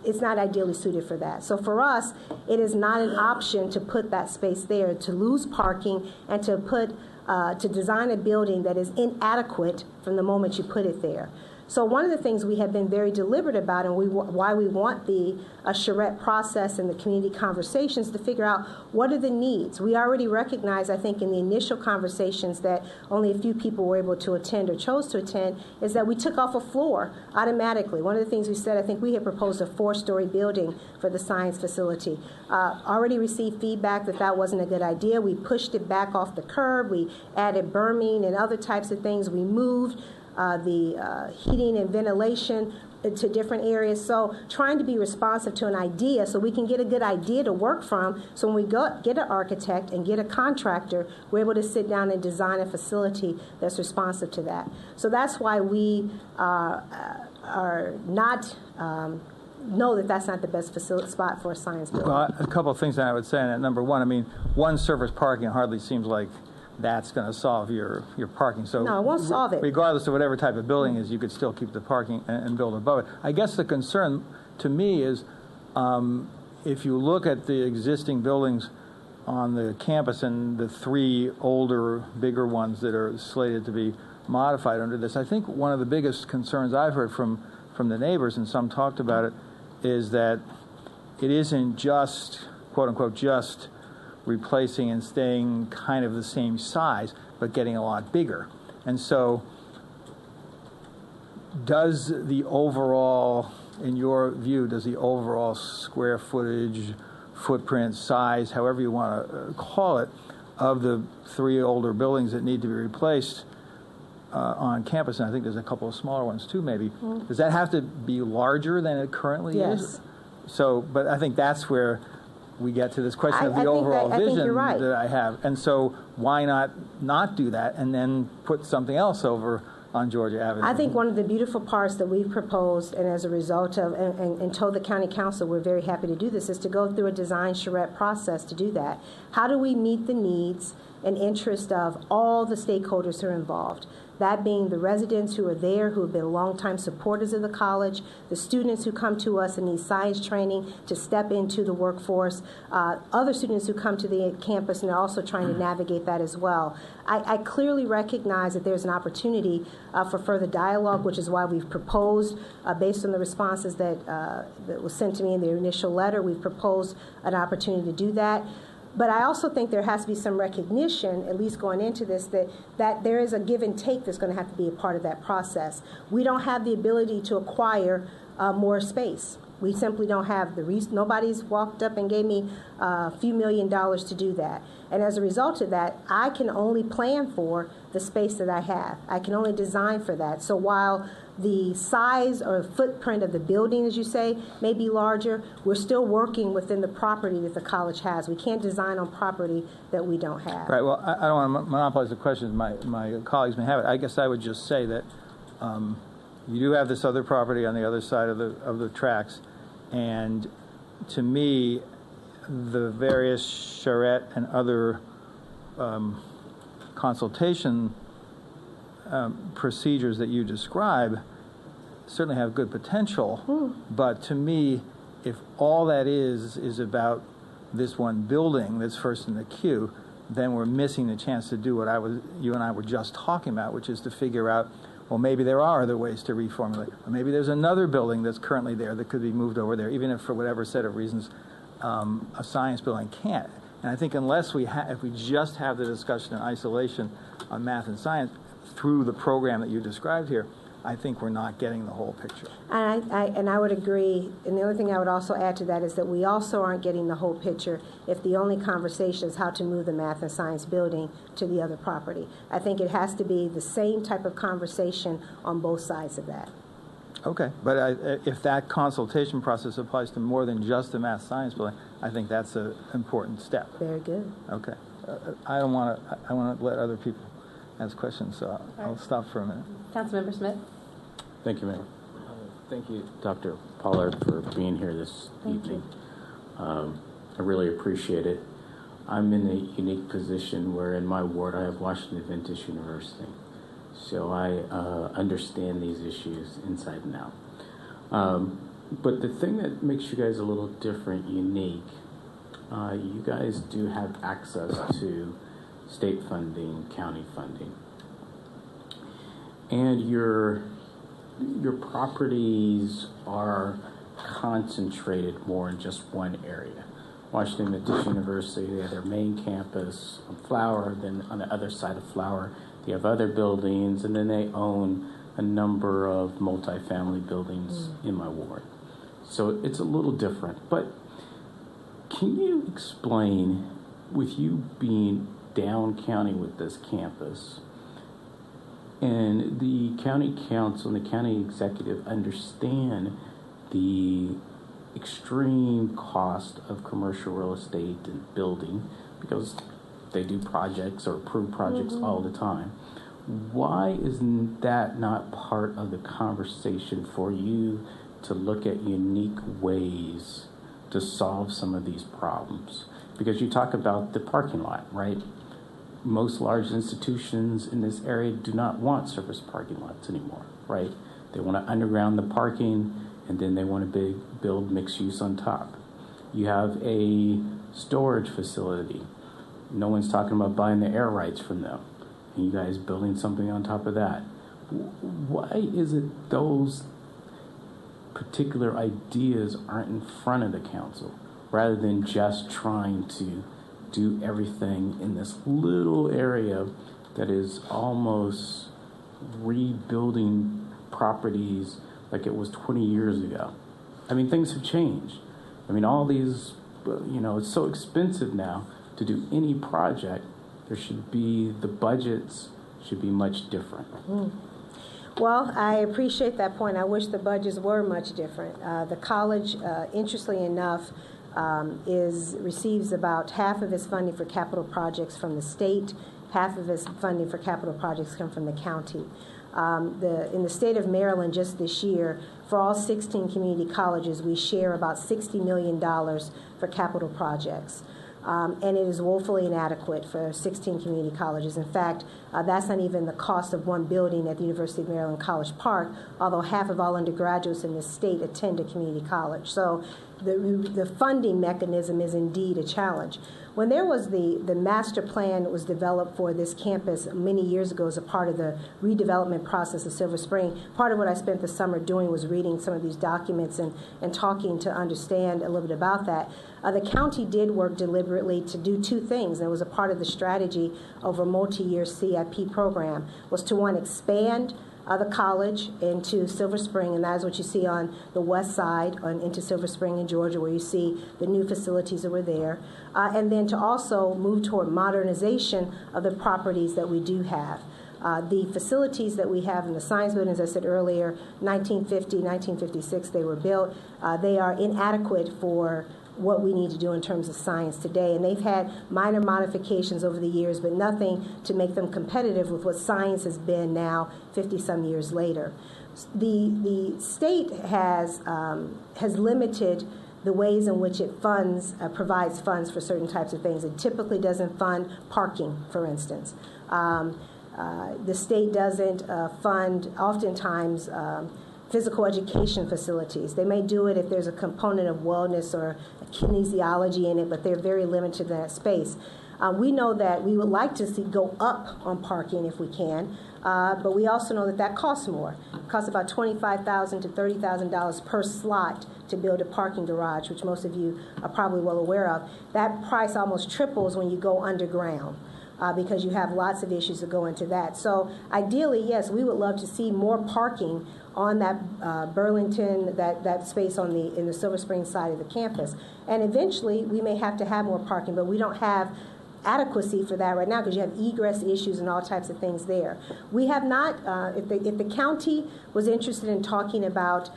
it's not ideally suited for that. So for us, it is not an option to put that space there, to lose parking, and to design a building that is inadequate from the moment you put it there. So one of the things we have been very deliberate about, and why we want the charrette process and the community conversations, to figure out what are the needs. We already recognize, I think, in the initial conversations that only a few people were able to attend or chose to attend, is that we took off a floor automatically. One of the things we said, I think we had proposed a 4-story building for the science facility. Already received feedback that that wasn't a good idea. We pushed it back off the curb. We added berming and other types of things. We moved the heating and ventilation to different areas. So trying to be responsive to an idea so we can get a good idea to work from. So when we get an architect and get a contractor, we're able to sit down and design a facility that's responsive to that. So that's why we are not know that that's not the best spot for a science building. Well, a couple of things that I would say on that. Number one, I mean, one surface parking hardly seems like that's going to solve your parking. So no, it won't solve it. Regardless of whatever type of building is, you could still keep the parking and build above it. I guess the concern to me is if you look at the existing buildings on the campus and the 3 older, bigger ones that are slated to be modified under this, I think one of the biggest concerns I've heard from the neighbors, and some talked about it, is that it isn't just, quote unquote, just replacing and staying kind of the same size, but getting a lot bigger. And so does the overall, in your view, does the overall square footage, footprint, size, however you want to call it, of the 3 older buildings that need to be replaced on campus, and I think there's a couple of smaller ones too maybe, does that have to be larger than it currently is? So, but I think that's where we get to this question of the overall vision that I have. And so why not do that and then put something else over on Georgia Avenue? I think one of the beautiful parts that we've proposed, and as a result of, and told the county council we're very happy to do this, is to go through a design charrette process to do that. How do we meet the needs and interest of all the stakeholders who are involved? That being the residents who are there, who have been longtime supporters of the college, the students who come to us and need science training to step into the workforce, other students who come to the campus and are also trying to navigate that as well. I clearly recognize that there's an opportunity for further dialogue, which is why we've proposed, based on the responses that was sent to me in the initial letter, we've proposed an opportunity to do that. But I also think there has to be some recognition, at least going into this, that there is a give and take that's going to have to be a part of that process. We don't have the ability to acquire more space. We simply don't have the reason. Nobody's walked up and gave me a few $1 million to do that. And as a result of that, I can only plan for the space that I have. I can only design for that. So while the size or footprint of the building, as you say, may be larger, we're still working within the property that the college has. We can't design on property that we don't have. Right. Well, I don't want to monopolize the questions. My colleagues may have it. I guess I would just say that you do have this other property on the other side of the tracks, and to me, the various charrette and other consultation procedures that you describe certainly have good potential, but to me, if all that is about this one building that's first in the queue, then we're missing the chance to do what you and I were just talking about, which is to figure out, well, maybe there are other ways to reformulate, or maybe there's another building that's currently there that could be moved over there, even if for whatever set of reasons a science building can't. And I think unless if we just have the discussion in isolation on math and science through the program that you described here, I think we're not getting the whole picture. And I would agree. And the other thing I would also add to that is that we also aren't getting the whole picture if the only conversation is how to move the math and science building to the other property. I think it has to be the same type of conversation on both sides of that. Okay, but if that consultation process applies to more than just the math science building, I think that's an important step. Very good. Okay. I want to let other people ask questions, so I'll stop for a minute. Councilmember Smith. Thank you, Mayor. Thank you, Dr. Pollard, for being here this evening. I really appreciate it. I'm in a unique position where in my ward I have Washington Adventist University. So I understand these issues inside and out. But the thing that makes you guys a little different, unique, you guys do have access to state funding, county funding. And your properties are concentrated more in just one area. Washington Adventist University, they have their main campus on Flower, then on the other side of Flower, they have other buildings, and then they own a number of multifamily buildings in my ward. So it's a little different. But can you explain, with you being down county with this campus, and the county council and the county executive understand the extreme cost of commercial real estate and building, because they do projects or approve projects all the time. Why is that not part of the conversation for you to look at unique ways to solve some of these problems? Because you talk about the parking lot, right? Most large institutions in this area do not want surface parking lots anymore, right? They want to underground the parking, and then they want to build mixed use on top. You have a storage facility. No one's talking about buying the air rights from them, and you guys building something on top of that. Why is it those particular ideas aren't in front of the council, rather than just trying to do everything in this little area that is almost rebuilding properties like it was 20 years ago? I mean, things have changed. I mean, all these, it's so expensive now to do any project. The budgets should be much different. Well, I appreciate that point. I wish the budgets were much different. The college, interestingly enough, receives about half of its funding for capital projects from the state, half of its funding for capital projects come from the county. In the state of Maryland just this year, for all 16 community colleges, we share about $60 million for capital projects. And it is woefully inadequate for 16 community colleges. In fact, that's not even the cost of one building at the University of Maryland College Park, although half of all undergraduates in the state attend a community college. So the funding mechanism is indeed a challenge. When there was the master plan that was developed for this campus many years ago as a part of the redevelopment process of Silver Spring, part of what I spent the summer doing was reading some of these documents and talking to understand a little bit about that. The county did work deliberately to do two things. And it was a part of the strategy over a multi-year CIP program, was to, one, expand the college into Silver Spring, and that is what you see on the west side into Silver Spring in Georgia, where you see the new facilities that were there, and then to also move toward modernization of the properties that we do have. The facilities that we have in the science building, as I said earlier, 1950, 1956 they were built. They are inadequate for what we need to do in terms of science today. And they've had minor modifications over the years, but nothing to make them competitive with what science has been now 50-some years later. The state has limited the ways in which it funds, provides funds for certain types of things. It typically doesn't fund parking, for instance. The state doesn't fund, oftentimes, physical education facilities. They may do it if there's a component of wellness or kinesiology in it, but they're very limited in that space. We know that we would like to see go up on parking if we can, but we also know that costs more. It costs about $25,000 to $30,000 per slot to build a parking garage, which most of you are probably well aware of. That price almost triples when you go underground. Because you have lots of issues that go into that. So ideally, yes, we would love to see more parking on that Burlington, that space in the Silver Spring side of the campus. And eventually, we may have to have more parking, but we don't have adequacy for that right now because you have egress issues and all types of things there. We have not, if the county was interested in talking about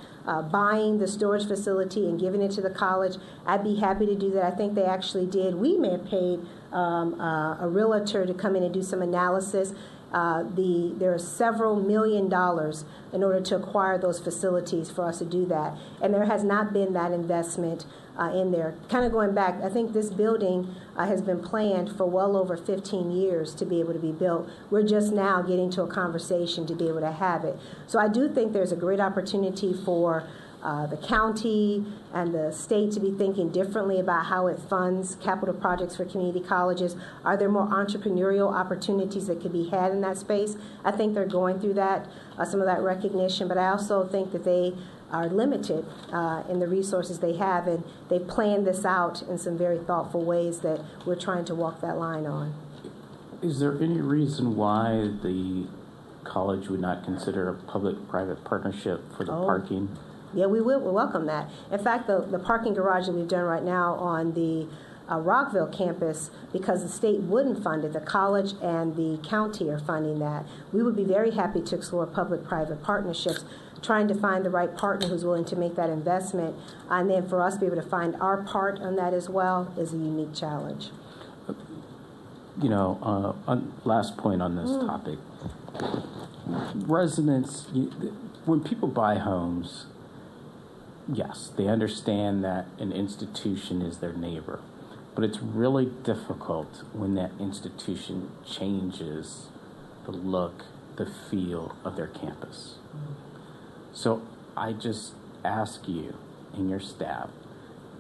buying the storage facility and giving it to the college, I'd be happy to do that. I think they actually did. We may have paid a realtor to come in and do some analysis. There are several $1 million in order to acquire those facilities for us to do that. And there has not been that investment in there. Kind of going back, I think this building has been planned for well over 15 years to be able to be built. We're just now getting to a conversation to be able to have it. So I do think there's a great opportunity for the county and the state to be thinking differently about how it funds capital projects for community colleges. Are there more entrepreneurial opportunities that could be had in that space? I think they're going through that, some of that recognition, but I also think that they are limited in the resources they have, and they planned this out in some very thoughtful ways that we're trying to walk that line on. Is there any reason why the college would not consider a public-private partnership for the parking? Yeah, we will. We'll welcome that. In fact, the parking garage that we've done right now on the Rockville campus, because the state wouldn't fund it, the college and the county are funding that. We would be very happy to explore public-private partnerships, trying to find the right partner who's willing to make that investment, and then for us to be able to find our part on that as well is a unique challenge. You know, last point on this topic. Residents, when people buy homes, yes, they understand that an institution is their neighbor, but it's really difficult when that institution changes the look, the feel of their campus. So I just ask you and your staff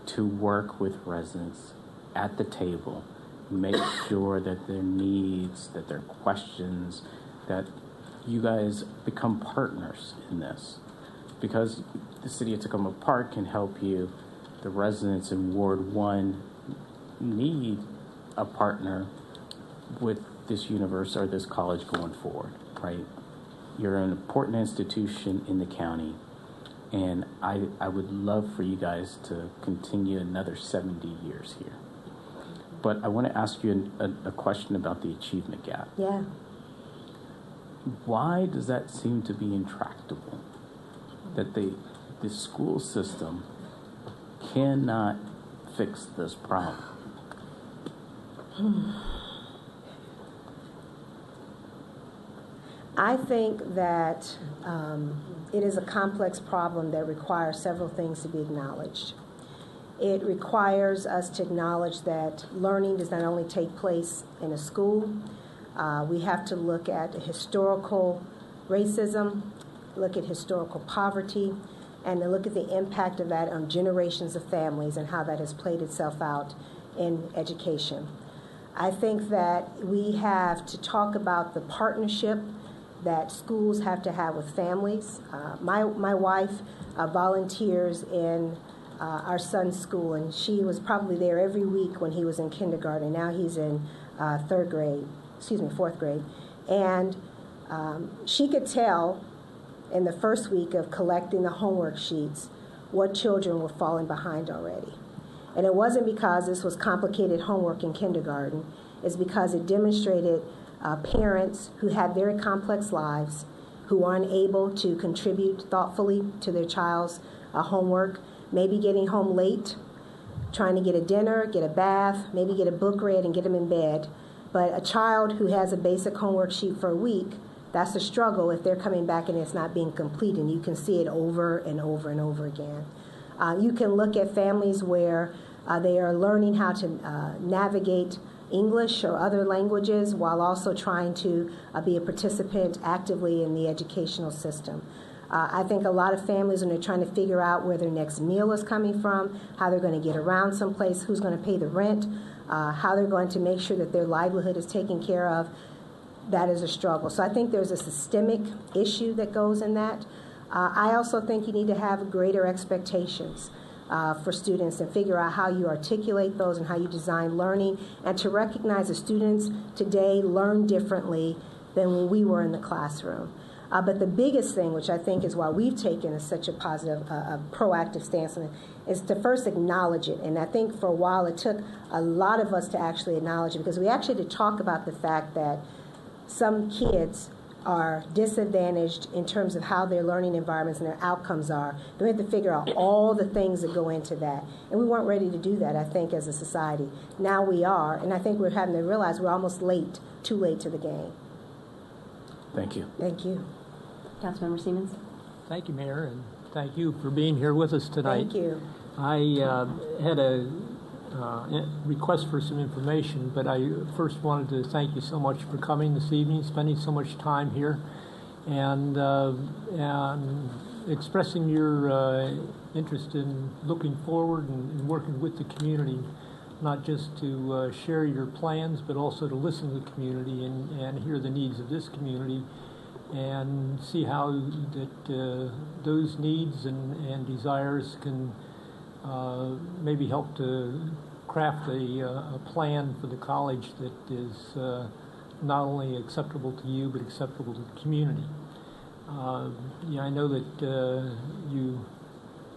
to work with residents at the table, make sure that their needs, that their questions, that you guys become partners in this. Because the City of Tacoma Park can help you. The residents in Ward 1 need a partner with this university or this college going forward, right? You're an important institution in the county, and I would love for you guys to continue another 70 years here. But I want to ask you a question about the achievement gap. Yeah. Why does that seem to be intractable? That the school system cannot fix this problem? I think that it is a complex problem that requires several things to be acknowledged. It requires us to acknowledge that learning does not only take place in a school. We have to look at historical racism, look at historical poverty, and to look at the impact of that on generations of families and how that has played itself out in education. I think that we have to talk about the partnership that schools have to have with families. My wife volunteers in our son's school, and she was probably there every week when he was in kindergarten. Now he's in fourth grade. And she could tell in the first week of collecting the homework sheets what children were falling behind already. And it wasn't because this was complicated homework in kindergarten. It's because it demonstrated parents who had very complex lives, who were unable to contribute thoughtfully to their child's homework, maybe getting home late, trying to get a dinner, get a bath, maybe get a book read and get them in bed. But a child who has a basic homework sheet for a week, that's a struggle if they're coming back and it's not being complete, and you can see it over and over and over again. You can look at families where they are learning how to navigate English or other languages while also trying to be a participant actively in the educational system. I think a lot of families, when they're trying to figure out where their next meal is coming from, how they're going to get around someplace, who's going to pay the rent, how they're going to make sure that their livelihood is taken care of, that is a struggle. So I think there's a systemic issue that goes in that. I also think you need to have greater expectations for students and figure out how you articulate those and how you design learning, and to recognize that students today learn differently than when we were in the classroom. But the biggest thing, which I think is why we've taken such a positive, proactive stance on it, is to first acknowledge it. And I think for a while it took a lot of us to actually acknowledge it, because we actually had to talk about the fact that some kids are disadvantaged in terms of how their learning environments and their outcomes are. Then we have to figure out all the things that go into that. And we weren't ready to do that, I think, as a society. Now we are, and I think we're having to realize we're almost late, too late to the game. Thank you. Thank you. Councilmember Siemens. Thank you, Mayor, and thank you for being here with us tonight. Thank you. I had a request for some information, but I first wanted to thank you so much for coming this evening, spending so much time here, and expressing your interest in looking forward and working with the community, not just to share your plans, but also to listen to the community and hear the needs of this community, and see how that those needs and desires can maybe help to craft a plan for the college that is not only acceptable to you, but acceptable to the community. I know that you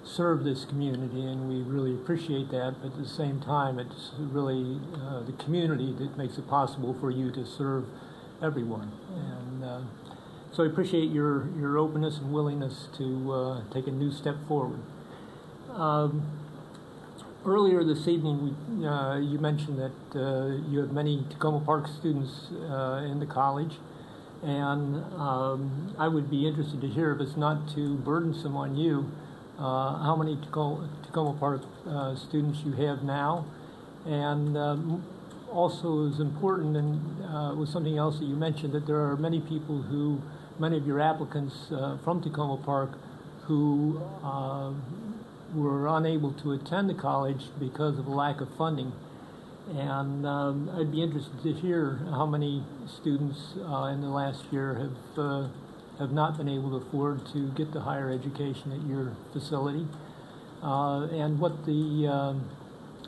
serve this community, and we really appreciate that, but at the same time, it's really the community that makes it possible for you to serve everyone. And so I appreciate your openness and willingness to take a new step forward. Earlier this evening, you mentioned that you have many Tacoma Park students in the college, and I would be interested to hear, if it's not too burdensome on you, how many Tacoma Park students you have now, and also is important, and was something else that you mentioned, that there are many of your applicants from Tacoma Park who were unable to attend the college because of a lack of funding. And I'd be interested to hear how many students in the last year have not been able to afford to get the higher education at your facility, and what the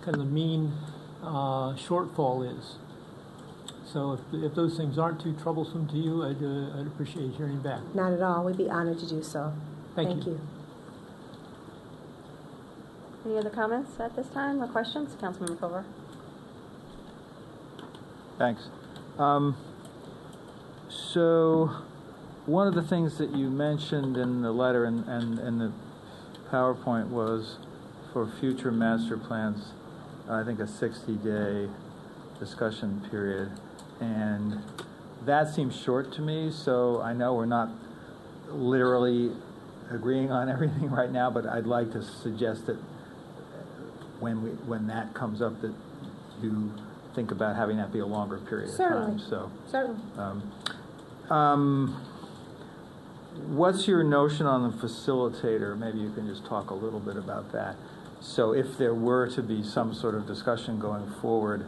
kind of the mean shortfall is. So if those things aren't too troublesome to you, I'd appreciate hearing back. Not at all. We'd be honored to do so. Thank you. Any other comments at this time or questions? Councilmember Cover. Thanks. So one of the things that you mentioned in the letter and the PowerPoint was for future master plans, I think a 60-day discussion period. And that seems short to me, so I know we're not literally agreeing on everything right now, but I'd like to suggest that when that comes up, that you think about having that be a longer period of time. So, certainly. What's your notion on the facilitator? Maybe you can just talk a little bit about that. So if there were to be some sort of discussion going forward,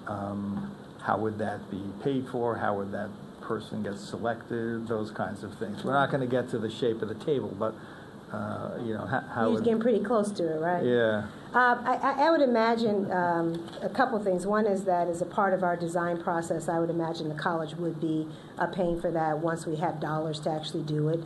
how would that be paid for? How would that person get selected? Those kinds of things. We're not going to get to the shape of the table, but how You're getting pretty close to it, right? Yeah. I would imagine a couple things. One is that as a part of our design process, I would imagine the college would be paying for that once we have dollars to actually do it.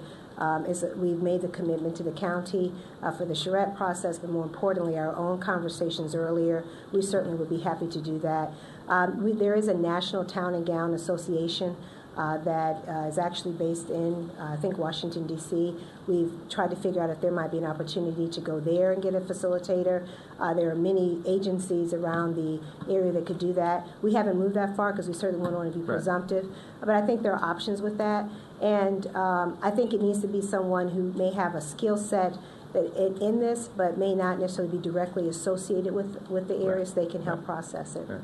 We've made the commitment to the county for the charrette process, but more importantly, our own conversations earlier. We certainly would be happy to do that. There is a National Town and Gown Association that is actually based in, I think, Washington, D.C. We've tried to figure out if there might be an opportunity to go there and get a facilitator. There are many agencies around the area that could do that. We haven't moved that far because we certainly wouldn't want to be presumptive, but I think there are options with that. And I think it needs to be someone who may have a skill set in this, but may not necessarily be directly associated with the areas. They can help process it. Right.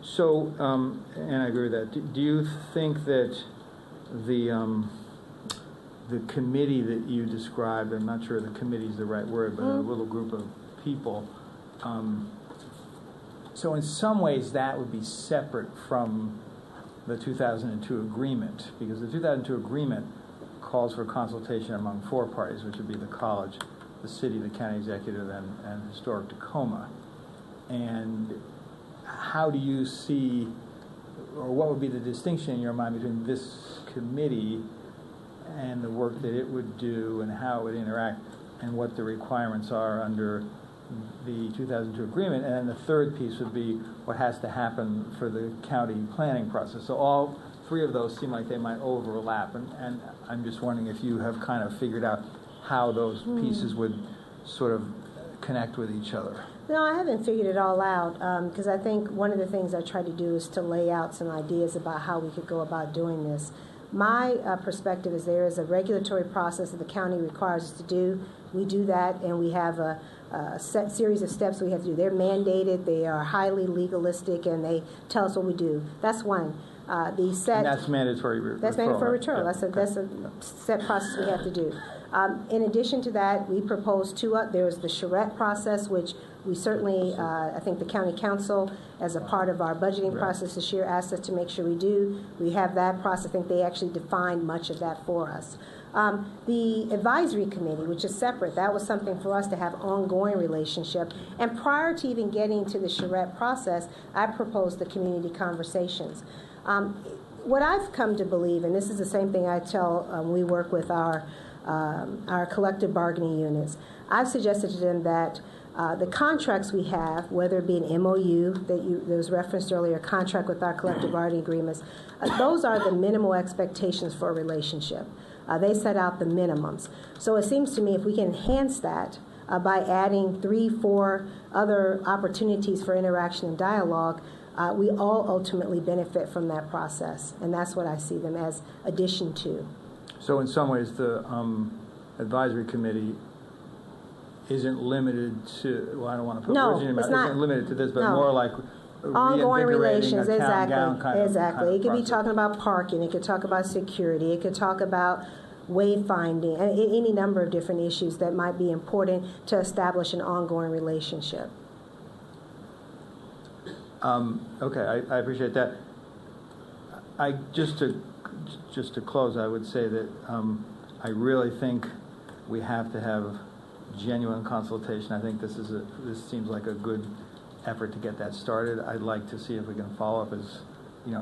So, and I agree with that. Do you think that the committee that you described, I'm not sure the committee is the right word, but a little group of people, so in some ways that would be separate from the 2002 agreement, because the 2002 agreement calls for consultation among four parties, which would be the college, the city, the county executive, and Historic Tacoma. And how do you see, or what would be the distinction in your mind between this committee and the work that it would do and how it would interact and what the requirements are under the 2002 agreement? And then the third piece would be what has to happen for the county planning process. So all three of those seem like they might overlap, and I'm just wondering if you have kind of figured out how those pieces would sort of connect with each other. No, I haven't figured it all out, because I think one of the things I try to do is to lay out some ideas about how we could go about doing this. My perspective is there is a regulatory process that the county requires us to do. We do that, and we have a set series of steps we have to do. They're mandated, they are highly legalistic, and they tell us what we do. That's one. And that's mandatory referral. That's mandatory referral. Yeah. That's a set process we have to do. In addition to that, we propose there's the charrette process, which we certainly, I think the county council, as a part of our budgeting process this year, asked us to make sure we do. We have that process. I think they actually defined much of that for us. The advisory committee, which is separate, that was something for us to have ongoing relationship. And prior to even getting to the charrette process, I proposed the community conversations. What I've come to believe, and this is the same thing I tell we work with our collective bargaining units, I've suggested to them that the contracts we have, whether it be an MOU that was referenced earlier, a contract with our collective bargaining agreements, those are the minimal expectations for a relationship. They set out the minimums. So it seems to me if we can enhance that by adding 3-4 other opportunities for interaction and dialogue, we all ultimately benefit from that process. And that's what I see them as addition to. So in some ways, the advisory committee isn't limited to, well, I don't want to put words in your mouth, isn't limited to this, but more like ongoing relations, a town gown exactly. It could be talking about parking, it could talk about security, it could talk about wayfinding, any number of different issues that might be important to establish an ongoing relationship. Okay, I appreciate that. Just to close, I would say that I really think we have to have genuine consultation. I think this seems like a good effort to get that started. I'd like to see if we can follow up as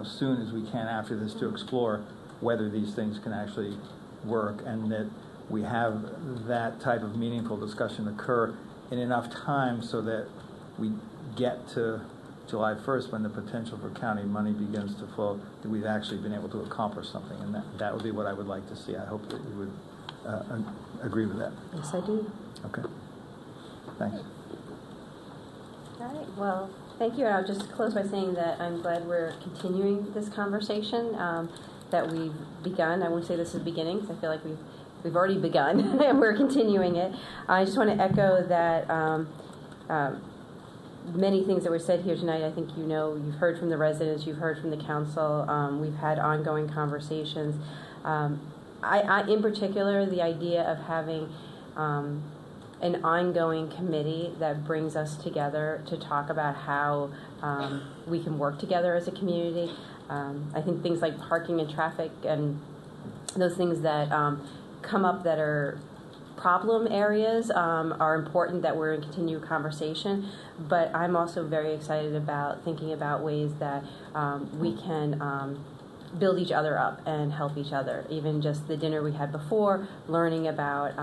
soon as we can after this to explore whether these things can actually work, and that we have that type of meaningful discussion occur in enough time so that we get to July 1st, when the potential for county money begins to flow, that we've actually been able to accomplish something, and that would be what I would like to see. I hope that you would agree with that. Yes, I do. Okay. Thanks. All right. Well, thank you. And I'll just close by saying that I'm glad we're continuing this conversation that we've begun. I won't say this is the beginning, because I feel like we've already begun, and we're continuing it. I just want to echo that many things that were said here tonight. I think you've heard from the residents, you've heard from the council. We've had ongoing conversations. I, in particular, the idea of having an ongoing committee that brings us together to talk about how we can work together as a community. I think things like parking and traffic and those things that come up that are problem areas are important, that we're in continued conversation, but I'm also very excited about thinking about ways that we can build each other up and help each other. Even just the dinner we had before, learning about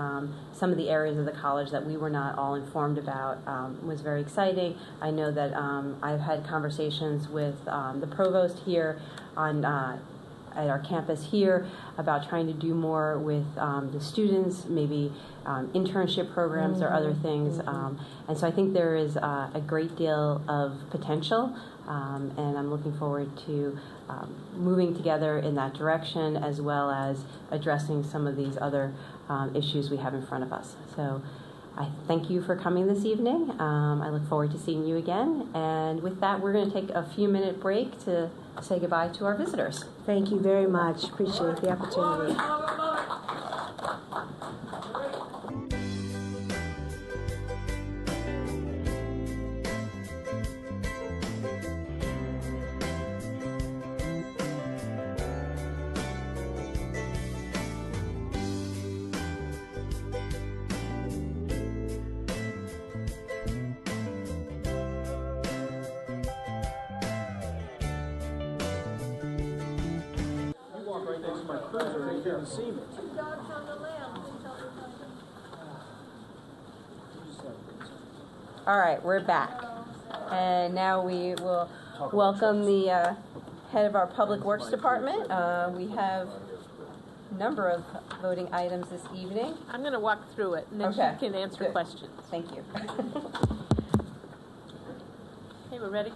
some of the areas of the college that we were not all informed about was very exciting. I know that I've had conversations with the provost here at our campus here about trying to do more with the students, maybe internship programs or other things. And so I think there is a great deal of potential, and I'm looking forward to moving together in that direction, as well as addressing some of these other issues we have in front of us. So I thank you for coming this evening. I look forward to seeing you again. And with that, we're going to take a few-minute break to say goodbye to our visitors. Thank you very much. Appreciate the opportunity. All right, we're back. And now we will welcome the head of our Public Works Department. We have a number of voting items this evening. I'm going to walk through it, and then Okay. you can answer Good. questions. Thank you. Okay, we're ready.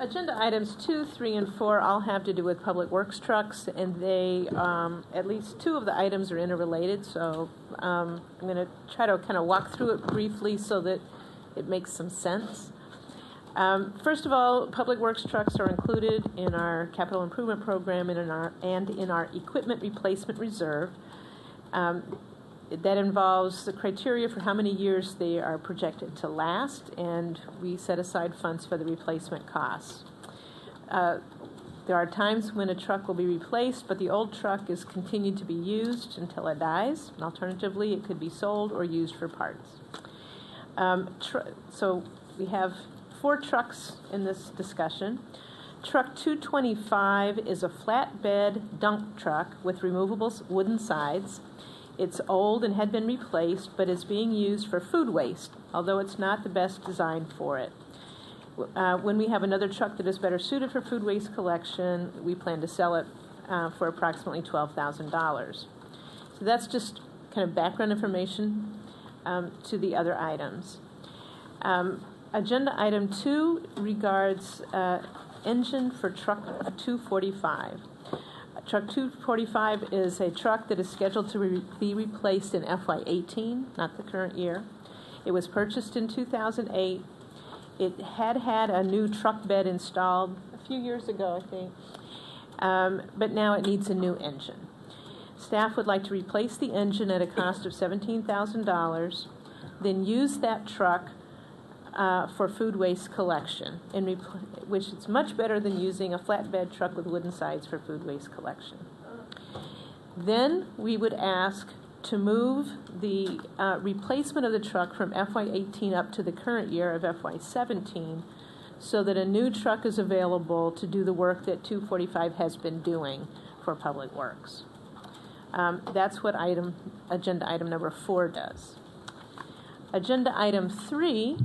Agenda items 2, 3, and 4 all have to do with public works trucks, and they, at least 2 of the items are interrelated, so I'm going to try to kind of walk through it briefly so that it makes some sense. First of all, public works trucks are included in our capital improvement program and in our equipment replacement reserve. That involves the criteria for how many years they are projected to last, and we set aside funds for the replacement costs. There are times when a truck will be replaced, but the old truck is continued to be used until it dies. And alternatively, it could be sold or used for parts. So we have 4 trucks in this discussion. Truck 225 is a flatbed dump truck with removable wooden sides. It's old and had been replaced, but is being used for food waste, although it's not the best design for it. When we have another truck that is better suited for food waste collection, we plan to sell it for approximately $12,000. So that's just kind of background information to the other items. Agenda item 2 regards engine for truck 245. Truck 245 is a truck that is scheduled to be replaced in FY18, not the current year. It was purchased in 2008. It had a new truck bed installed a few years ago, I think, but now it needs a new engine. Staff would like to replace the engine at a cost of $17,000, then use that truck for food waste collection, which is much better than using a flatbed truck with wooden sides for food waste collection. Then we would ask to move the replacement of the truck from FY18 up to the current year of FY17 so that a new truck is available to do the work that 245 has been doing for Public Works. That's what agenda item number 4 does. Agenda item 3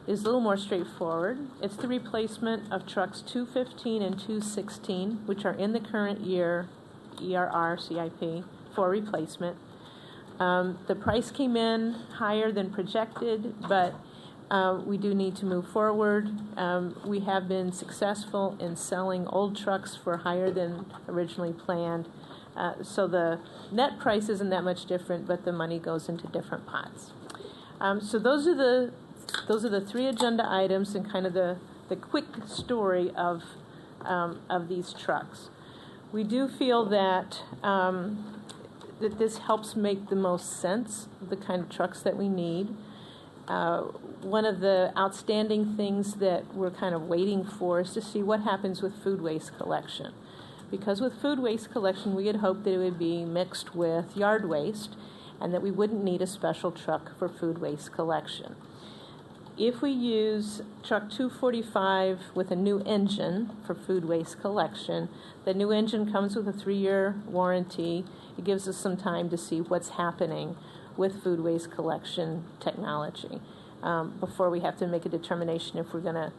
is a little more straightforward. It's the replacement of trucks 215 and 216, which are in the current year ERR CIP for replacement. The price came in higher than projected, but we do need to move forward. We have been successful in selling old trucks for higher than originally planned. So the net price isn't that much different, but the money goes into different pots. So those are the 3 agenda items and kind of the quick story of these trucks. We do feel that that this helps make the most sense of the kind of trucks that we need. One of the outstanding things that we're kind of waiting for is to see what happens with food waste collection. Because with food waste collection, we had hoped that it would be mixed with yard waste and that we wouldn't need a special truck for food waste collection. If we use truck 245 with a new engine for food waste collection, the new engine comes with a 3-year warranty. It gives us some time to see what's happening with food waste collection technology before we have to make a determination if we're going to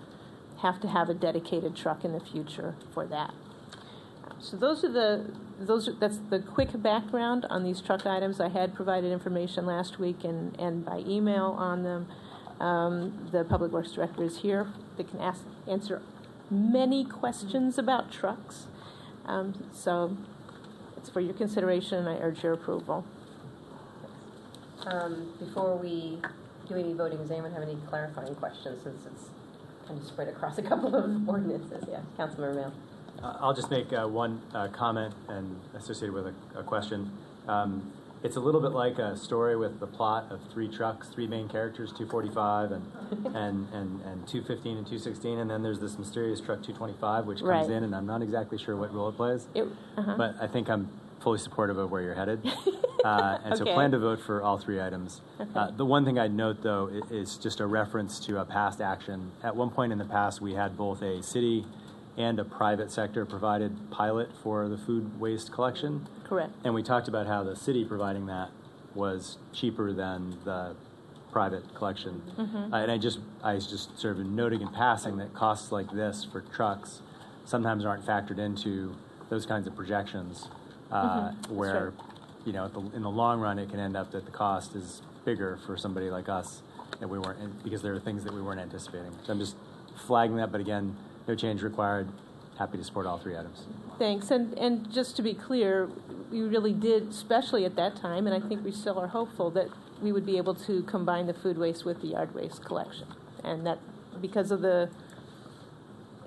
have a dedicated truck in the future for that. So that's the quick background on these truck items. I had provided information last week and by email on them. The Public Works Director is here. They can answer many questions about trucks. So it's for your consideration, and I urge your approval. Before we do any voting, does anyone have any clarifying questions, since it's kind of spread across a couple of ordinances? Yeah, Councilmember Mail. I'll just make one comment and associated with a question. It's a little bit like a story with the plot of three trucks, three main characters, 245 and 215 and 216, and then there's this mysterious truck 225 which comes in, and I'm not exactly sure what role it plays, but I think I'm fully supportive of where you're headed, and so plan to vote for all three items. The one thing I'd note, though, is just a reference to a past action. At one point in the past, we had both a city and a private sector provided pilot for the food waste collection. Correct. And we talked about how the city providing that was cheaper than the private collection. And I was just sort of noting in passing that costs like this for trucks sometimes aren't factored into those kinds of projections, where, you know, in the long run, it can end up that the cost is bigger for somebody like us that we weren't, because there are things that we weren't anticipating. So I'm just flagging that, but again, no change required. Happy to support all three items. Thanks. And just to be clear, we really did, especially at that time, and I think we still are hopeful that we would be able to combine the food waste with the yard waste collection. And that because of the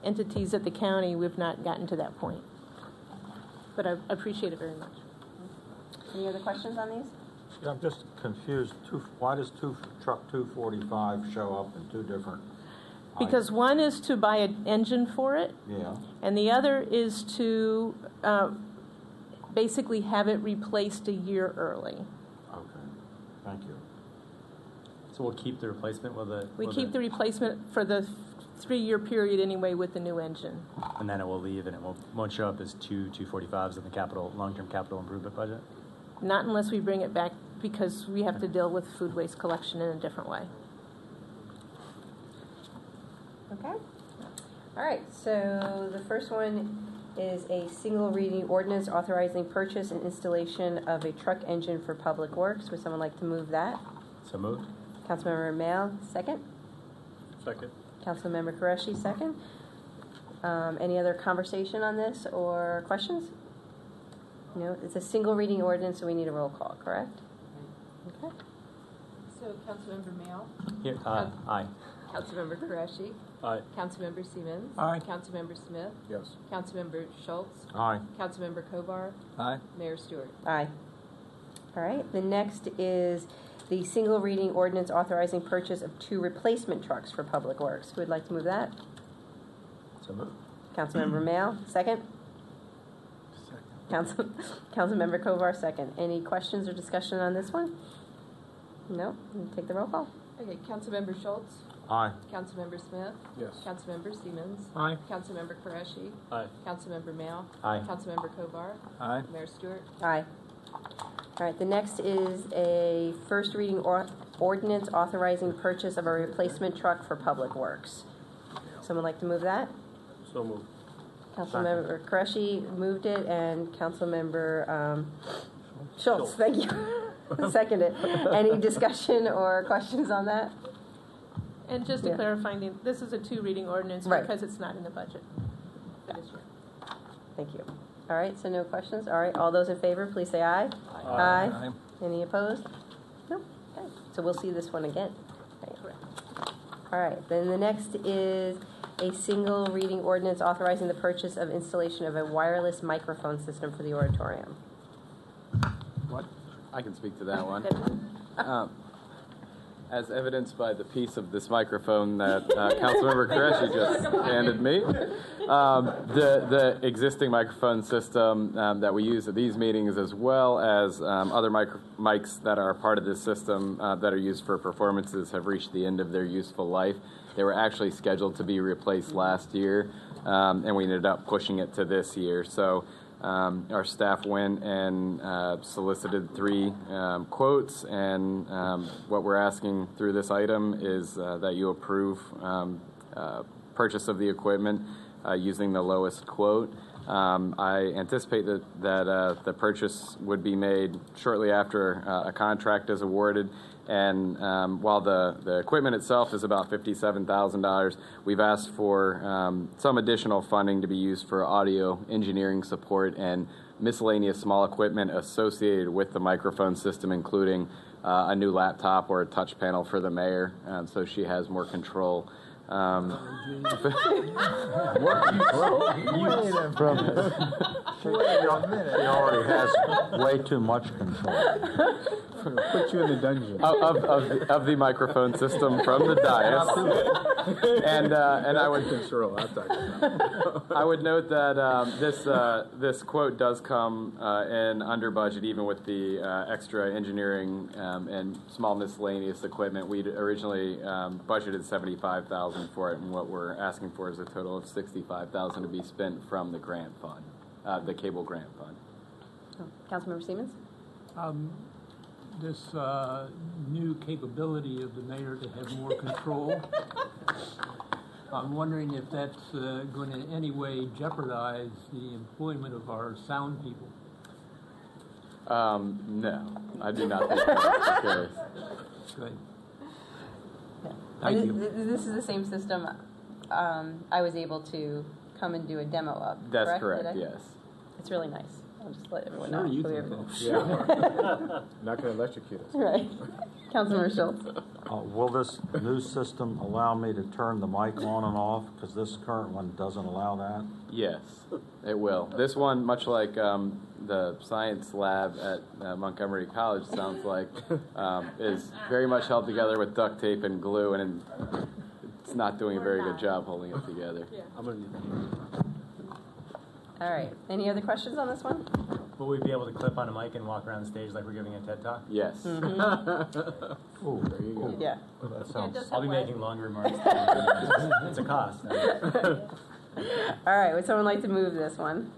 entities at the county, we've not gotten to that point. But I appreciate it very much. Any other questions on these? Yeah, I'm just confused. Why does truck 245 show up in two different? Because one is to buy an engine for it, and the other is to basically have it replaced a year early. Okay, thank you. So we'll keep the replacement with the... We keep the replacement for the 3-year period anyway with the new engine. And then it will leave, and it won't show up as two 245s in the long-term capital improvement budget? Not unless we bring it back, because we have to deal with food waste collection in a different way. Okay. All right, so the first one is a single reading ordinance authorizing purchase and installation of a truck engine for public works. Would someone like to move that? So moved. Councilmember Mail, second. Second. Councilmember Qureshi, second. Any other conversation on this or questions? No, it's a single reading ordinance, so we need a roll call, correct? Okay. So Councilmember Mail? Here, aye. Councilmember Qureshi? Aye. Councilmember Siemens? Aye. Councilmember Smith? Yes. Councilmember Schultz? Aye. Councilmember Kovar? Aye. Mayor Stewart? Aye. All right, the next is the single reading ordinance authorizing purchase of 2 replacement trucks for public works. Who would like to move that? So moved. Councilmember Mail, second. Councilmember Kovar, second. Any questions or discussion on this one? No? Take the roll call. Okay, Councilmember Schultz? Aye. Councilmember Smith? Yes. Councilmember Siemens? Aye. Councilmember Qureshi? Aye. Councilmember Mail? Aye. Councilmember Kovar? Aye. Mayor Stewart? Aye. All right, the next is a first reading ordinance authorizing purchase of a replacement truck for public works. Someone like to move that? So moved. Councilmember Qureshi moved it, and Councilmember Schultz, thank you, seconded. Any discussion or questions on that? And just to Yeah. clarify, this is a 2 reading ordinance Right. because it's not in the budget for this year. Thank you. All right, so no questions. All right, all those in favor, please say aye. Aye. Any opposed? No. Okay, so we'll see this one again. Okay. All right, then the next is a single reading ordinance authorizing the purchase of installation of a wireless microphone system for the auditorium. What? I can speak to that one. As evidenced by the piece of this microphone that Councilmember Qureshi just handed me, the existing microphone system that we use at these meetings, as well as other mics that are part of this system that are used for performances, have reached the end of their useful life. They were actually scheduled to be replaced last year, and we ended up pushing it to this year. So our staff went and solicited 3 quotes, and what we're asking through this item is that you approve purchase of the equipment using the lowest quote. I anticipate that the purchase would be made shortly after a contract is awarded. And while the equipment itself is about $57,000, we've asked for some additional funding to be used for audio engineering support and miscellaneous small equipment associated with the microphone system, including a new laptop or a touch panel for the mayor, so she has more control. She already has way too much control. Put you in the dungeon. Of the microphone system from the dais. And I would I would note that this quote does come in under budget, even with the extra engineering and small miscellaneous equipment. We'd originally budgeted $75,000 for it, and what we're asking for is a total of $65,000 to be spent from the grant fund, the cable grant fund. Councilmember Siemens? This new capability of the mayor to have more control, I'm wondering if that's going to in any way jeopardize the employment of our sound people. No, I do not think that's the case. Good. And this is the same system I was able to come and do a demo of, That's correct? correct, yes. It's really nice. I'll just let everyone Sure, know. you So we can. have- Yeah. Not going to electrocute us. Right. Councilmember Schultz? Will this new system allow me to turn the mic on and off? Because this current one doesn't allow that. Yes, it will. This one, much like the science lab at Montgomery College, sounds like, is very much held together with duct tape and glue, and it's not doing a very good job holding it together. I'm going to All right. Any other questions on this one? Will we be able to clip on a mic and walk around the stage like we're giving a TED Talk? Yes. Oh, there you go. Yeah. That sounds. I'll be making longer remarks. It's a cost. All right. Would someone like to move this one?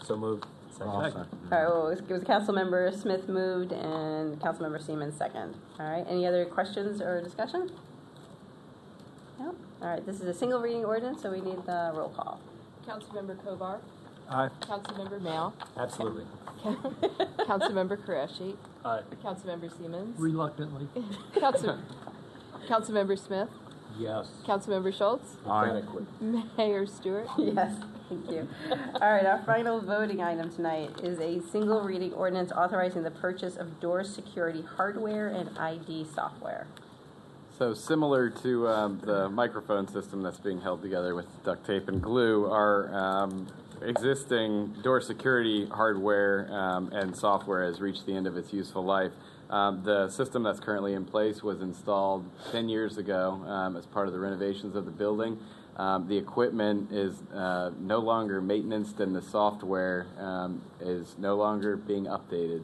So moved. All right. Well, it was Councilmember Smith moved and Councilmember Siemens second. All right. Any other questions or discussion? No. All right. This is a single reading ordinance, so we need the roll call. Councilmember Kovar. Aye. Councilmember Male. Absolutely. Councilmember Qureshi. Aye. Councilmember Siemens. Reluctantly. Councilmember Smith. Yes. Councilmember Schultz. Aye. Mayor Stewart. Yes, thank you. All right, our final voting item tonight is a single reading ordinance authorizing the purchase of door security hardware and ID software. So similar to the microphone system that's being held together with duct tape and glue, our existing door security hardware and software has reached the end of its useful life. The system that's currently in place was installed 10 years ago as part of the renovations of the building. The equipment is no longer maintenanced, and the software is no longer being updated.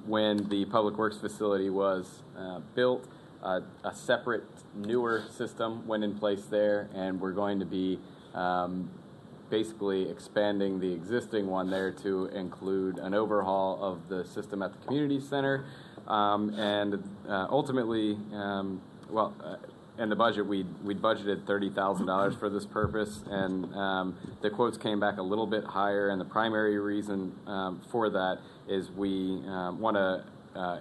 When the Public Works facility was built, a separate, newer system went in place there, and we're going to be basically expanding the existing one there to include an overhaul of the system at the community center, and ultimately, in the budget, we budgeted $30,000 for this purpose, and the quotes came back a little bit higher, and the primary reason for that is we want to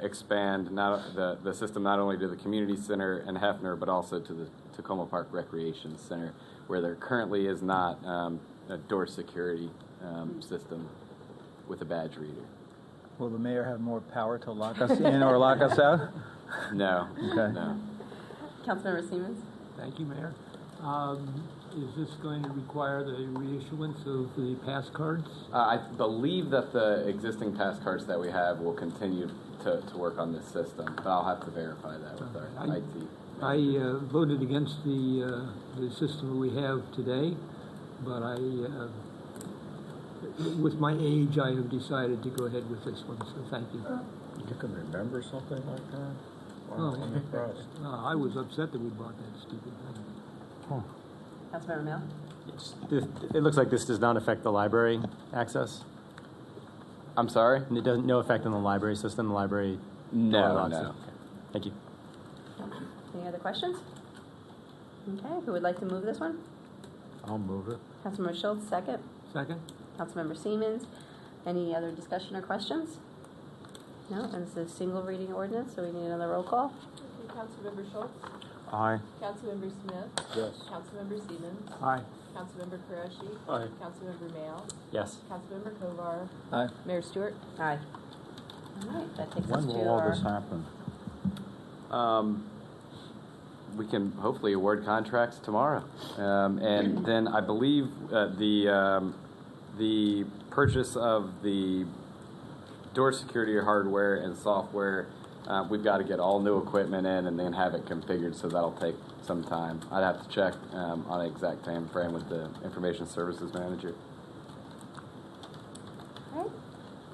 expand the system not only to the community center and Hefner, but also to the Tacoma Park Recreation Center, where there currently is not a door security system with a badge reader. Will the mayor have more power to lock us in or lock us out? No. Okay. No. Councilmember Siemens? Thank you, Mayor. Is this going to require the reissuance of the pass cards? I believe that the existing pass cards that we have will continue to work on this system, but I'll have to verify that with our IT. I voted against the system we have today, but with my age, I have decided to go ahead with this one, so thank you. You can remember something like that? Oh, I'm impressed. I was upset that we bought that stupid thing. Councilmember Male? It looks like this does not affect the library access. I'm sorry? And it doesn't no effect on the library system. The library. No. Okay. Thank you. Any other questions? Okay, who would like to move this one? I'll move it. Councilmember Schultz, second. Second. Councilmember Siemens. Any other discussion or questions? No, and it's a single reading ordinance, so we need another roll call. Councilmember Schultz. Aye. Councilmember Smith. Yes. Councilmember Siemens. Aye. Councilmember Qureshi. Aye. Councilmember Mayo. Yes. Councilmember Kovar. Aye. Mayor Stewart. Aye. All right, that takes us When to will all our... this happen? We can hopefully award contracts tomorrow. And then I believe the purchase of the door security hardware and software, we've got to get all new equipment in and then have it configured, so that'll take some time. I'd have to check on an exact time frame with the information services manager. Okay.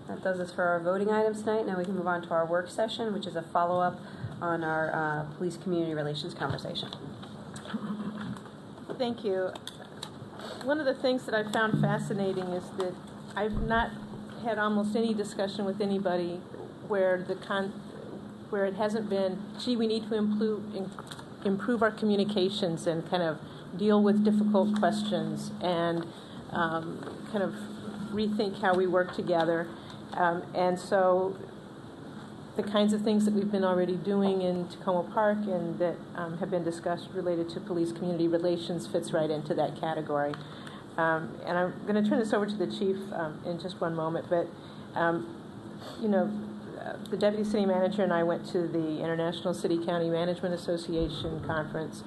That does us for our voting items tonight. Now we can move on to our work session, which is a follow-up on our police community relations conversation. Thank you. One of the things that I found fascinating is that I've not had almost any discussion with anybody where where it hasn't been, gee, we need to improve our communications and kind of deal with difficult questions and kind of rethink how we work together. And so the kinds of things that we've been already doing in Tacoma Park and that have been discussed related to police community relations fits right into that category. And I'm going to turn this over to the chief in just one moment, but the deputy city manager and I went to the International City County Management Association conference.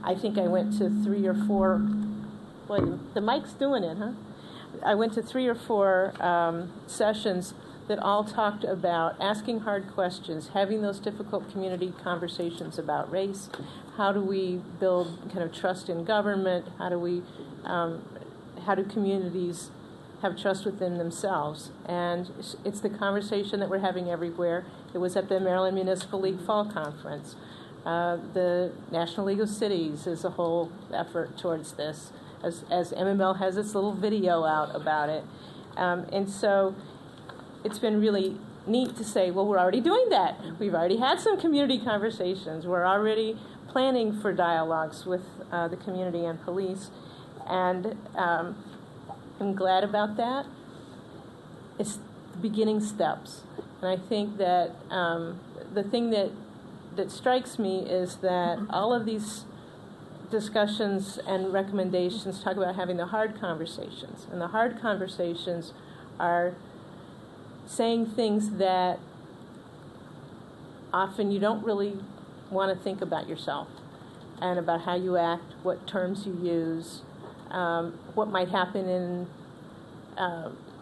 I think I went to 3 or 4, boy, the mic's doing it, huh? I went to 3 or 4 sessions that all talked about asking hard questions, having those difficult community conversations about race. How do we build kind of trust in government? How do communities have trust within themselves? And it's the conversation that we're having everywhere. It was at the Maryland Municipal League Fall Conference. The National League of Cities is a whole effort towards this, as MML has its little video out about it. And so it's been really neat to say, well, we're already doing that. We've already had some community conversations. We're already planning for dialogues with the community and police. And I'm glad about that. It's the beginning steps. And I think that the thing that strikes me is that all of these discussions and recommendations talk about having the hard conversations. And the hard conversations are saying things that often you don't really want to think about yourself and about how you act, what terms you use, what might happen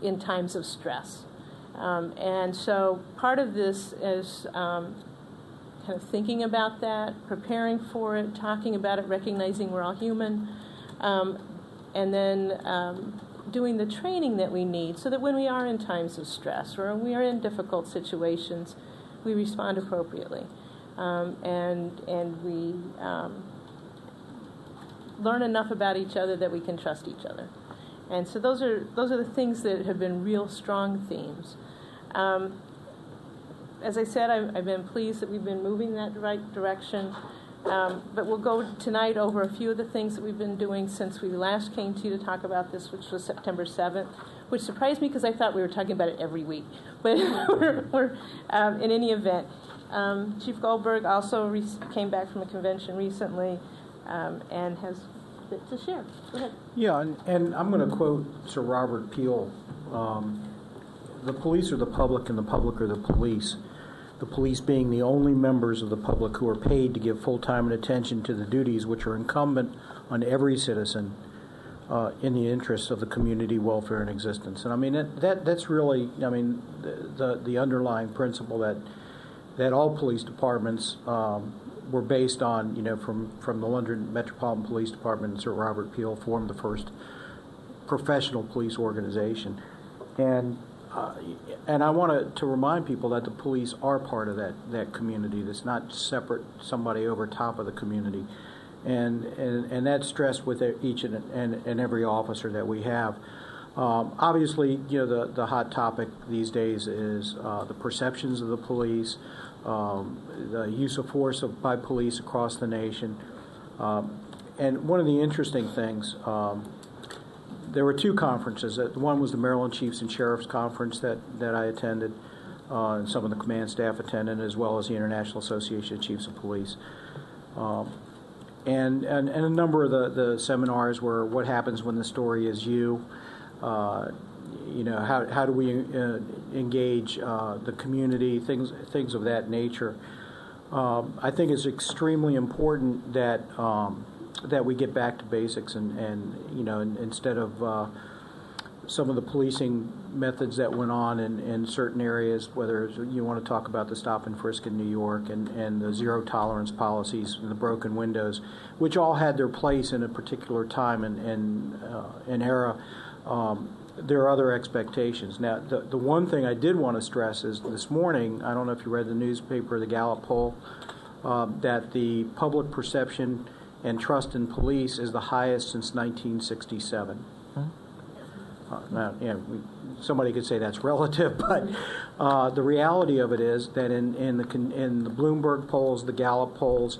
in times of stress. And so part of this is kind of thinking about that, preparing for it, talking about it, recognizing we're all human, and then doing the training that we need so that when we are in times of stress or we are in difficult situations, we respond appropriately. And we learn enough about each other that we can trust each other. And so those are the things that have been real strong themes. As I said, I've been pleased that we've been moving that right direction. But we'll go tonight over a few of the things that we've been doing since we last came to you to talk about this, which was September 7th, which surprised me because I thought we were talking about it every week. But we're in any event. Chief Goldberg also came back from a convention recently and has a bit to share. Go ahead. Yeah, and I'm going to quote Sir Robert Peel. The police are the public and the public are the police. The police being the only members of the public who are paid to give full time and attention to the duties which are incumbent on every citizen in the interests of the community welfare and existence. And I mean, that's really, I mean, the underlying principle that all police departments were based on, you know, from the London Metropolitan Police Department, and Sir Robert Peel formed the first professional police organization. And I want to remind people that the police are part of that community. That's not separate, somebody over top of the community. And that's stressed with each and every officer that we have. Obviously, you know, the hot topic these days is the perceptions of the police, the use of force by police across the nation. And one of the interesting things, there were two conferences. One was the Maryland Chiefs and Sheriffs Conference that I attended, and some of the command staff attended, as well as the International Association of Chiefs of Police. and a number of the seminars were what happens when the story is you. How do we engage the community, things of that nature. I think it's extremely important that we get back to basics and instead of some of the policing methods that went on in certain areas, whether you want to talk about the stop and frisk in New York and the zero tolerance policies and the broken windows, which all had their place in a particular time and era. There are other expectations. Now, the one thing I did want to stress is this morning, I don't know if you read the newspaper, the Gallup poll, that the public perception and trust in police is the highest since 1967. Somebody could say that's relative, but the reality of it is that in the Bloomberg polls, the Gallup polls,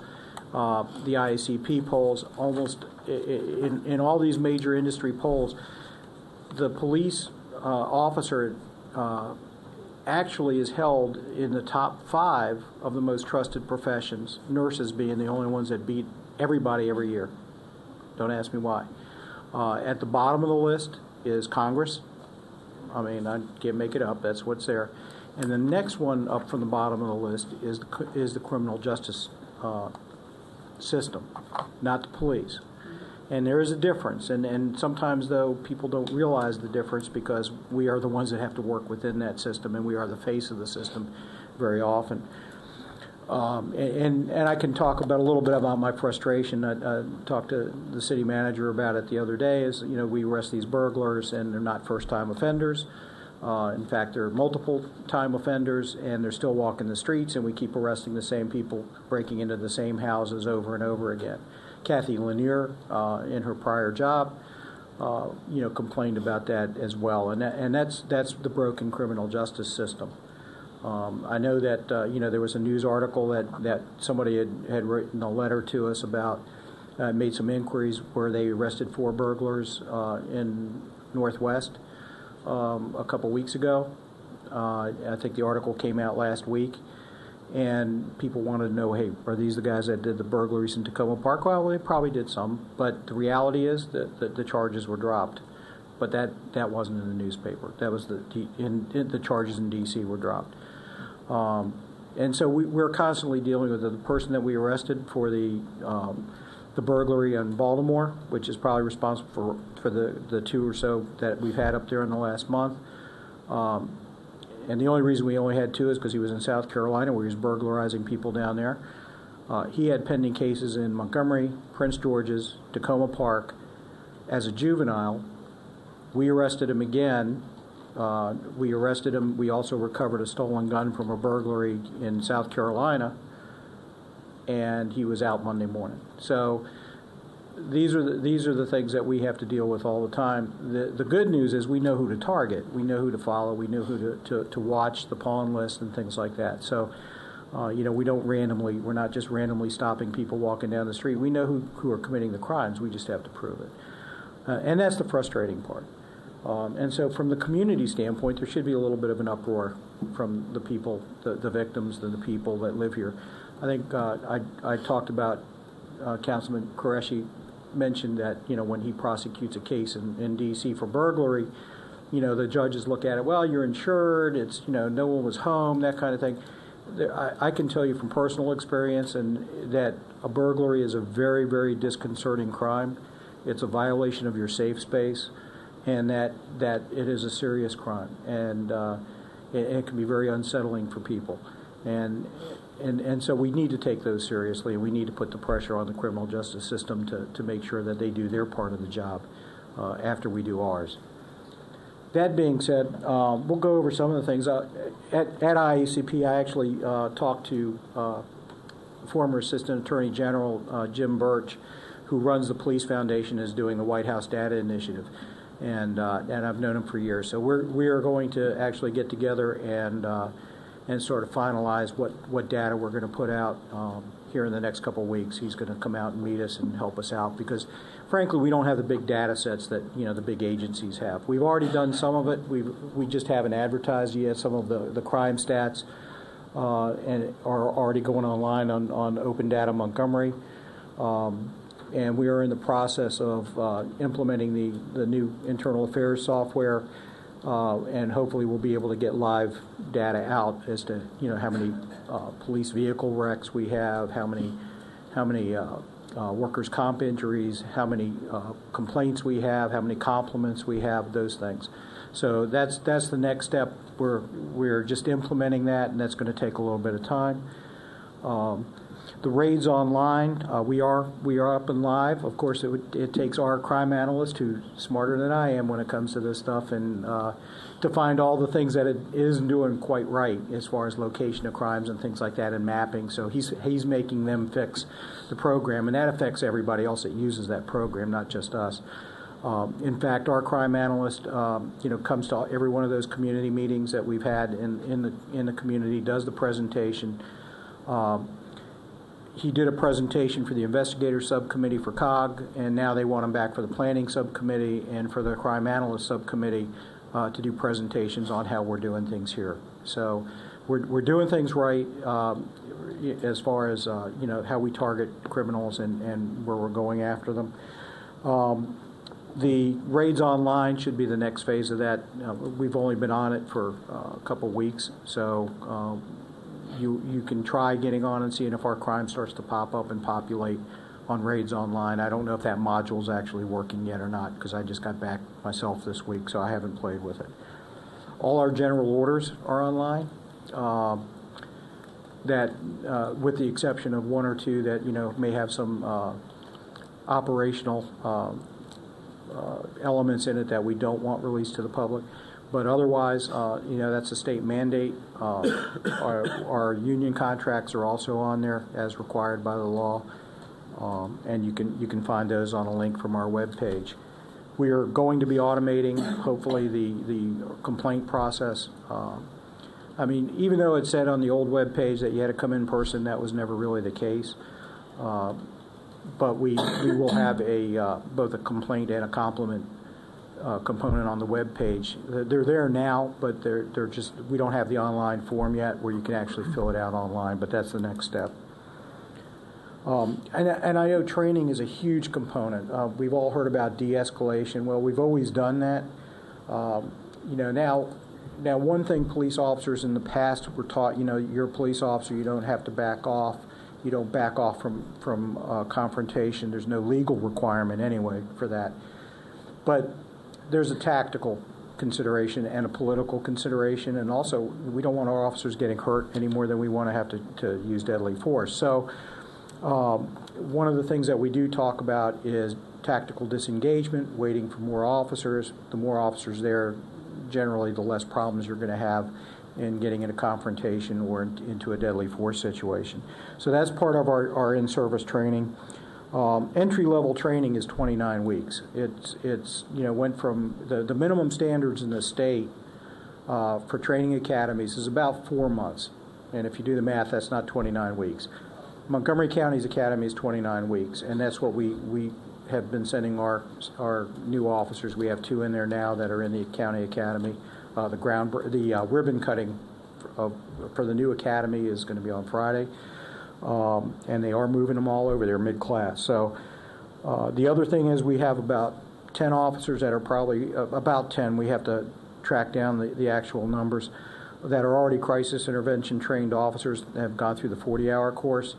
the IACP polls, almost in all these major industry polls, the police officer actually is held in the top 5 of the most trusted professions, nurses being the only ones that beat everybody every year. Don't ask me why. At the bottom of the list is Congress. I mean, I can't make it up. That's what's there. And the next one up from the bottom of the list is the criminal justice system, not the police. And there is a difference. And sometimes, though, people don't realize the difference because we are the ones that have to work within that system, and we are the face of the system very often. And I can talk about a little bit about my frustration. I talked to the city manager about it the other day. Is we arrest these burglars, and they're not first-time offenders. In fact, they're multiple-time offenders, and they're still walking the streets, and we keep arresting the same people, breaking into the same houses over and over again. Kathy Lanier, in her prior job, complained about that as well, and that's the broken criminal justice system. I know that there was a news article that somebody had written a letter to us about, made some inquiries where they arrested 4 burglars in Northwest a couple weeks ago. I think the article came out last week, and people wanted to know, hey, are these the guys that did the burglaries in Tacoma Park? Well, they probably did some, but the reality is that the charges were dropped. But that wasn't in the newspaper. That was the charges in D.C. were dropped. And so we're constantly dealing with the person that we arrested for the burglary in Baltimore, which is probably responsible for the 2 or so that we've had up there in the last month. And the only reason we only had 2 is because he was in South Carolina where he was burglarizing people down there. He had pending cases in Montgomery, Prince George's, Tacoma Park as a juvenile. We arrested him again. We arrested him. We also recovered a stolen gun from a burglary in South Carolina, and he was out Monday morning. So these are the things that we have to deal with all the time. The good news is we know who to target. We know who to follow. We know who to watch the pawn list and things like that. So we don't we're not just randomly stopping people walking down the street. We know who are committing the crimes. We just have to prove it. And that's the frustrating part. And so from the community standpoint, there should be a little bit of an uproar from the people, the victims, the people that live here. I think I talked about Councilman Qureshi mentioned that, when he prosecutes a case in D.C. for burglary, the judges look at it, well, you're insured, it's, no one was home, that kind of thing. I can tell you from personal experience that a burglary is a very, very disconcerting crime. It's a violation of your safe space, and that it is a serious crime, and it can be very unsettling for people. And so we need to take those seriously, and we need to put the pressure on the criminal justice system to make sure that they do their part of the job after we do ours. That being said, we'll go over some of the things. At IACP, I actually talked to former Assistant Attorney General Jim Birch, who runs the Police Foundation, is doing the White House Data Initiative. And I've known him for years. So we are going to actually get together and sort of finalize what data we're going to put out here in the next couple of weeks. He's going to come out and meet us and help us out because, frankly, we don't have the big data sets that the big agencies have. We've already done some of it. We just haven't advertised yet some of the crime stats, and are already going online on Open Data Montgomery. and we are in the process of implementing the new internal affairs software, and hopefully we'll be able to get live data out as to how many police vehicle wrecks we have, how many workers' comp injuries, how many complaints we have, how many compliments we have, those things. So that's the next step. We're just implementing that, and that's going to take a little bit of time. The raids online, we are up and live. Of course, it takes our crime analyst, who's smarter than I am when it comes to this stuff, and to find all the things that it isn't doing quite right as far as location of crimes and things like that and mapping. So he's making them fix the program, and that affects everybody else that uses that program, not just us. In fact, our crime analyst, comes to every one of those community meetings that we've had in the community, does the presentation. He did a presentation for the investigator subcommittee for COG, and now they want him back for the planning subcommittee and for the crime analyst subcommittee to do presentations on how we're doing things here. So we're doing things right as far as how we target criminals and where we're going after them. The raids online should be the next phase of that. We've only been on it for a couple weeks, so you can try getting on and seeing if our crime starts to pop up and populate on raids online. I don't know if that module is actually working yet or not, because I just got back myself this week, so I haven't played with it. All our general orders are online. With the exception of one or two that may have some operational elements in it that we don't want released to the public. But otherwise, that's a state mandate. Our union contracts are also on there as required by the law, and you can find those on a link from our webpage. We are going to be automating, hopefully, the complaint process. Even though it said on the old webpage that you had to come in person, that was never really the case. But we will have both a complaint and a compliment component on the web page. They're there now, but they're just, we don't have the online form yet where you can actually fill it out online, but that's the next step. And I know training is a huge component. We've all heard about de-escalation. Well, we've always done that. Now one thing police officers in the past were taught, you're a police officer, you don't have to back off. You don't back off from confrontation. There's no legal requirement anyway for that. But there's a tactical consideration and a political consideration, and also we don't want our officers getting hurt any more than we want to have to use deadly force. So one of the things that we do talk about is tactical disengagement, waiting for more officers. The more officers there, generally the less problems you're going to have in getting in a confrontation or into a deadly force situation. So that's part of our in-service training. Entry-level training is 29 weeks. It's went from the minimum standards in the state for training academies is about 4 months. And if you do the math, that's not 29 weeks. Montgomery County's academy is 29 weeks, and that's what we have been sending our new officers. We have 2 in there now that are in the county academy. The ribbon cutting for the new academy is going to be on Friday, and they are moving them all over there mid-class. So the other thing is we have about 10 officers that are probably about 10. We have to track down the actual numbers that are already crisis intervention trained officers that have gone through the 40-hour course.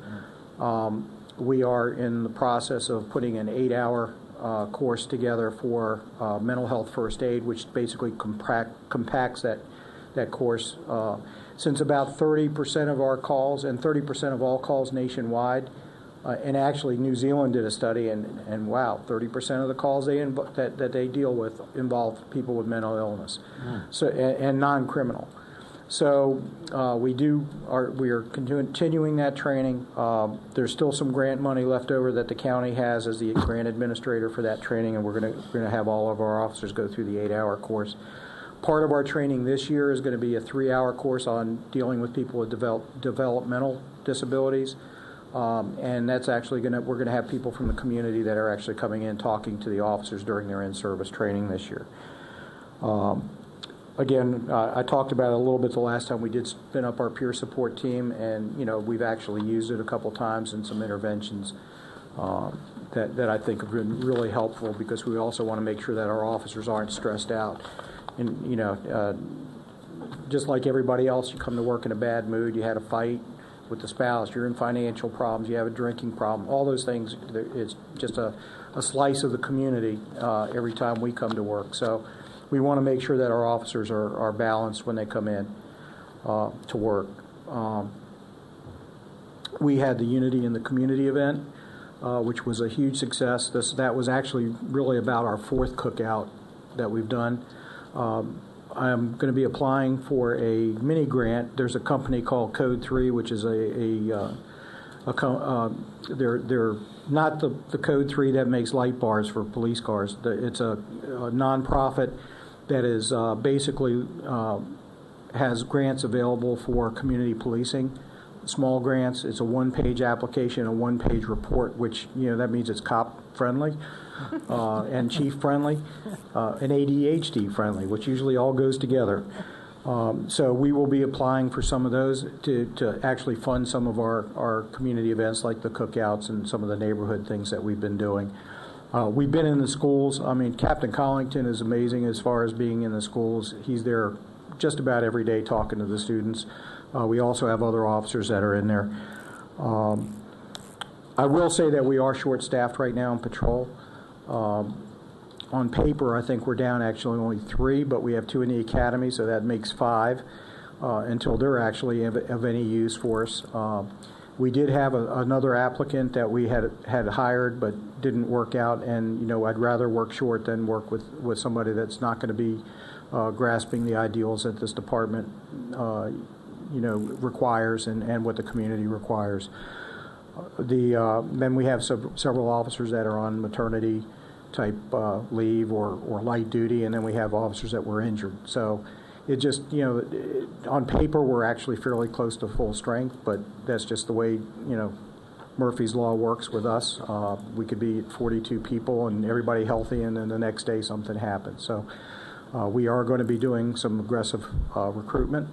We are in the process of putting an 8-hour course together for mental health first aid, which basically compacts that course. Since about 30% of our calls and 30% of all calls nationwide, and actually New Zealand did a study, and wow, 30% of the calls that they deal with involve people with mental illness, so and non-criminal. So we are continuing that training. There's still some grant money left over that the county has as the grant administrator for that training, and we're going to have all of our officers go through the 8-hour course. Part of our training this year is going to be a 3-hour course on dealing with people with developmental disabilities, and that's actually we're going to have people from the community that are actually coming in talking to the officers during their in-service training this year. Again, I talked about it a little bit the last time. We did spin up our peer support team, and we've actually used it a couple times in some interventions. that I think have been really helpful, because we also want to make sure that our officers aren't stressed out. And, you know, just like everybody else, you come to work in a bad mood, you had a fight with the spouse, you're in financial problems, you have a drinking problem, all those things, it's just a slice of the community every time we come to work. So we want to make sure that our officers are balanced when they come in to work. We had the Unity in the Community event, which was a huge success. That was actually really about our 4th cookout that we've done. I'm going to be applying for a mini grant. There's a company called Code 3, which is they're not the Code 3 that makes light bars for police cars. It's a nonprofit that is basically has grants available for community policing, small grants. It's a 1-page application, a 1-page report, which, you know, that means it's cop friendly. And chief friendly, and ADHD friendly, which usually all goes together. So we will be applying for some of those to actually fund some of our community events, like the cookouts and some of the neighborhood things that we've been doing. We've been in the schools. I mean, Captain Collington is amazing as far as being in the schools. He's there just about every day talking to the students. We also have other officers that are in there. I will say that we are short-staffed right now in patrol. On paper, I think we're down actually only 3, but we have 2 in the academy, so that makes 5 until they're actually of any use for us. We did have another applicant that we had hired but didn't work out, and, you know, I'd rather work short than work with somebody that's not going to be grasping the ideals that this department you know, requires and what the community requires. Then we have several officers that are on maternity type leave or light duty, and then we have officers that were injured. So it just, you know, on paper we're actually fairly close to full strength, but that's just the way, you know, Murphy's Law works with us. We could be at 42 people and everybody healthy, and then the next day something happens. So we are going to be doing some aggressive recruitment.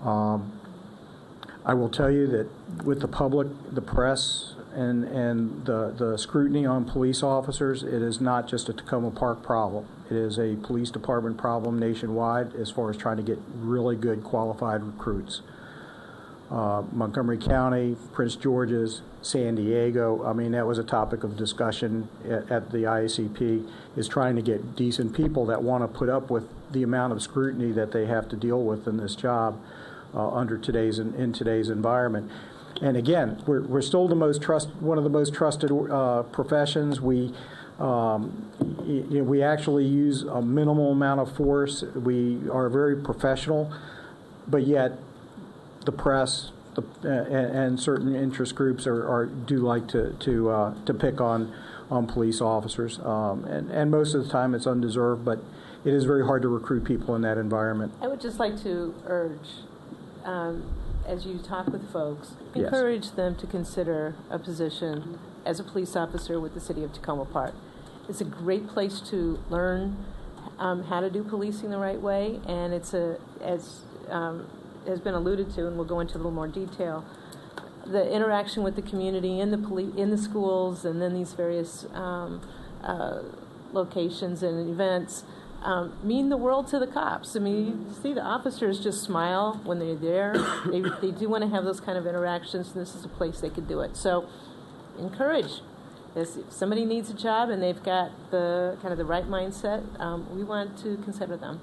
I will tell you that with the public, the press, and the scrutiny on police officers, it is not just a Tacoma Park problem. It is a police department problem nationwide as far as trying to get really good qualified recruits. Montgomery County, Prince George's, San Diego, I mean, that was a topic of discussion at the IACP, is trying to get decent people that want to put up with the amount of scrutiny that they have to deal with in this job in today's environment. And again, we're still one of the most trusted professions. We actually use a minimal amount of force. We are very professional, but yet the press and certain interest groups do like to pick on police officers, and most of the time it's undeserved. But it is very hard to recruit people in that environment. I would just like to urge, as you talk with folks, Yes. encourage them to consider a position as a police officer with the city of Tacoma Park. It's a great place to learn how to do policing the right way, and it's as has been alluded to, and we'll go into a little more detail, the interaction with the community in the schools, and then these various locations and events mean the world to the cops. I mean, you see the officers just smile when they're there. They do want to have those kind of interactions, and this is a place they could do it. So encourage. If somebody needs a job and they've got the kind of the right mindset, we want to consider them.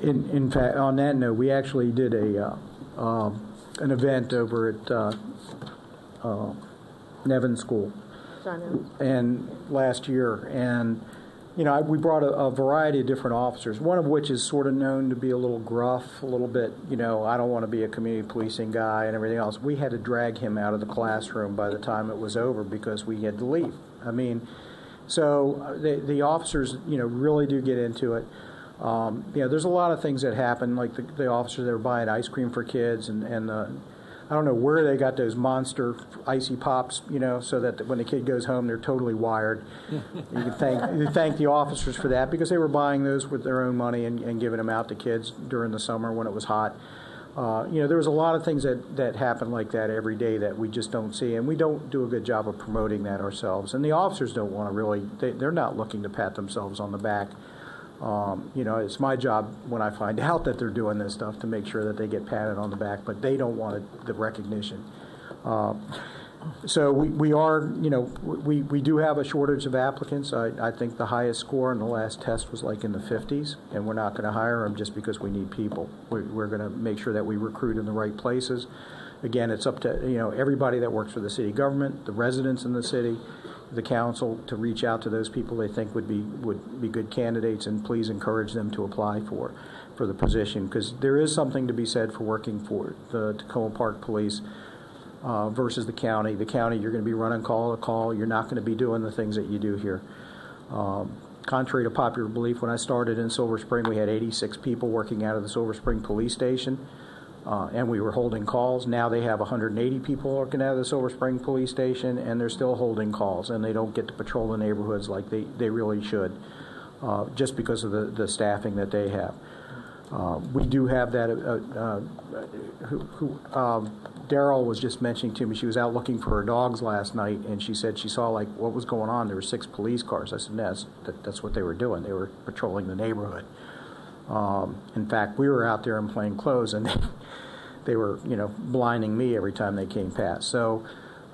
In fact, on that note, we actually did an event over at Nevin School and last year, and we brought a variety of different officers, one of which is sort of known to be a little gruff, a little bit, I don't want to be a community policing guy and everything else. We had to drag him out of the classroom by the time it was over because we had to leave. I mean, so the officers, really do get into it. There's a lot of things that happen, like the officers that were buying ice cream for kids, and I don't know where they got those monster icy pops, so that when the kid goes home, they're totally wired. You can thank the officers for that, because they were buying those with their own money and giving them out to kids during the summer when it was hot. There was a lot of things that happen like that every day that we just don't see, and we don't do a good job of promoting that ourselves. And the officers don't want to really, they're not looking to pat themselves on the back. It's my job when I find out that they're doing this stuff to make sure that they get patted on the back, but they don't want the recognition. So we are, we do have a shortage of applicants. I think the highest score in the last test was like in the 50s, and we're not going to hire them just because we need people. We're going to make sure that we recruit in the right places. Again, it's up to everybody that works for the city government, the residents in the city, the council, to reach out to those people they think would be good candidates, and please encourage them to apply for the position, because there is something to be said for working for the Tacoma Park Police. Versus the county. The county, you're going to be running call to call. You're not going to be doing the things that you do here. Contrary to popular belief, when I started in Silver Spring, we had 86 people working out of the Silver Spring Police Station, and we were holding calls. Now they have 180 people working out of the Silver Spring Police Station, and they're still holding calls, and they don't get to patrol the neighborhoods like they really should, just because of the staffing that they have. We do have that. Daryl was just mentioning to me, she was out looking for her dogs last night, and she said she saw what was going on. There were 6 police cars. I said, no, that's what they were doing. They were patrolling the neighborhood. In fact, we were out there in plain clothes, and they were, blinding me every time they came past. So,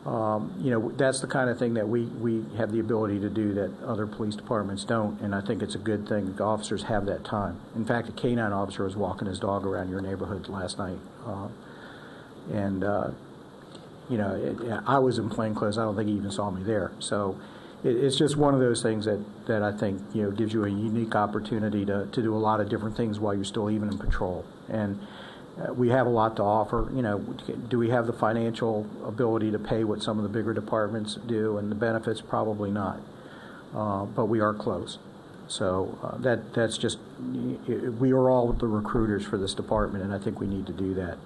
that's the kind of thing that we have the ability to do that other police departments don't, and I think it's a good thing. The officers have that time. In fact, a canine officer was walking his dog around your neighborhood last night. I was in plain clothes. I don't think he even saw me there. So it's just one of those things that I think gives you a unique opportunity to do a lot of different things while you're still even in patrol. And we have a lot to offer. Do we have the financial ability to pay what some of the bigger departments do? And the benefits, probably not. But we are close. So that's just, we are all the recruiters for this department, and I think we need to do that.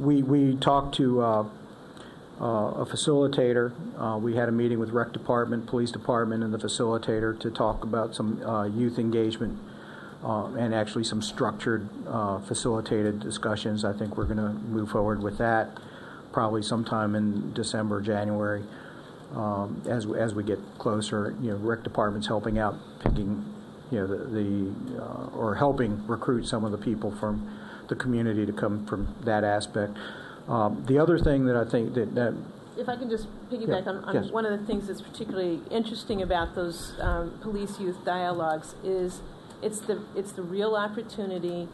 We talked to a facilitator. We had a meeting with Rec Department, Police Department, and the facilitator to talk about some youth engagement and actually some structured facilitated discussions. I think we're going to move forward with that probably sometime in December, January, as we get closer. Rec Department's helping out, picking or helping recruit some of the people from the community to come from that aspect. The other thing that I think that if I can just piggyback on yes. one of the things that's particularly interesting about those police youth dialogues is it's the real opportunity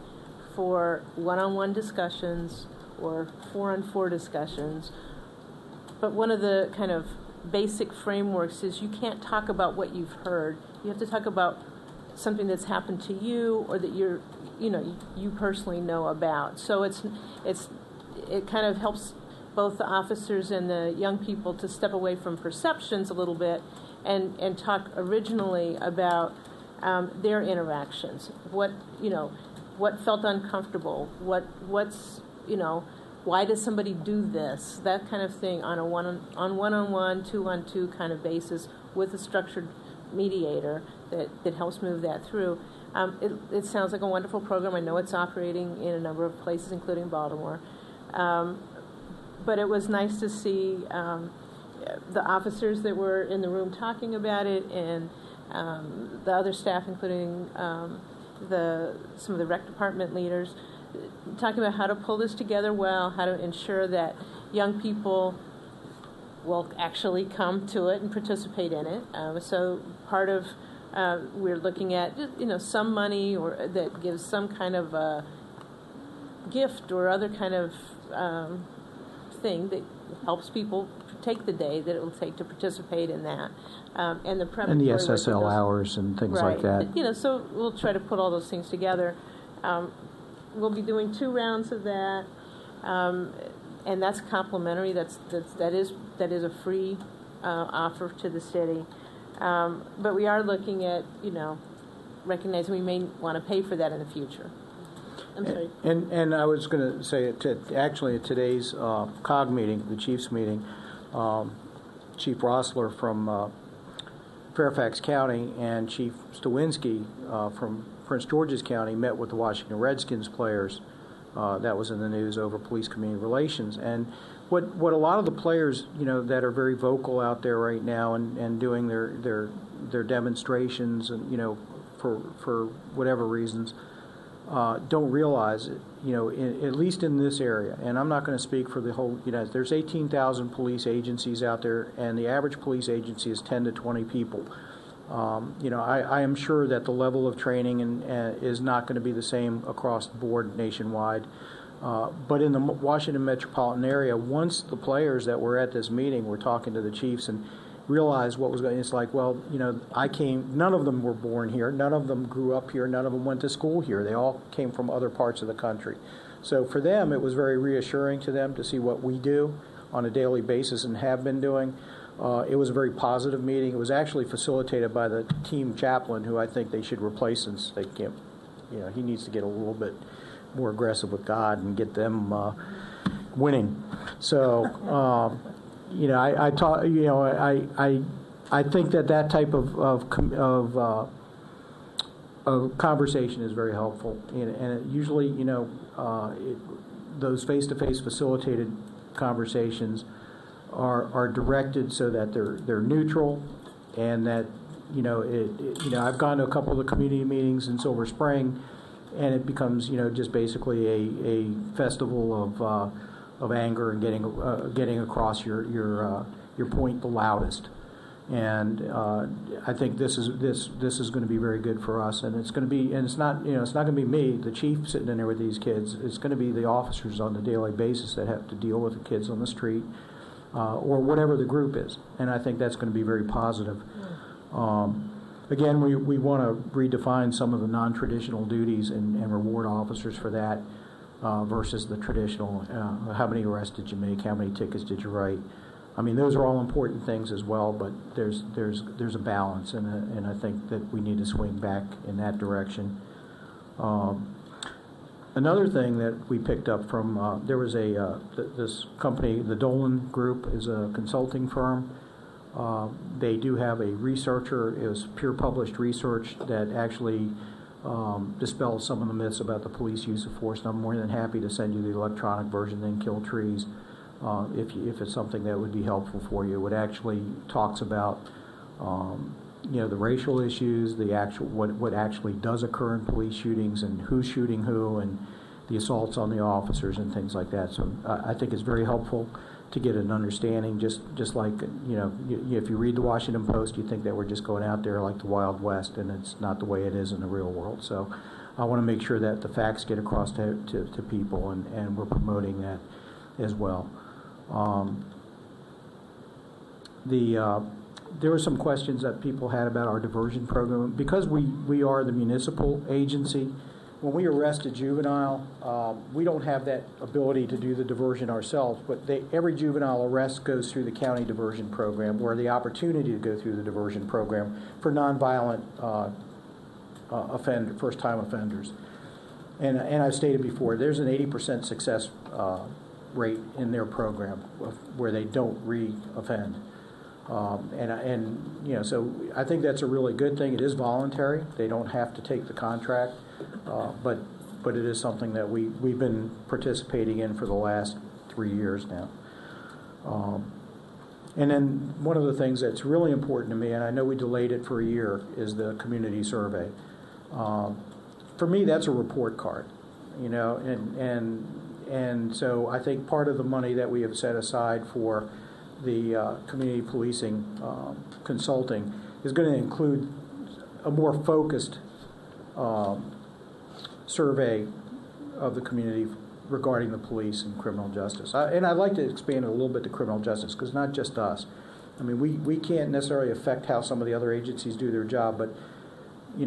for one-on-one discussions or 4-on-4 discussions. But one of the kind of basic frameworks is you can't talk about what you've heard. You have to talk about something that's happened to you or that you personally know about. So it kind of helps both the officers and the young people to step away from perceptions a little bit and talk originally about their interactions. What felt uncomfortable? What's why does somebody do this? That kind of thing on a one-on-one, 2-on-2 kind of basis with a structured mediator that helps move that through. It sounds like a wonderful program. I know it's operating in a number of places, including Baltimore. But it was nice to see the officers that were in the room talking about it, and the other staff, including some of the rec department leaders, talking about how to pull this together well, how to ensure that young people will actually come to it and participate in it. So part of we're looking at some money or that gives some kind of a gift or other kind of thing that helps people take the day that it will take to participate in that, and the preparatory and the work that SSL goes- hours and things right. like that. So we'll try to put all those things together. We'll be doing 2 rounds of that, and that's complimentary. That is a free offer to the city. But we are looking at recognizing we may want to pay for that in the future. I'm sorry. And I was going to say, actually at today's COG meeting, the Chiefs meeting, Chief Rossler from Fairfax County and Chief Stawinski from Prince George's County met with the Washington Redskins players. That was in the news over police community relations. And what a lot of the players, that are very vocal out there right now and doing their demonstrations and, for whatever reasons, don't realize it, at least in this area. And I'm not going to speak for the whole, there's 18,000 police agencies out there, and the average police agency is 10 to 20 people. I am sure that the level of training is not going to be the same across the board nationwide. But in the Washington metropolitan area, once the players that were at this meeting were talking to the chiefs and realized what was going on, it's like, well, none of them were born here, none of them grew up here, none of them went to school here. They all came from other parts of the country. So for them, it was very reassuring to them to see what we do on a daily basis and have been doing. It was a very positive meeting. It was actually facilitated by the team chaplain, who I think they should replace since they can't, he needs to get a little bit more aggressive with God and get them winning. So, I taught, I think that type of conversation is very helpful, and it usually, those face-to-face facilitated conversations are directed so that they're neutral, and that I've gone to a couple of the community meetings in Silver Spring, and it becomes just basically a festival of anger and getting across your point the loudest. And I think this is going to be very good for us, and it's going to be, and it's not going to be me, the chief, sitting in there with these kids. It's going to be the officers on a daily basis that have to deal with the kids on the street. Or whatever the group is, and I think that's going to be very positive. Again, we want to redefine some of the non-traditional duties and reward officers for that versus the traditional. How many arrests did you make? How many tickets did you write? I mean, those are all important things as well, but there's a balance, and I think that we need to swing back in that direction. Another thing that we picked up from, there was this company, the Dolan Group is a consulting firm. They do have a researcher. It was peer published research that actually dispels some of the myths about the police use of force. And I'm more than happy to send you the electronic version, Then Kill Trees, if it's something that would be helpful for you. It actually talks about the racial issues, the actual what actually does occur in police shootings, and who's shooting who, and the assaults on the officers and things like that. So I think it's very helpful to get an understanding. Just like if you read the Washington Post, you think that we're just going out there like the Wild West, and it's not the way it is in the real world. So I want to make sure that the facts get across to people, and we're promoting that as well. There were some questions that people had about our diversion program. Because we are the municipal agency, when we arrest a juvenile, we don't have that ability to do the diversion ourselves, but every juvenile arrest goes through the county diversion program, where the opportunity to go through the diversion program for nonviolent first-time offenders. And I've stated before, there's an 80% success rate in their program where they don't re-offend. So I think that's a really good thing. It is voluntary. They don't have to take the contract, but it is something that we've been participating in for the last 3 years now. And then one of the things that's really important to me, and I know we delayed it for a year, is the community survey. For me, that's a report card, and so I think part of the money that we have set aside for the community policing consulting is going to include a more focused survey of the community regarding the police and criminal justice. And I'd like to expand it a little bit to criminal justice, because not just us. I mean, we can't necessarily affect how some of the other agencies do their job, but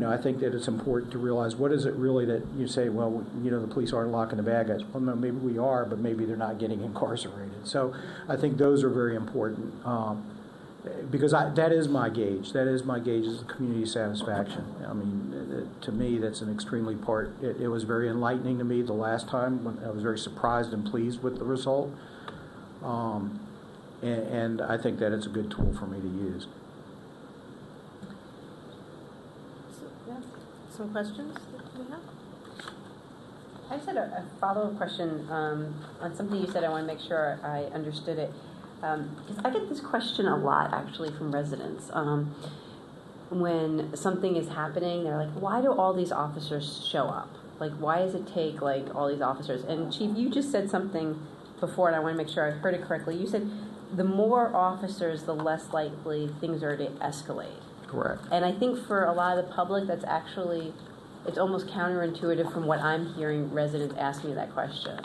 I think that it's important to realize, what is it really that you say, well, the police aren't locking the bad guys. Well, no, maybe we are, but maybe they're not getting incarcerated. So I think those are very important, because that is my gauge. That is my gauge, is the community satisfaction. I mean, to me, that's an extremely it was very enlightening to me the last time, when I was very surprised and pleased with the result. And I think that it's a good tool for me to use. Some questions? I just had a follow-up question on something you said. I want to make sure I understood it. Because I get this question a lot, actually, from residents. When something is happening, they're like, why do all these officers show up? Like, why does it take, like, all these officers? And, Chief, you just said something before, and I want to make sure I heard it correctly. You said the more officers, the less likely things are to escalate. Correct. And I think for a lot of the public, that's actually, it's almost counterintuitive from what I'm hearing residents ask me that question.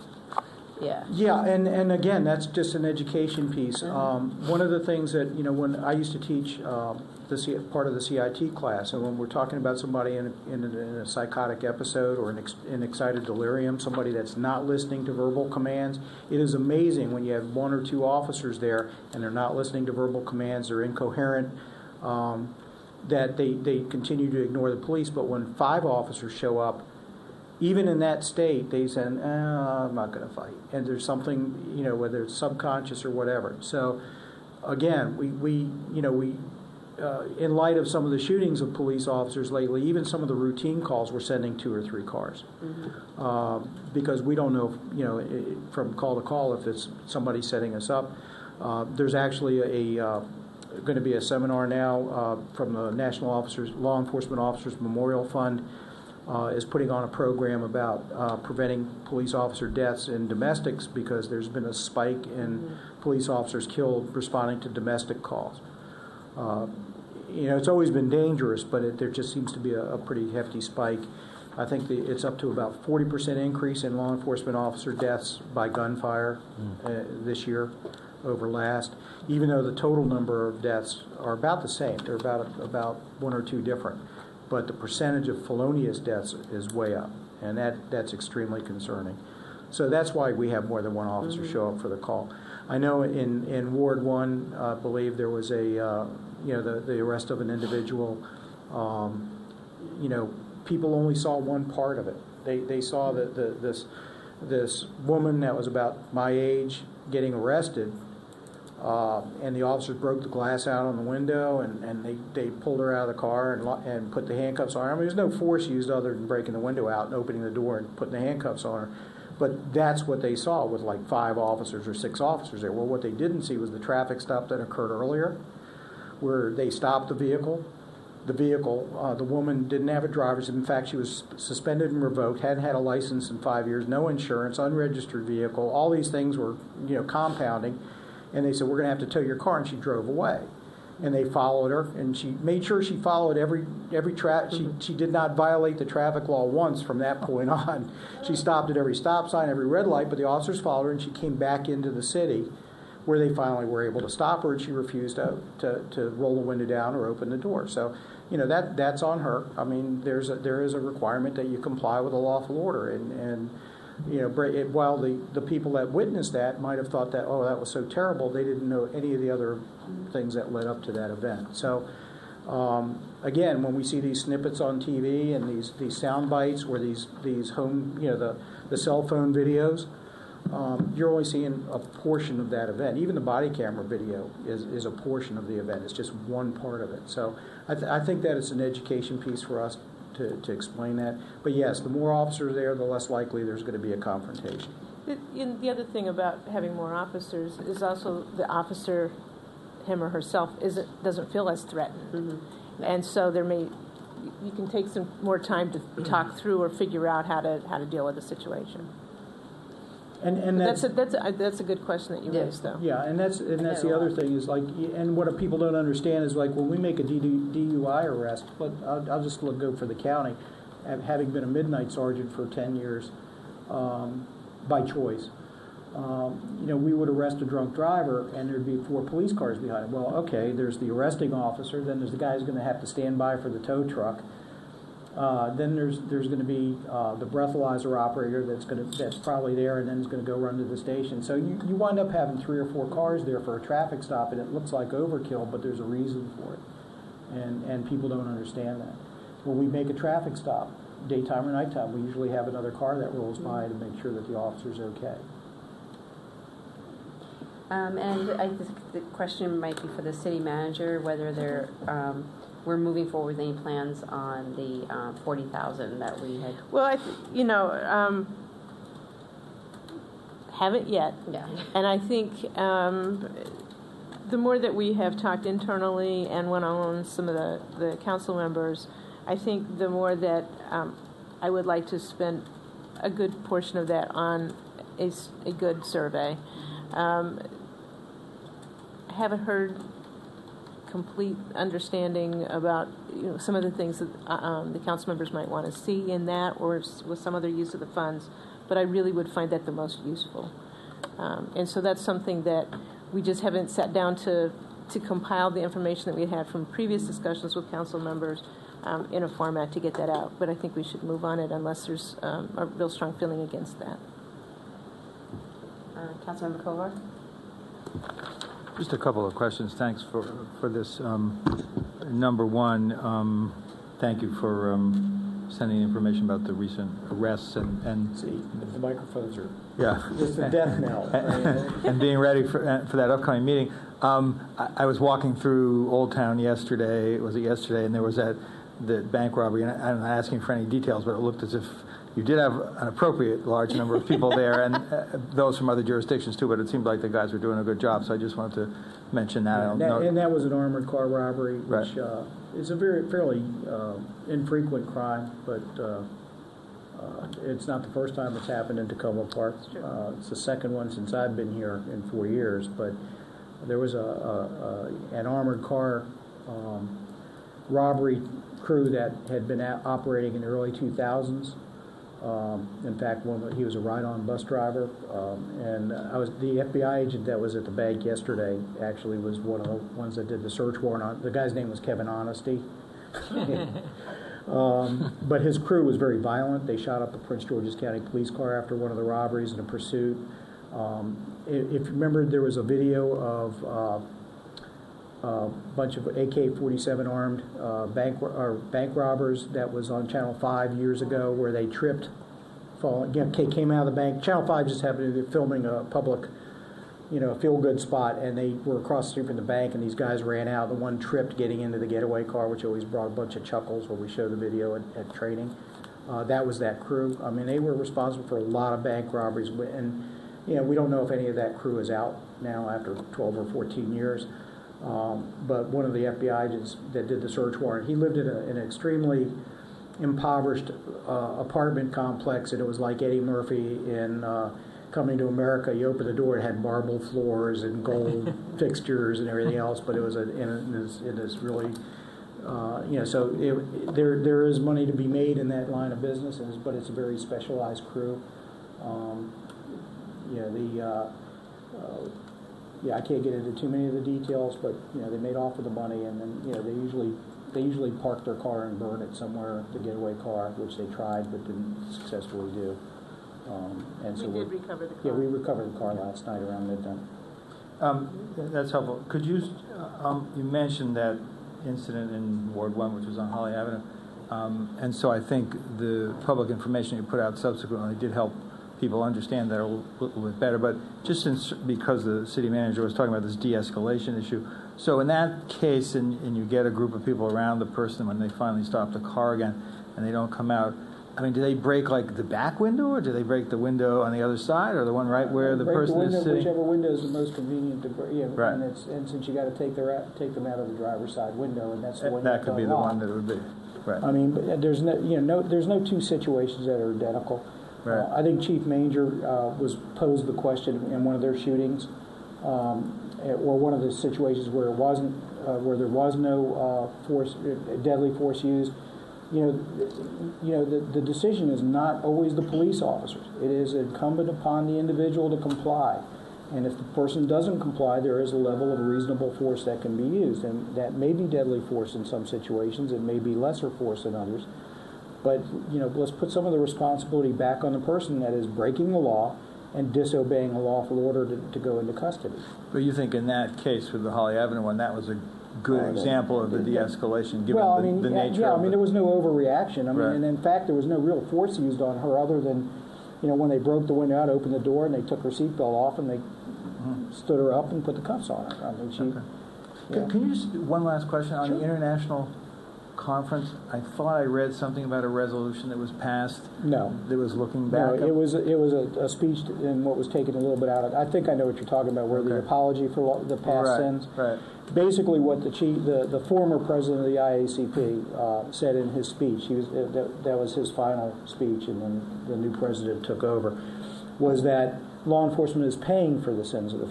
Yeah. Yeah, and again, that's just an education piece. One of the things that, when I used to teach part of the CIT class, and when we're talking about somebody in a psychotic episode or in excited delirium, somebody that's not listening to verbal commands, it is amazing when you have one or two officers there and they're not listening to verbal commands, they're incoherent, that they continue to ignore the police. But when 5 officers show up, even in that state, they say, I'm not going to fight. And there's something, whether it's subconscious or whatever. So, again, we in light of some of the shootings of police officers lately, even some of the routine calls, we're sending 2 or 3 cars. Because we don't know, from call to call if it's somebody setting us up. There's actually going to be a seminar now from the National Law Enforcement Officers Memorial Fund. Is putting on a program about preventing police officer deaths in domestics, because there's been a spike in police officers killed responding to domestic calls. It's always been dangerous, but there just seems to be a pretty hefty spike. I think it's up to about 40% increase in law enforcement officer deaths by gunfire this year over last, even though the total number of deaths are about the same. They're about 1 or 2 different. But the percentage of felonious deaths is way up, and that's extremely concerning. So that's why we have more than 1 officer show up for the call. I know in Ward 1, I believe there was the arrest of an individual. People only saw one part of it. They saw that this woman that was about my age getting arrested. And the officers broke the glass out on the window, and they pulled her out of the car and put the handcuffs on her. I mean, there's no force used other than breaking the window out and opening the door and putting the handcuffs on her. But that's what they saw with like 5 officers or 6 officers there. Well, what they didn't see was the traffic stop that occurred earlier, where they stopped the vehicle. The woman didn't have a driver's. In fact, she was suspended and revoked, hadn't had a license in 5 years, no insurance, unregistered vehicle. All these things were, compounding. And they said, we're going to have to tow your car, and she drove away. And they followed her, and she made sure she followed every she did not violate the traffic law once from that point on. She stopped at every stop sign, every red light, but the officers followed her, and she came back into the city, where they finally were able to stop her, and she refused to roll the window down or open the door. So, that's on her. I mean, there is a requirement that you comply with a lawful order, and while the people that witnessed that might have thought that, that was so terrible, they didn't know any of the other things that led up to that event. So, again, when we see these snippets on TV and these sound bites or these home, the cell phone videos, you're only seeing a portion of that event. Even the body camera video is a portion of the event. It's just one part of it. So I think that it's an education piece for us to explain that. But yes, the more officers there, the less likely there's going to be a confrontation. The other thing about having more officers is also the officer, him or herself, doesn't feel as threatened. And so you can take some more time to talk through or figure out how to deal with the situation. And that's a good question that you raised, though. Yeah, and that's the other thing is like, and what people don't understand is like when we make a DUI arrest, but I'll just go for the county, having been a midnight sergeant for 10 years by choice. We would arrest a drunk driver, and there'd be 4 police cars behind him. Well, okay, there's the arresting officer, then there's the guy who's going to have to stand by for the tow truck. Then there's going to be the breathalyzer operator that's probably there, and then is going to go run to the station. So you wind up having 3 or 4 cars there for a traffic stop, and it looks like overkill, but there's a reason for it, and people don't understand that. When we make a traffic stop, daytime or nighttime, we usually have another car that rolls by to make sure that the officer's okay. And I think the question might be for the city manager, whether we're moving forward with any plans on the $40,000 that we had. Well, Haven't yet. Yeah. And I think the more that we have talked internally and one-on-one with some of the council members, I think the more that I would like to spend a good portion of that on a good survey. I haven't heard complete understanding about some of the things that the council members might want to see in that, or with some other use of the funds, but I really would find that the most useful. And so that's something that we just haven't sat down to compile the information that we had from previous discussions with council members in a format to get that out. But I think we should move on it unless there's a real strong feeling against that. Councilmember Kovar? Just a couple of questions. Thanks for this. Number one, thank you for sending information about the recent arrests and See, the microphones are just a death knell. and being ready for that upcoming meeting. I was walking through Old Town yesterday. Was it yesterday? And there was the bank robbery. And I'm not asking for any details, but it looked as if you did have an appropriate large number of people there, and those from other jurisdictions too. But it seemed like the guys were doing a good job. So I just wanted to mention that. And that was an armored car robbery, which is a fairly infrequent crime, but it's not the first time it's happened in Tacoma Park. It's the second one since I've been here in 4 years. But there was an armored car robbery crew that had been operating in the early 2000s. In fact, he was a ride-on bus driver, and the FBI agent that was at the bank yesterday. Actually, was one of the ones that did the search warrant on. The guy's name was Kevin Honesty, but his crew was very violent. They shot up the Prince George's County police car after one of the robberies in a pursuit. If you remember, there was a video of a bunch of AK-47 armed bank robbers that was on Channel 5 years ago, where they tripped, came out of the bank. Channel 5 just happened to be filming a public, feel-good spot, and they were across the street from the bank, and these guys ran out. The one tripped getting into the getaway car, which always brought a bunch of chuckles when we show the video at training. That was that crew. I mean, they were responsible for a lot of bank robberies, and we don't know if any of that crew is out now after 12 or 14 years. But one of the FBI agents that did the search warrant, he lived in an extremely impoverished apartment complex, and it was like Eddie Murphy in Coming to America. You open the door, it had marble floors and gold fixtures and everything else, but it was in this really, so there is money to be made in that line of business, but it's a very specialized crew. I can't get into too many of the details, but they made off with the money, and then they usually park their car and burn it somewhere, the getaway car, which they tried but didn't successfully do. And so we did recover the car. Yeah, we recovered the car last night around midnight. That's helpful. Could you you mentioned that incident in Ward 1, which was on Holly Avenue, and so I think the public information you put out subsequently did help people understand that a little bit better. But just because the city manager was talking about this de-escalation issue, so in that case, and you get a group of people around the person when they finally stop the car again, and they don't come out, I mean, do they break like the back window, or do they break the window on the other side, or the one right where the person is sitting? Whichever window is the most convenient to break. Yeah, right. And since you got to take them out of the driver's side window, and that's the one that could be the one that would be. Right. I mean, but there's no two situations that are identical. Right. I think Chief Manger was posed the question in one of their shootings, or one of the situations where there was no deadly force used. The decision is not always the police officers. It is incumbent upon the individual to comply, and if the person doesn't comply, there is a level of reasonable force that can be used, and that may be deadly force in some situations. It may be lesser force in others. But, let's put some of the responsibility back on the person that is breaking the law and disobeying a lawful order to go into custody. But you think in that case with the Holly Avenue one, that was a good example of the de-escalation, given the nature of it? There was no overreaction. Right. And in fact, there was no real force used on her other than, when they broke the window out, opened the door, and they took her seatbelt off, and they stood her up and put the cuffs on her. I mean, Can you just, one last question on the international conference, I thought I read something about a resolution that was passed. No. That was looking No, back. it was a speech and what was taken a little bit out of it. I think I know what you're talking about, where the apology for the past sins. Right. Basically, what the former president of the IACP said in his speech, that was his final speech, and then the new president took over, was that law enforcement is paying for the sins of the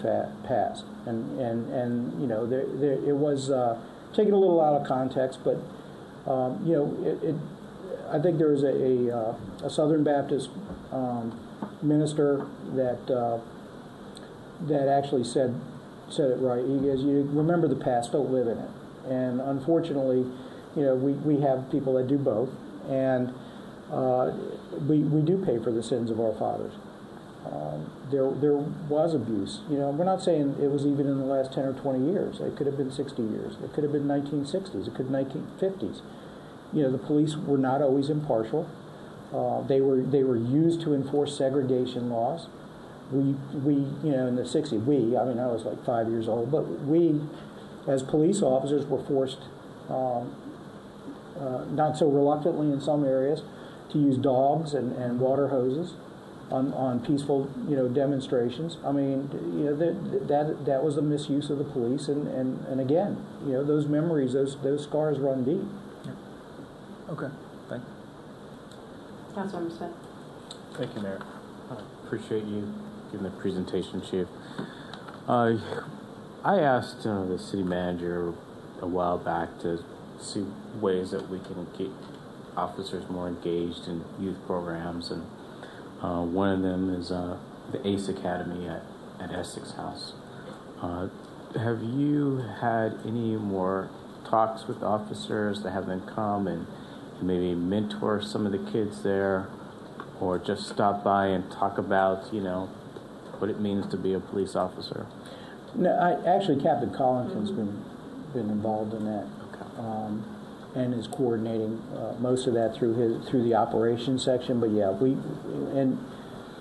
past, and you know, it was taken a little out of context, but you know, I think there was a Southern Baptist minister that actually said it right. He goes, "You remember the past, don't live in it." And unfortunately, you know, we have people that do both, and we do pay for the sins of our fathers. There was abuse. You know, we're not saying it was even in the last 10 or 20 years. It could have been 60 years. It could have been 1960s. It could have been 1950s. You know, the police were not always impartial. They were used to enforce segregation laws. We you know, in the 60s, I mean, I was like 5 years old, but we, as police officers, were forced, not so reluctantly in some areas, to use dogs and water hoses on peaceful, you know, demonstrations. I mean, you know, that was a misuse of the police, and again, you know, those memories, those scars run deep. Yeah. Okay, thank you. Councilmember Smith. Thank you, Mayor. Appreciate you giving the presentation, Chief. I asked the city manager a while back to see ways that we can get officers more engaged in youth programs, and one of them is the ACE Academy at Essex House. Have you had any more talks with officers to have them come and maybe mentor some of the kids there, or just stop by and talk about, you know, what it means to be a police officer? No, actually, Captain Collington's been involved in that, and is coordinating most of that through the operations section. But yeah, and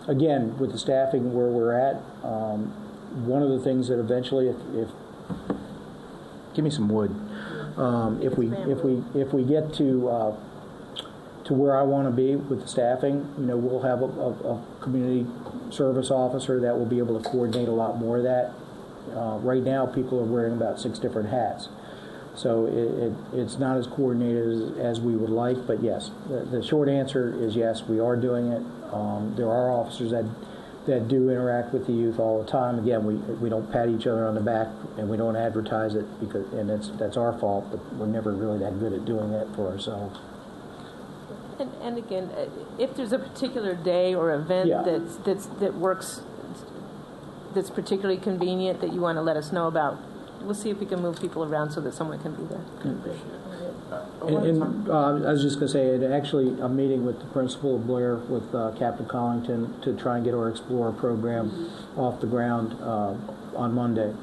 again, with the staffing where we're at, one of the things that eventually, if give me some wood, if we get to where I want to be with the staffing, you know, we'll have a community service officer that will be able to coordinate a lot more of that. Right now, people are wearing about 6 different hats, so it's not as coordinated as we would like. But yes, the short answer is yes, we are doing it. There are officers that do interact with the youth all the time. Again, we don't pat each other on the back, and we don't advertise it, and that's our fault. But we're never really that good at doing that for ourselves. And again, if there's a particular day or event that works, that's particularly convenient, that you want to let us know about, we'll see if we can move people around so that someone can be there. And I was just going to say, actually, I'm meeting with the principal of Blair, with Captain Collington, to try and get our Explorer program off the ground on Monday,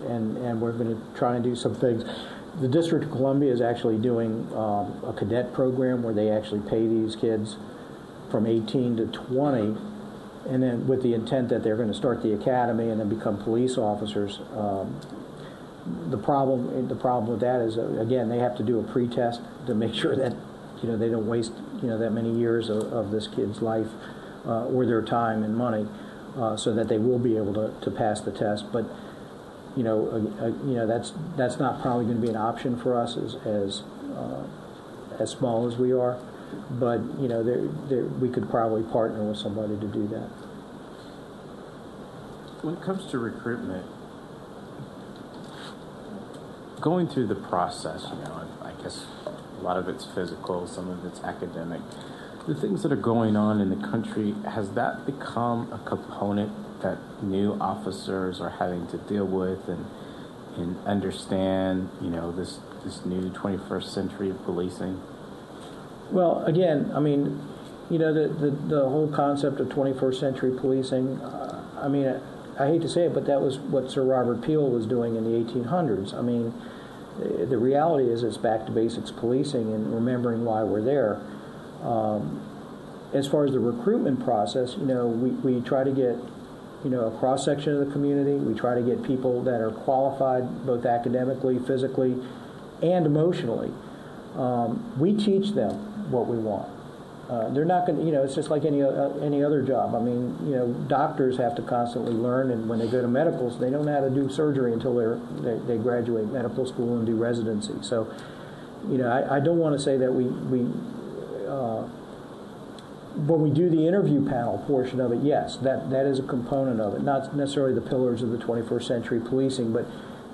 and we're going to try and do some things. The District of Columbia is actually doing a cadet program where they actually pay these kids from 18 to 20, and then with the intent that they're going to start the academy and then become police officers. The problem with that is, again, they have to do a pre-test to make sure that, you know, they don't waste, you know, that many years of this kid's life or their time and money, so that they will be able to pass the test. But you know, that's not probably going to be an option for us as small as we are. But you know, we could probably partner with somebody to do that. When it comes to recruitment, going through the process, you know, I guess a lot of it's physical, some of it's academic. The things that are going on in the country, has that become a component that new officers are having to deal with and understand, you know, this new 21st century of policing? Well, again, I mean, you know, the whole concept of 21st century policing, I mean, I hate to say it, but that was what Sir Robert Peel was doing in the 1800s. I mean, the reality is it's back to basics policing and remembering why we're there. As far as the recruitment process, you know, we try to get, you know, a cross-section of the community. We try to get people that are qualified both academically, physically, and emotionally. We teach them what we want. They're not going to, it's just like any other job. I mean, doctors have to constantly learn, and when they go to medicals, they don't know how to do surgery until they graduate medical school and do residency. So, I don't want to say that when we do the interview panel portion of it, yes, that is a component of it. Not necessarily the pillars of the 21st century policing, but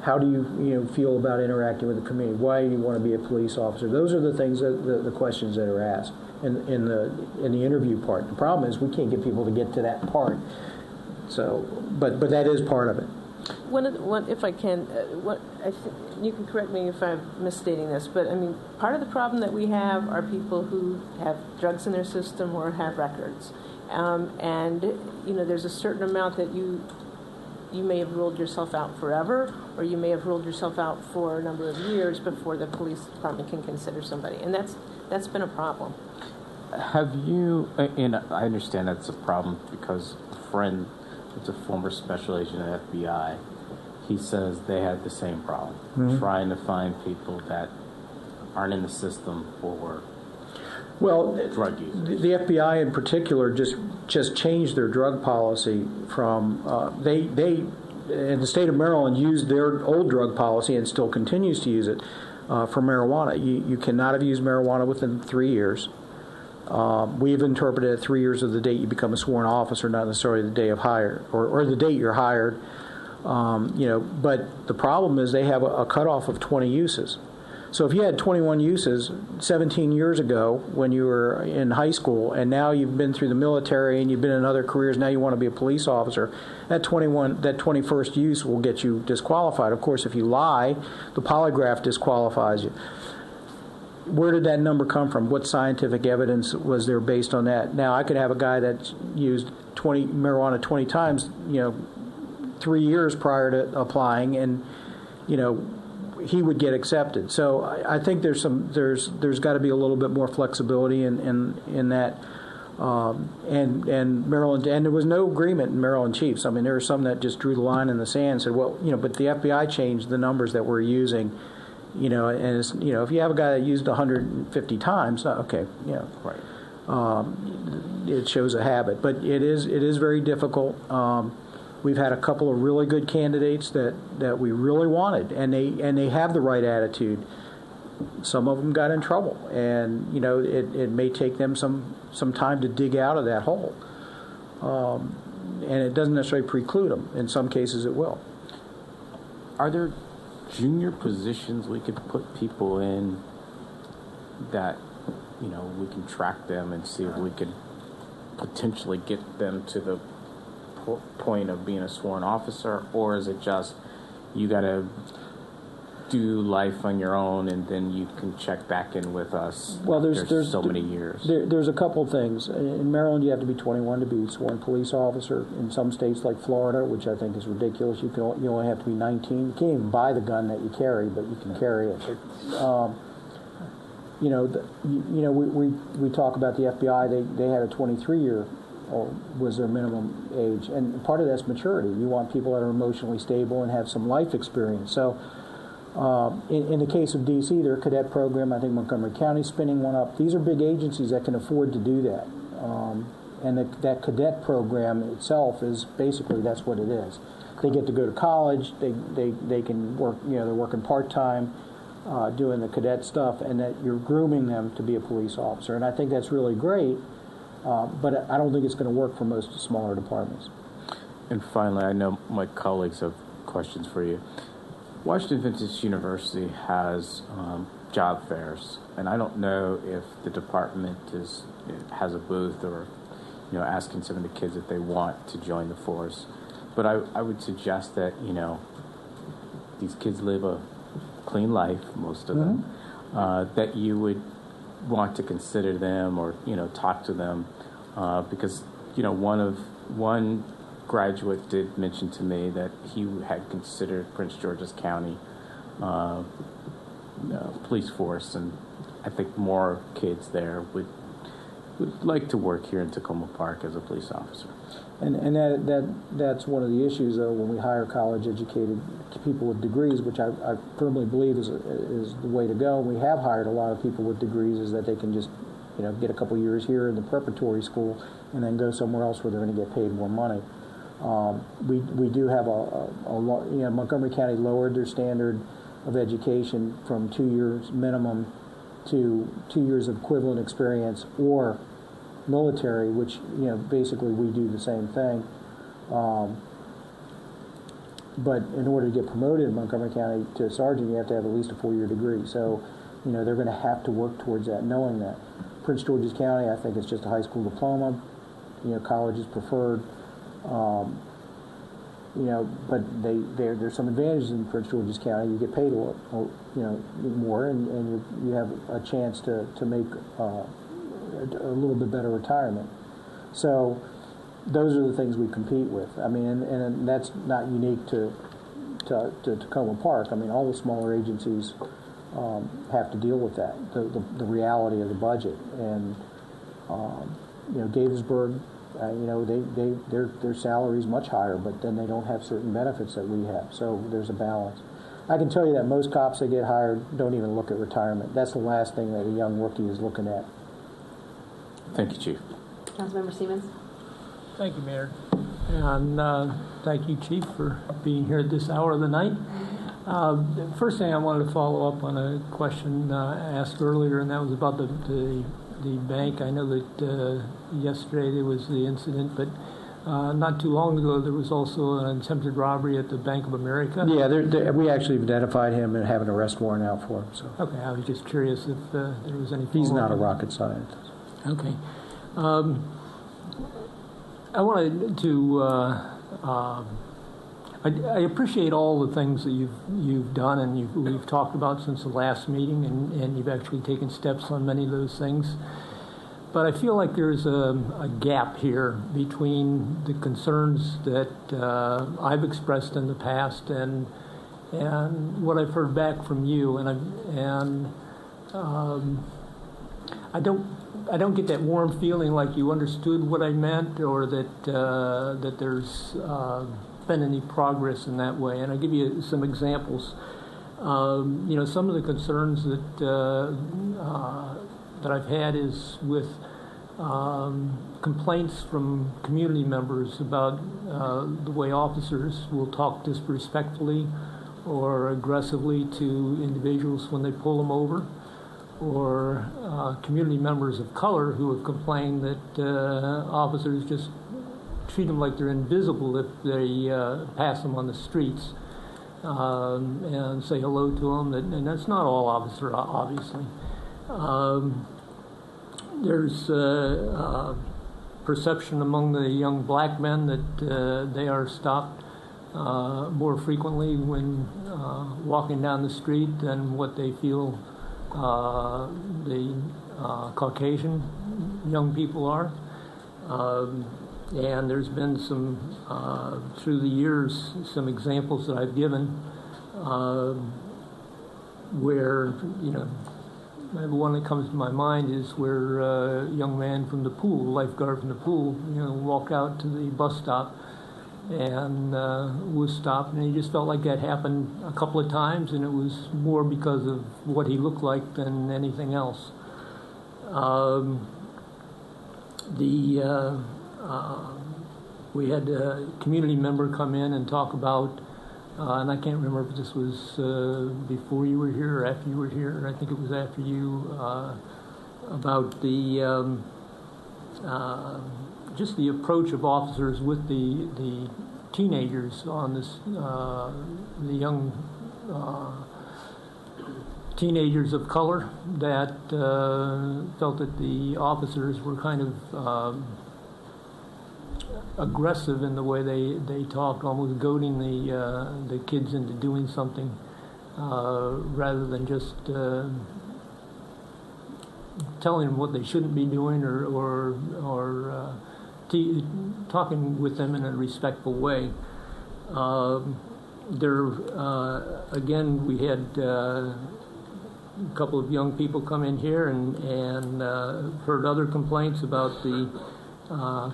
how do you feel about interacting with the community? Why do you want to be a police officer? Those are the things the questions that are asked in the interview part. The problem is we can't get people to get to that part. So, but that is part of it. If I can, you can correct me if I'm misstating this, but I mean, part of the problem that we have are people who have drugs in their system or have records, and there's a certain amount that you may have ruled yourself out forever, or you may have ruled yourself out for a number of years before the police department can consider somebody, and that's been a problem. Have you, and I understand that's a problem because a friend that's a former special agent at FBI, he says they had the same problem, trying to find people that aren't in the system for drug users. The FBI in particular just changed their drug policy from, they in the state of Maryland used their old drug policy and still continues to use it for marijuana. You cannot have used marijuana within 3 years. We've interpreted it 3 years of the date you become a sworn officer, not necessarily the day of hire or the date you're hired. But the problem is they have a cutoff of 20 uses. So if you had 21 uses 17 years ago when you were in high school, and now you've been through the military and you've been in other careers, now you want to be a police officer, that 21st use will get you disqualified. Of course, if you lie, the polygraph disqualifies you. Where did that number come from? What scientific evidence was there based on that? Now, I could have a guy that's used marijuana 20 times, 3 years prior to applying, and, he would get accepted. So I think there's got to be a little bit more flexibility in that. And Maryland, and there was no agreement in Maryland Chiefs. I mean, there were some that just drew the line in the sand and said, well, but the FBI changed the numbers that we're using. And it's, if you have a guy that used 150 times, okay, right. It shows a habit, but it is very difficult. We've had a couple of really good candidates that we really wanted, and they have the right attitude. Some of them got in trouble, and it may take them some time to dig out of that hole, and it doesn't necessarily preclude them. In some cases, it will. Are there junior positions we could put people in that we can track them and see if we could potentially get them to the point of being a sworn officer, or is it just you got to do life on your own and then you can check back in with us? Well, there's so many years. There's a couple things. In Maryland, you have to be 21 to be a sworn police officer. In some states like Florida, which I think is ridiculous, you only have to be 19. You can't even buy the gun that you carry, but you can carry it. We talk about the FBI. They had a 23-year. Was their minimum age, and part of that's maturity. You want people that are emotionally stable and have some life experience. So in the case of D.C., their cadet program, I think Montgomery County's spinning one up. These are big agencies that can afford to do that. And that cadet program itself is basically, that's what it is. They get to go to college, they can work, they're working part-time, doing the cadet stuff, and that you're grooming them to be a police officer. And I think that's really great. But I don't think it's going to work for most smaller departments. And finally, I know my colleagues have questions for you. Washington Adventist University has job fairs, and I don't know if the department has a booth or asking some of the kids if they want to join the force. But I would suggest that these kids live a clean life, most of them, that you would want to consider them or talk to them because one graduate did mention to me that he had considered Prince George's County police force, and I think more kids there would would like to work here in Tacoma Park as a police officer. And that's one of the issues, though, when we hire college-educated people with degrees, which I firmly believe is the way to go. We have hired a lot of people with degrees, is that they can just, get a couple years here in the preparatory school and then go somewhere else where they're going to get paid more money. We do have Montgomery County lowered their standard of education from 2 years minimum to 2 years of equivalent experience or military, which basically we do the same thing. But in order to get promoted in Montgomery County to sergeant, you have to have at least a 4-year degree. So, they're going to have to work towards that, knowing that. Prince George's County, I think it's just a high school diploma. College is preferred. But there's some advantages in Prince George's County. You get paid more, and you have a chance to make a little bit better retirement. So those are the things we compete with. I mean, and that's not unique to Tacoma Park. I mean, all the smaller agencies have to deal with that, the reality of the budget. And Gaithersburg, their salary is much higher, but then they don't have certain benefits that we have. So there's a balance. I can tell you that most cops that get hired don't even look at retirement. That's the last thing that a young rookie is looking at. Thank you, Chief. Councilmember Siemens. Thank you, Mayor. And thank you, Chief, for being here at this hour of the night. First thing I wanted to follow up on a question asked earlier, and that was about the bank. I know that yesterday there was the incident, but not too long ago there was also an attempted robbery at the Bank of America. Yeah, we actually identified him and have an arrest warrant out for him. So. Okay, I was just curious if there was any. He's not a rocket scientist. Okay. I wanted to. I appreciate all the things that you've done and we've talked about since the last meeting, and you've actually taken steps on many of those things. But I feel like there's a gap here between the concerns that I've expressed in the past and what I've heard back from you, and I don't get that warm feeling like you understood what I meant, or that there's been any progress in that way. And I'll give you some examples. Some of the concerns that I've had is with complaints from community members about the way officers will talk disrespectfully or aggressively to individuals when they pull them over, or community members of color who have complained that officers just treat them like they're invisible if they pass them on the streets and say hello to them. And that's not all officers, obviously. There's perception among the young black men that they are stopped more frequently when walking down the street than what they feel the Caucasian young people are. And there's been some, through the years, some examples that I've given where, the one that comes to my mind is where a young man from the pool, lifeguard from the pool, walked out to the bus stop and was stopped, and he just felt like that happened a couple of times, and it was more because of what he looked like than anything else. We had a community member come in and talk about, and I can't remember if this was before you were here or after you were here. I think it was after you, about the just the approach of officers with the teenagers on this, the young teenagers of color that felt that the officers were kind of aggressive in the way they talked, almost goading the kids into doing something rather than just telling them what they shouldn't be doing or talking with them in a respectful way. Again, we had a couple of young people come in here and heard other complaints about the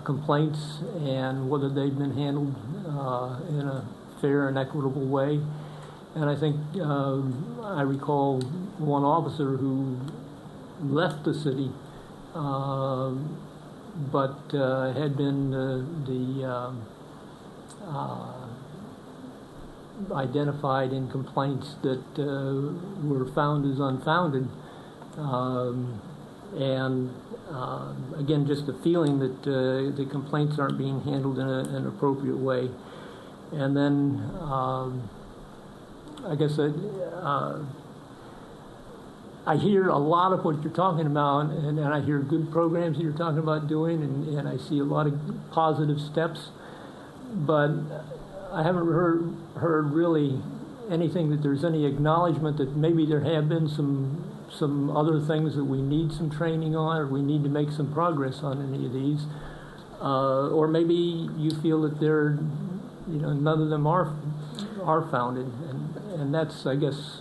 complaints and whether they've been handled in a fair and equitable way. And I think I recall one officer who left the city, but had been identified in complaints that were found as unfounded. Again, just the feeling that the complaints aren't being handled in an appropriate way. And then I guess I hear a lot of what you're talking about, and I hear good programs that you're talking about doing, and I see a lot of positive steps, but I haven't heard really anything that there's any acknowledgement that maybe there have been some other things that we need some training on, or we need to make some progress on any of these, or maybe you feel that they're, none of them are founded, and that's, I guess.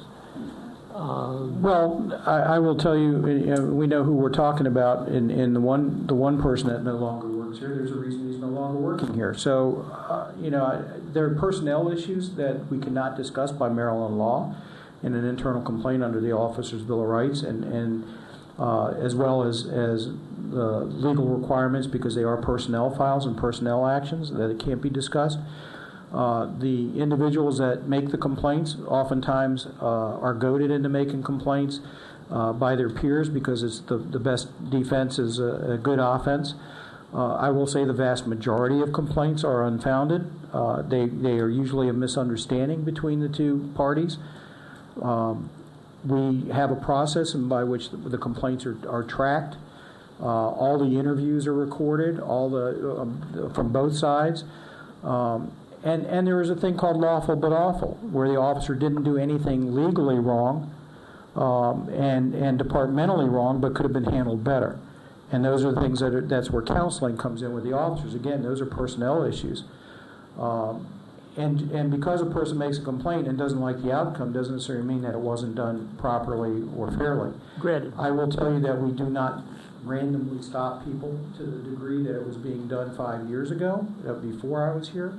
Well, I will tell you, we know who we're talking about, in the one person that no longer works here. There's a reason he's no longer working here. So, there are personnel issues that we cannot discuss by Maryland law in an internal complaint under the Officers' Bill of Rights, and as well as the legal requirements, because they are personnel files and personnel actions that it can't be discussed. The individuals that make the complaints oftentimes are goaded into making complaints by their peers, because it's the best defense is a good offense. I will say the vast majority of complaints are unfounded. They are usually a misunderstanding between the two parties. We have a process by which the complaints are tracked. All the interviews are recorded, from both sides. And there is a thing called lawful but awful, where the officer didn't do anything legally wrong and departmentally wrong, but could have been handled better. And those are the things that's where counseling comes in with the officers. Again, those are personnel issues. And because a person makes a complaint and doesn't like the outcome, doesn't necessarily mean that it wasn't done properly or fairly. Granted. I will tell you that we do not randomly stop people to the degree that it was being done 5 years ago, before I was here.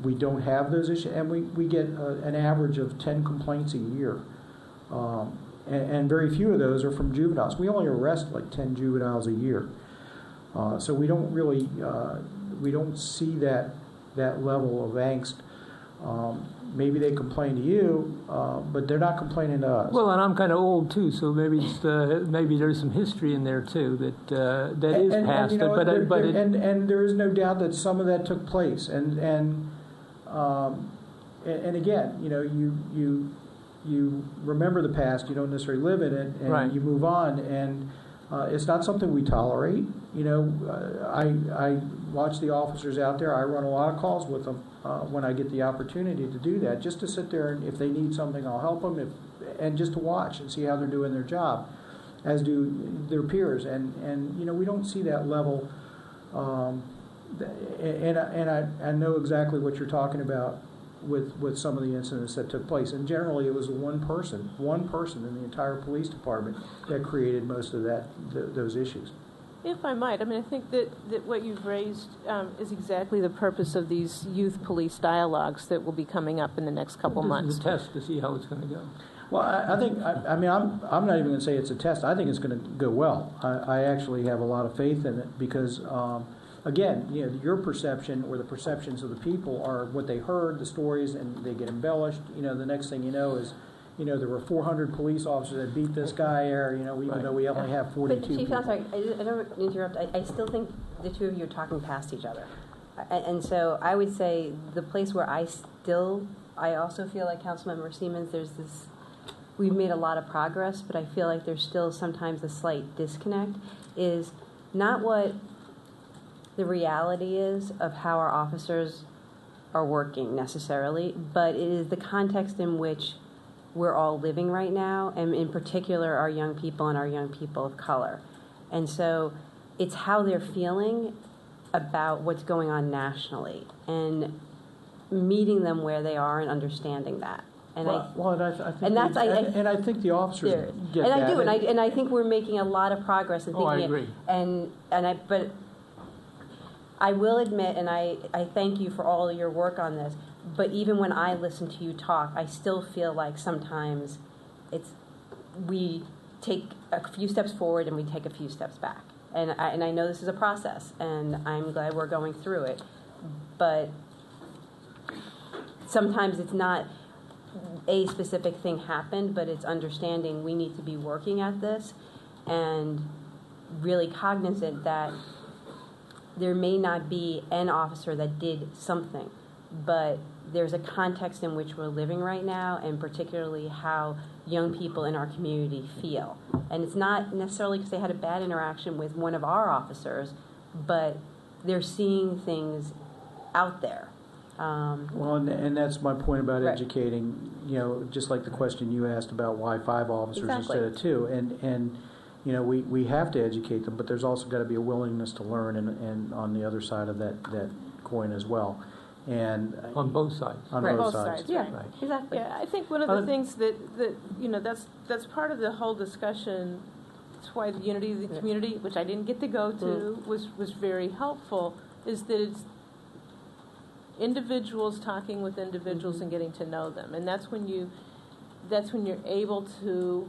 We don't have those issues, and we get an average of 10 complaints a year. And very few of those are from juveniles. We only arrest like 10 juveniles a year. So we don't really, we don't see that level of angst. Maybe they complain to you, but they're not complaining to us. Well, and I'm kind of old too, so maybe maybe there's some history in there too that is past. And there is no doubt that some of that took place. And again, you remember the past. You don't necessarily live in it, and right. You move on. And it's not something we tolerate. I watch the officers out there. I run a lot of calls with them when I get the opportunity to do that, just to sit there, and if they need something, I'll help them, and just to watch and see how they're doing their job, as do their peers. And we don't see that level. And I know exactly what you're talking about with some of the incidents that took place. And generally, it was one person in the entire police department that created most of those issues. If I might, I think that what you've raised is exactly the purpose of these youth police dialogues that will be coming up in the next couple months. It's a test to see how it's going to go. Well, I'm not even going to say it's a test. I think it's going to go well. I actually have a lot of faith in it, because again, your perception or the perceptions of the people are what they heard, the stories, and they get embellished. The next thing you know is, there were 400 police officers that beat this guy there, even though we only have 42 But Chief, people. I'm sorry, I don't interrupt. I still think the two of you are talking past each other. And so I would say the place where I also feel like Councilmember Siemens, we've made a lot of progress, but I feel like there's still sometimes a slight disconnect, is not what the reality is of how our officers are working necessarily, but it is the context in which we're all living right now, and in particular our young people and our young people of color. And so it's how they're feeling about what's going on nationally, and meeting them where they are and understanding that. And I think the officers get and that. I do, and I think we're making a lot of progress in thinking. I agree. But I will admit, and I thank you for all your work on this. But even when I listen to you talk, I still feel like sometimes we take a few steps forward and we take a few steps back. And I know this is a process, and I'm glad we're going through it. But sometimes it's not a specific thing happened, but it's understanding we need to be working at this and really cognizant that there may not be an officer that did something, but there's a context in which we're living right now, and particularly how young people in our community feel. And it's not necessarily because they had a bad interaction with one of our officers, but they're seeing things out there. Well, and that's my point about Right. educating, just like the question you asked about why 5 officers Exactly. instead of 2. And we have to educate them, but there's also got to be a willingness to learn and on the other side of that coin as well. And On both sides. On Right. both Both sides. sides, Yeah, right. exactly. Yeah, I think one of the things that that's part of the whole discussion. That's why the unity of the community, which I didn't get to go to, was very helpful. Is that it's individuals talking with individuals and getting to know them, and that's when you're able to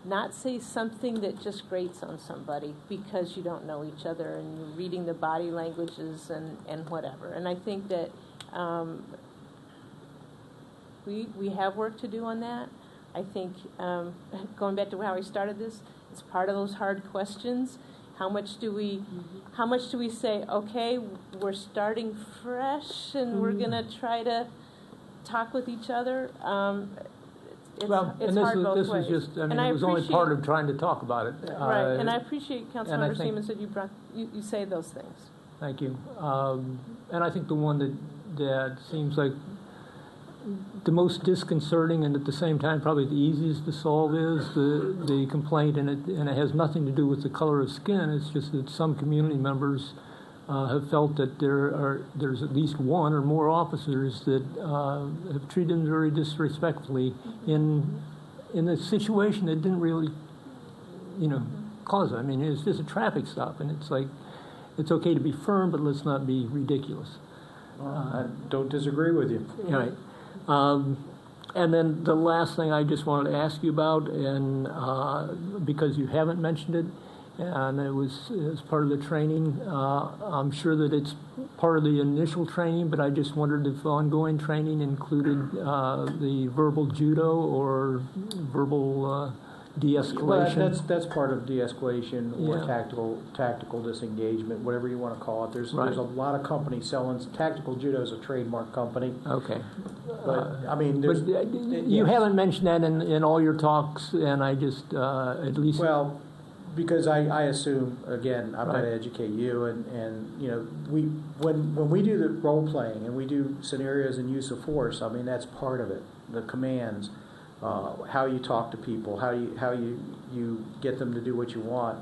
not say something that just grates on somebody because you don't know each other and you're reading the body languages and whatever. And I think that we have work to do on that. I think going back to how we started this, it's part of those hard questions. How much do we say, okay, we're starting fresh and we're going to try to talk with each other? It's hard both ways. Is just, And it was only part of trying to talk about it. Right, and I appreciate Councilmember think- Siemens that you say those things. Thank you. And I think the one that seems like the most disconcerting and at the same time probably the easiest to solve is the complaint, and it has nothing to do with the color of skin. It's just that some community members have felt that there's at least one or more officers that have treated them very disrespectfully in a situation that didn't really, cause it. I mean, it's just a traffic stop, and it's like, it's okay to be firm, but let's not be ridiculous. I don't disagree with you. Right. And then the last thing I just wanted to ask you about, and because you haven't mentioned it, and it was as part of the training, I'm sure that it's part of the initial training, but I just wondered if ongoing training included the verbal judo or verbal de-escalation. Well, that's part of de-escalation or Yeah. tactical disengagement, whatever you want to call it. There's a lot of companies selling tactical judo is a trademark company. Okay. But I mean, there's, you haven't mentioned that in all your talks, and I just at least because I assume, again, I've got to educate you, and when we do the role playing and we do scenarios and use of force, I mean that's part of it. The commands, how you talk to people, how you get them to do what you want.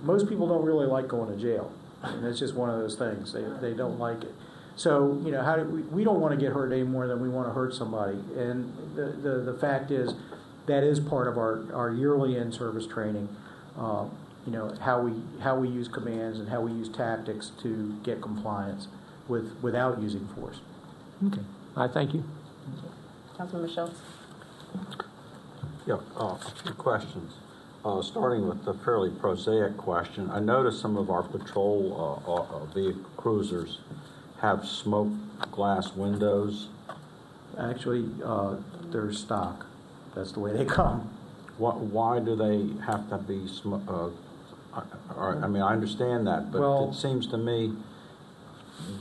Most people don't really like going to jail. I mean, it's just one of those things. They don't like it. So we don't want to get hurt any more than we want to hurt somebody. And the fact is that is part of our yearly in-service training. How we use commands and how we use tactics to get compliance without using force. Okay. I thank you. Councilmember Schultz. Yeah, a few questions. Starting with the fairly prosaic question, I noticed some of our patrol vehicle cruisers have smoke glass windows. Actually, they're stock. That's the way they come. Why do they have to be I mean, I understand that, but it seems to me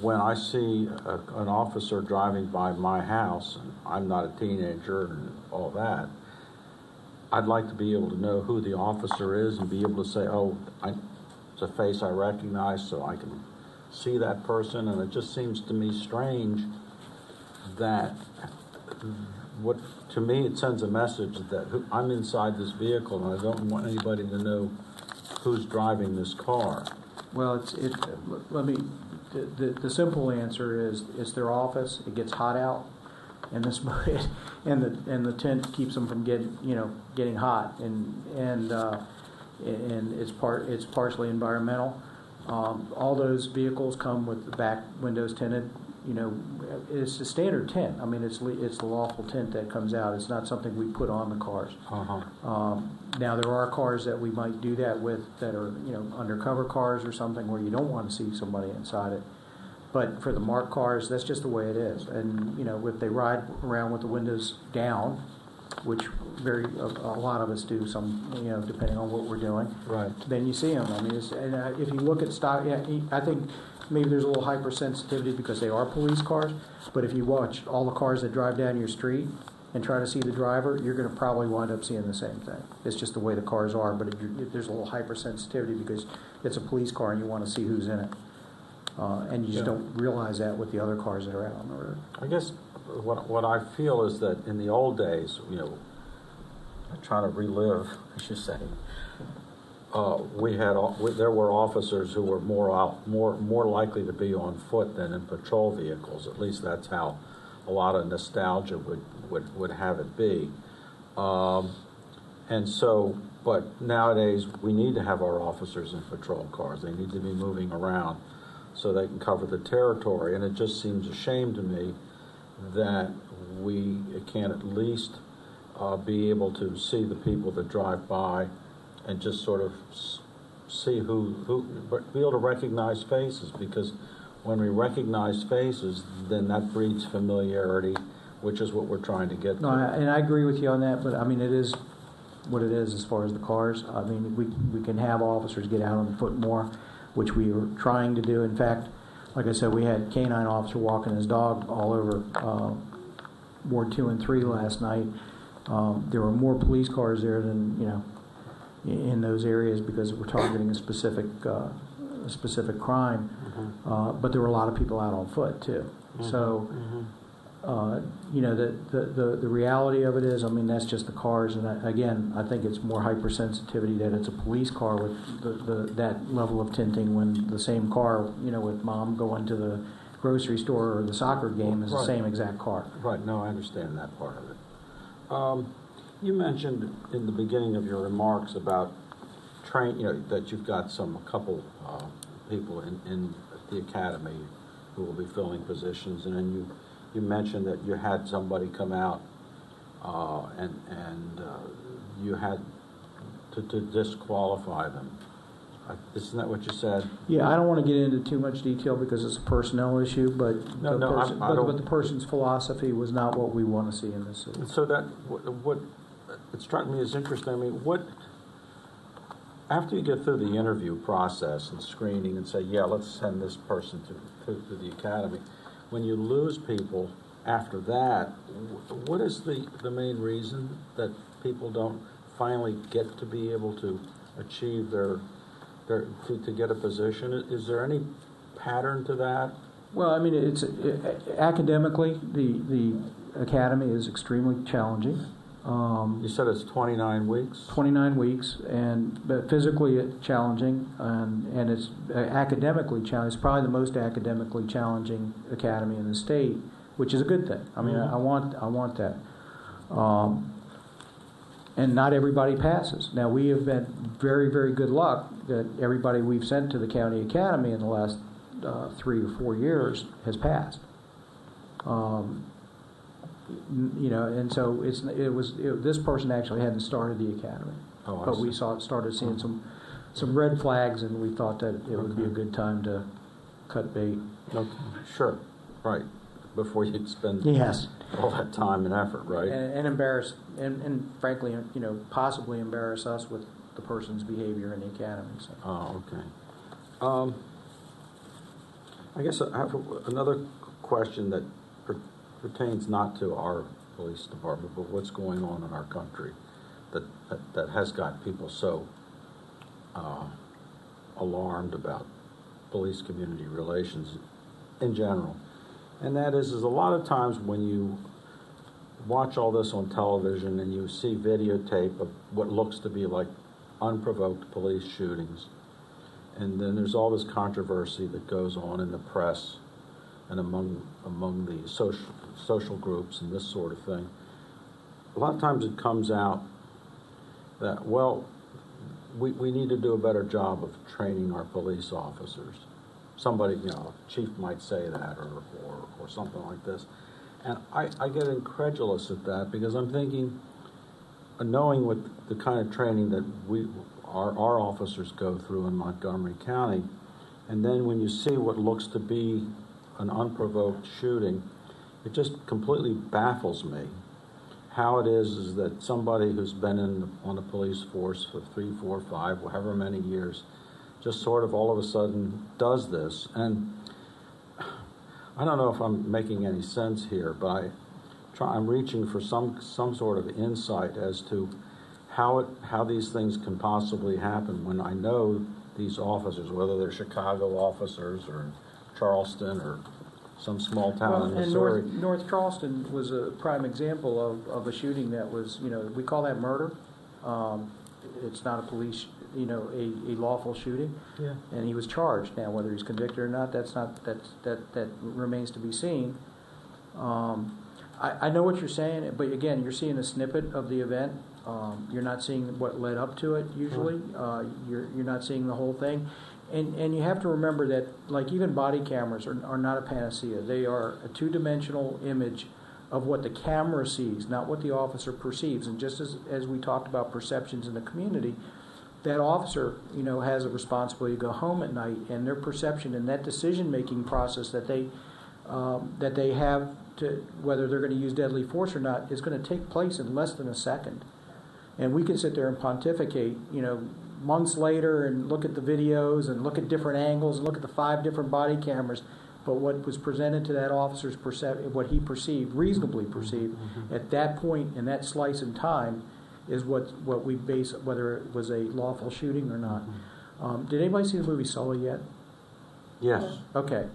when I see an officer driving by my house, and I'm not a teenager and all that, I'd like to be able to know who the officer is and be able to say, it's a face I recognize, so I can see that person. And it just seems to me strange that to me it sends a message that I'm inside this vehicle and I don't want anybody to know who's driving this car. Well, the simple answer is it's their office. It gets hot out. and this and the tent keeps them from getting hot, and it's partially environmental. All those vehicles come with the back windows tinted. It's a standard tint. I mean, it's the lawful tint that comes out. It's not something we put on the cars. Now, there are cars that we might do that with that are, undercover cars or something where you don't want to see somebody inside it. But for the marked cars, that's just the way it is. And, if they ride around with the windows down, which a lot of us do, depending on what we're doing. Right. Then you see them. I mean, if you look at stock, I think maybe there's a little hypersensitivity because they are police cars. But if you watch all the cars that drive down your street and try to see the driver, you're going to probably wind up seeing the same thing. It's just the way the cars are. But there's a little hypersensitivity because it's a police car and you want to see who's in it. And you just don't realize that with the other cars that are out on the road. I guess what I feel is that in the old days, I'm trying to relive, I should say, there were officers who were more likely to be on foot than in patrol vehicles. At least that's how a lot of nostalgia would have it be. And so, but nowadays we need to have our officers in patrol cars. They need to be moving around so they can cover the territory. And it just seems a shame to me that we can't at least be able to see the people that drive by and just sort of see be able to recognize faces, because when we recognize faces, then that breeds familiarity, which is what we're trying to get to. No, and I agree with you on that, but I mean, it is what it is as far as the cars. I mean, we can have officers get out on foot more, which we were trying to do. In fact, like I said, we had a canine officer walking his dog all over Ward 2 and 3 last night. There were more police cars there than, in those areas because we're targeting a specific crime. But there were a lot of people out on foot too. So, the reality of it is, I mean, that's just the cars. And I think it's more hypersensitivity that it's a police car with that level of tinting when the same car, with mom going to the grocery store or the soccer game is the same exact car. Right. No, I understand that part of it. You mentioned in the beginning of your remarks about that you've got a couple people in the academy who will be filling positions, and then you mentioned that you had somebody come out and you had to disqualify them. Isn't that what you said? Yeah, I don't want to get into too much detail because it's a personnel issue, but the person's philosophy was not what we want to see in this city. So that what it struck me as interesting. I mean, after you get through the interview process and screening and say, yeah, let's send this person to the academy, when you lose people after that, what is the main reason that people don't finally get to be able to achieve to get a position? Is there any pattern to that? Well, I mean, academically, the academy is extremely challenging. You said it's 29 weeks? 29 weeks, but physically it's challenging, and it's academically challenging. It's probably the most academically challenging academy in the state, which is a good thing. I mean, I want that. And not everybody passes. Now, we have had very, very good luck that everybody we've sent to the county academy in the last 3 or 4 years has passed. And so this person actually hadn't started the academy, but we started seeing some red flags, and we thought that it would be a good time to cut bait. Okay. Sure, right. Before you spend all that time and effort, right? And embarrass, and frankly, possibly embarrass us with the person's behavior in the academy. So. Oh, okay. I guess I have another question that pertains not to our police department, but what's going on in our country that has got people so alarmed about police-community relations in general. And that is a lot of times when you watch all this on television and you see videotape of what looks to be like unprovoked police shootings, and then there's all this controversy that goes on in the press and among the social groups and this sort of thing, a lot of times it comes out that, well, we need to do a better job of training our police officers. Somebody, a chief might say that or something like this. And I get incredulous at that because I'm thinking, knowing what the kind of training that our officers go through in Montgomery County, and then when you see what looks to be an unprovoked shooting, it just completely baffles me how it is that somebody who's been on the police force for 3, 4, 5, however many years, just sort of all of a sudden does this. And I don't know if I'm making any sense here, but I'm reaching for some sort of insight as to how these things can possibly happen when I know these officers, whether they're Chicago officers or Charleston or some small town in Missouri. And North Charleston was a prime example of a shooting that was, we call that murder. It's not a police, a lawful shooting. Yeah. And he was charged. Now, whether he's convicted or not, that remains to be seen. I know what you're saying, but again, you're seeing a snippet of the event. You're not seeing what led up to it usually. You're not seeing the whole thing. And you have to remember that, like, even body cameras are not a panacea. They are a two-dimensional image of what the camera sees, not what the officer perceives. And just as we talked about perceptions in the community, that officer, has a responsibility to go home at night, and their perception and that decision-making process that they have to whether they're going to use deadly force or not is going to take place in less than a second. And we can sit there and pontificate, months later and look at the videos and look at different angles and look at the 5 different body cameras. But what was presented to that officer's what he perceived, reasonably perceived, at that point in that slice in time is what we base whether it was a lawful shooting or not. Did anybody see the movie Sully yet? Yes. Okay.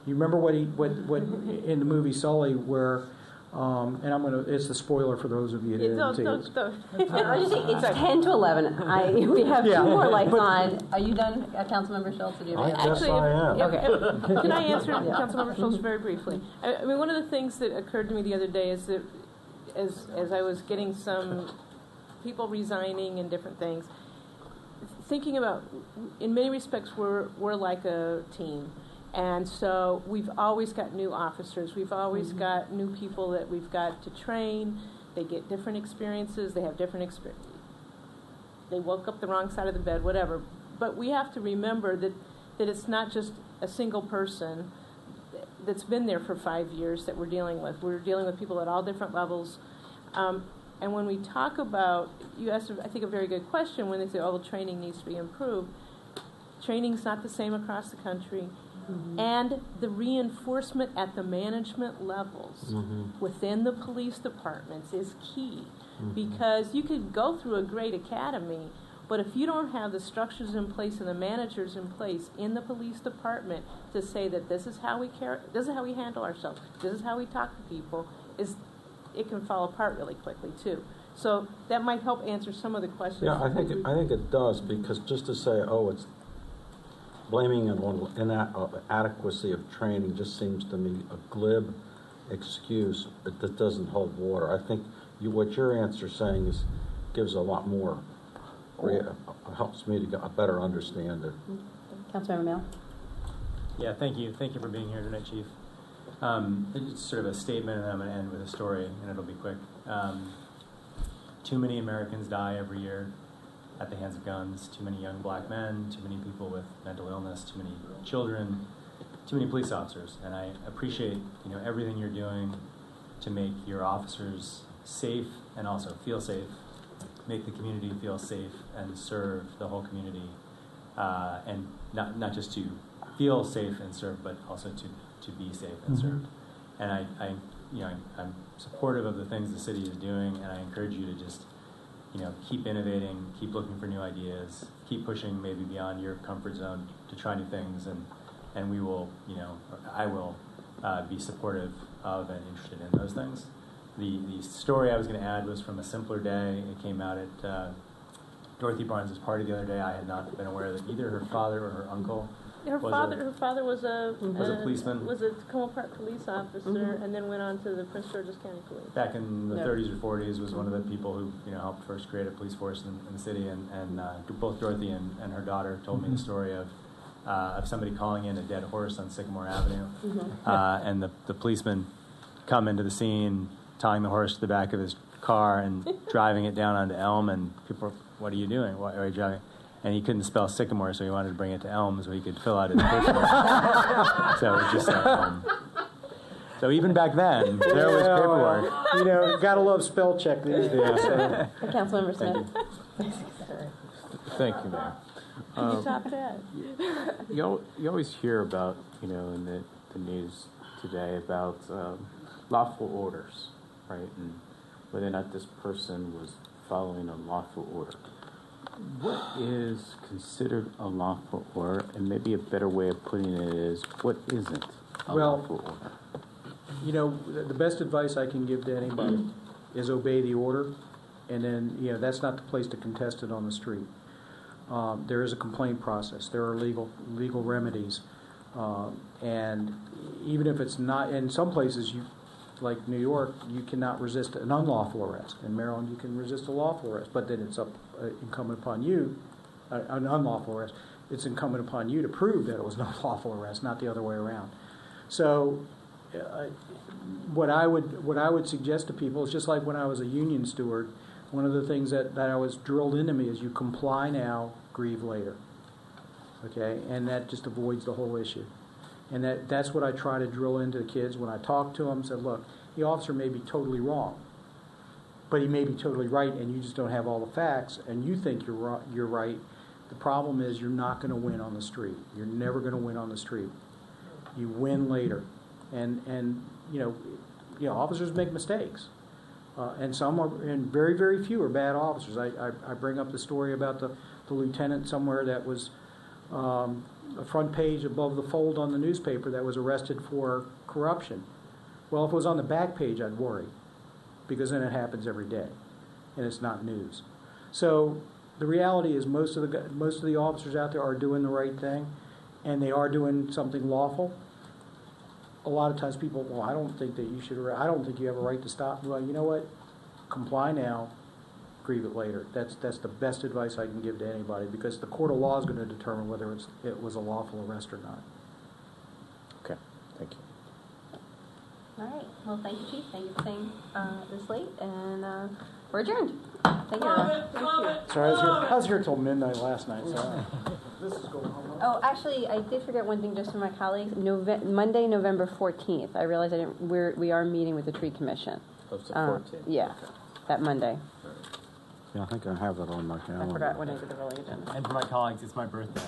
You remember what in the movie Sully where and it's the spoiler for those of you who didn't see it. I was just saying, it's 10 to 11. We have 2 more lights on. Are you done, Councilmember Schultz? Do you have I guess I am. Okay. Can I answer Councilmember Schultz very briefly? I mean, one of the things that occurred to me the other day is that as I was getting some people resigning and different things, thinking about, in many respects, we're like a team. And so we've always got new officers. We've always got new people that we've got to train. They get different experiences. They have different experiences. They woke up the wrong side of the bed, whatever. But we have to remember that it's not just a single person that's been there for 5 years that we're dealing with. We're dealing with people at all different levels. And when we talk about, you asked, I think, a very good question when they say, the training needs to be improved. Training's not the same across the country. And the reinforcement at the management levels within the police departments is key. Because you could go through a great academy, but if you don't have the structures in place and the managers in place in the police department to say that this is how we care, this is how we handle ourselves, this is how we talk to people, it can fall apart really quickly too. So that might help answer some of the questions. Yeah, I think it does, because just to say, it's blaming on inadequacy of training just seems to me a glib excuse that doesn't hold water. I think what your answer is saying gives a lot more, helps me to better understand it. Councilmember Mail? Yeah, thank you. Thank you for being here tonight, Chief. It's sort of a statement, and I'm going to end with a story, and it'll be quick. Too many Americans die every year at the hands of guns. Too many young black men, too many people with mental illness, too many children, too many police officers. And I appreciate everything you're doing to make your officers safe and also feel safe, make the community feel safe, and serve the whole community, and not just to feel safe and serve, but also to be safe and served. And I'm supportive of the things the city is doing, and I encourage you to just keep innovating, keep looking for new ideas, keep pushing maybe beyond your comfort zone to try new things, and we will, I will be supportive of and interested in those things. The story I was going to add was from A Simpler Day. It came out at Dorothy Barnes' party the other day. I had not been aware that either her father or her uncle Her father was a policeman. Was a Tacoma Park police officer, and then went on to the Prince George's County Police. Back in the 30s or 40s, was one of the people who helped first create a police force in the city. And both Dorothy and her daughter told me the story of somebody calling in a dead horse on Sycamore Avenue, and the policeman come into the scene, tying the horse to the back of his car and driving it down onto Elm. And people, what are you doing? Why are you driving? And he couldn't spell Sycamore, so he wanted to bring it to Elm so he could fill out his paperwork. So it was just so even back then, there was paperwork. Gotta love spell check these days. So. Councilmember Smith. Thank you, Mayor. You top that. You always hear about, in the news today about lawful orders, right? And whether or not this person was following a lawful order. What is considered a lawful order? And maybe a better way of putting it is, what isn't a lawful order? The best advice I can give to anybody is obey the order, and then, that's not the place to contest it on the street. There is a complaint process. There are legal remedies. And even if it's not, in some places, like New York, you cannot resist an unlawful arrest. In Maryland, you can resist a lawful arrest, but then it's incumbent upon you, an unlawful arrest, it's incumbent upon you to prove that it was an unlawful arrest, not the other way around. So what I would suggest to people is just like when I was a union steward, one of the things that I was drilled into me is you comply now, grieve later. Okay? And that just avoids the whole issue. And that's what I try to drill into the kids when I talk to them. Said, look, the officer may be totally wrong, but he may be totally right, and you just don't have all the facts, and you think you're right. The problem is you're not going to win on the street. You're never going to win on the street. You win later, and officers make mistakes, and some are, and very, very few are bad officers. I bring up the story about the lieutenant somewhere that was. A front page above the fold on the newspaper that was arrested for corruption. Well, if it was on the back page, I'd worry, because then it happens every day, and it's not news. So the reality is most of the officers out there are doing the right thing, and they are doing something lawful. A lot of times people, well, I don't think that you should. I don't think you have a right to stop. Well, you know what? Comply now. Grieve it later. That's the best advice I can give to anybody, because the court of law is going to determine whether it was a lawful arrest or not. Okay, thank you. All right. Well, thank you, Chief. Thank you for staying this late, and we're adjourned. Thank you, everyone. Thank you. Sorry, I was here till midnight last night. So this is going home. Oh, actually, I did forget one thing just for my colleagues. Monday, November 14th. I realized we are meeting with the Tree Commission. Of the 14th. Yeah, okay. That Monday. Yeah, I think I have that on my calendar. I forgot when I did the early agenda. And for my colleagues, it's my birthday.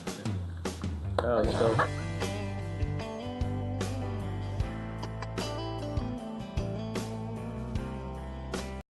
Oh, so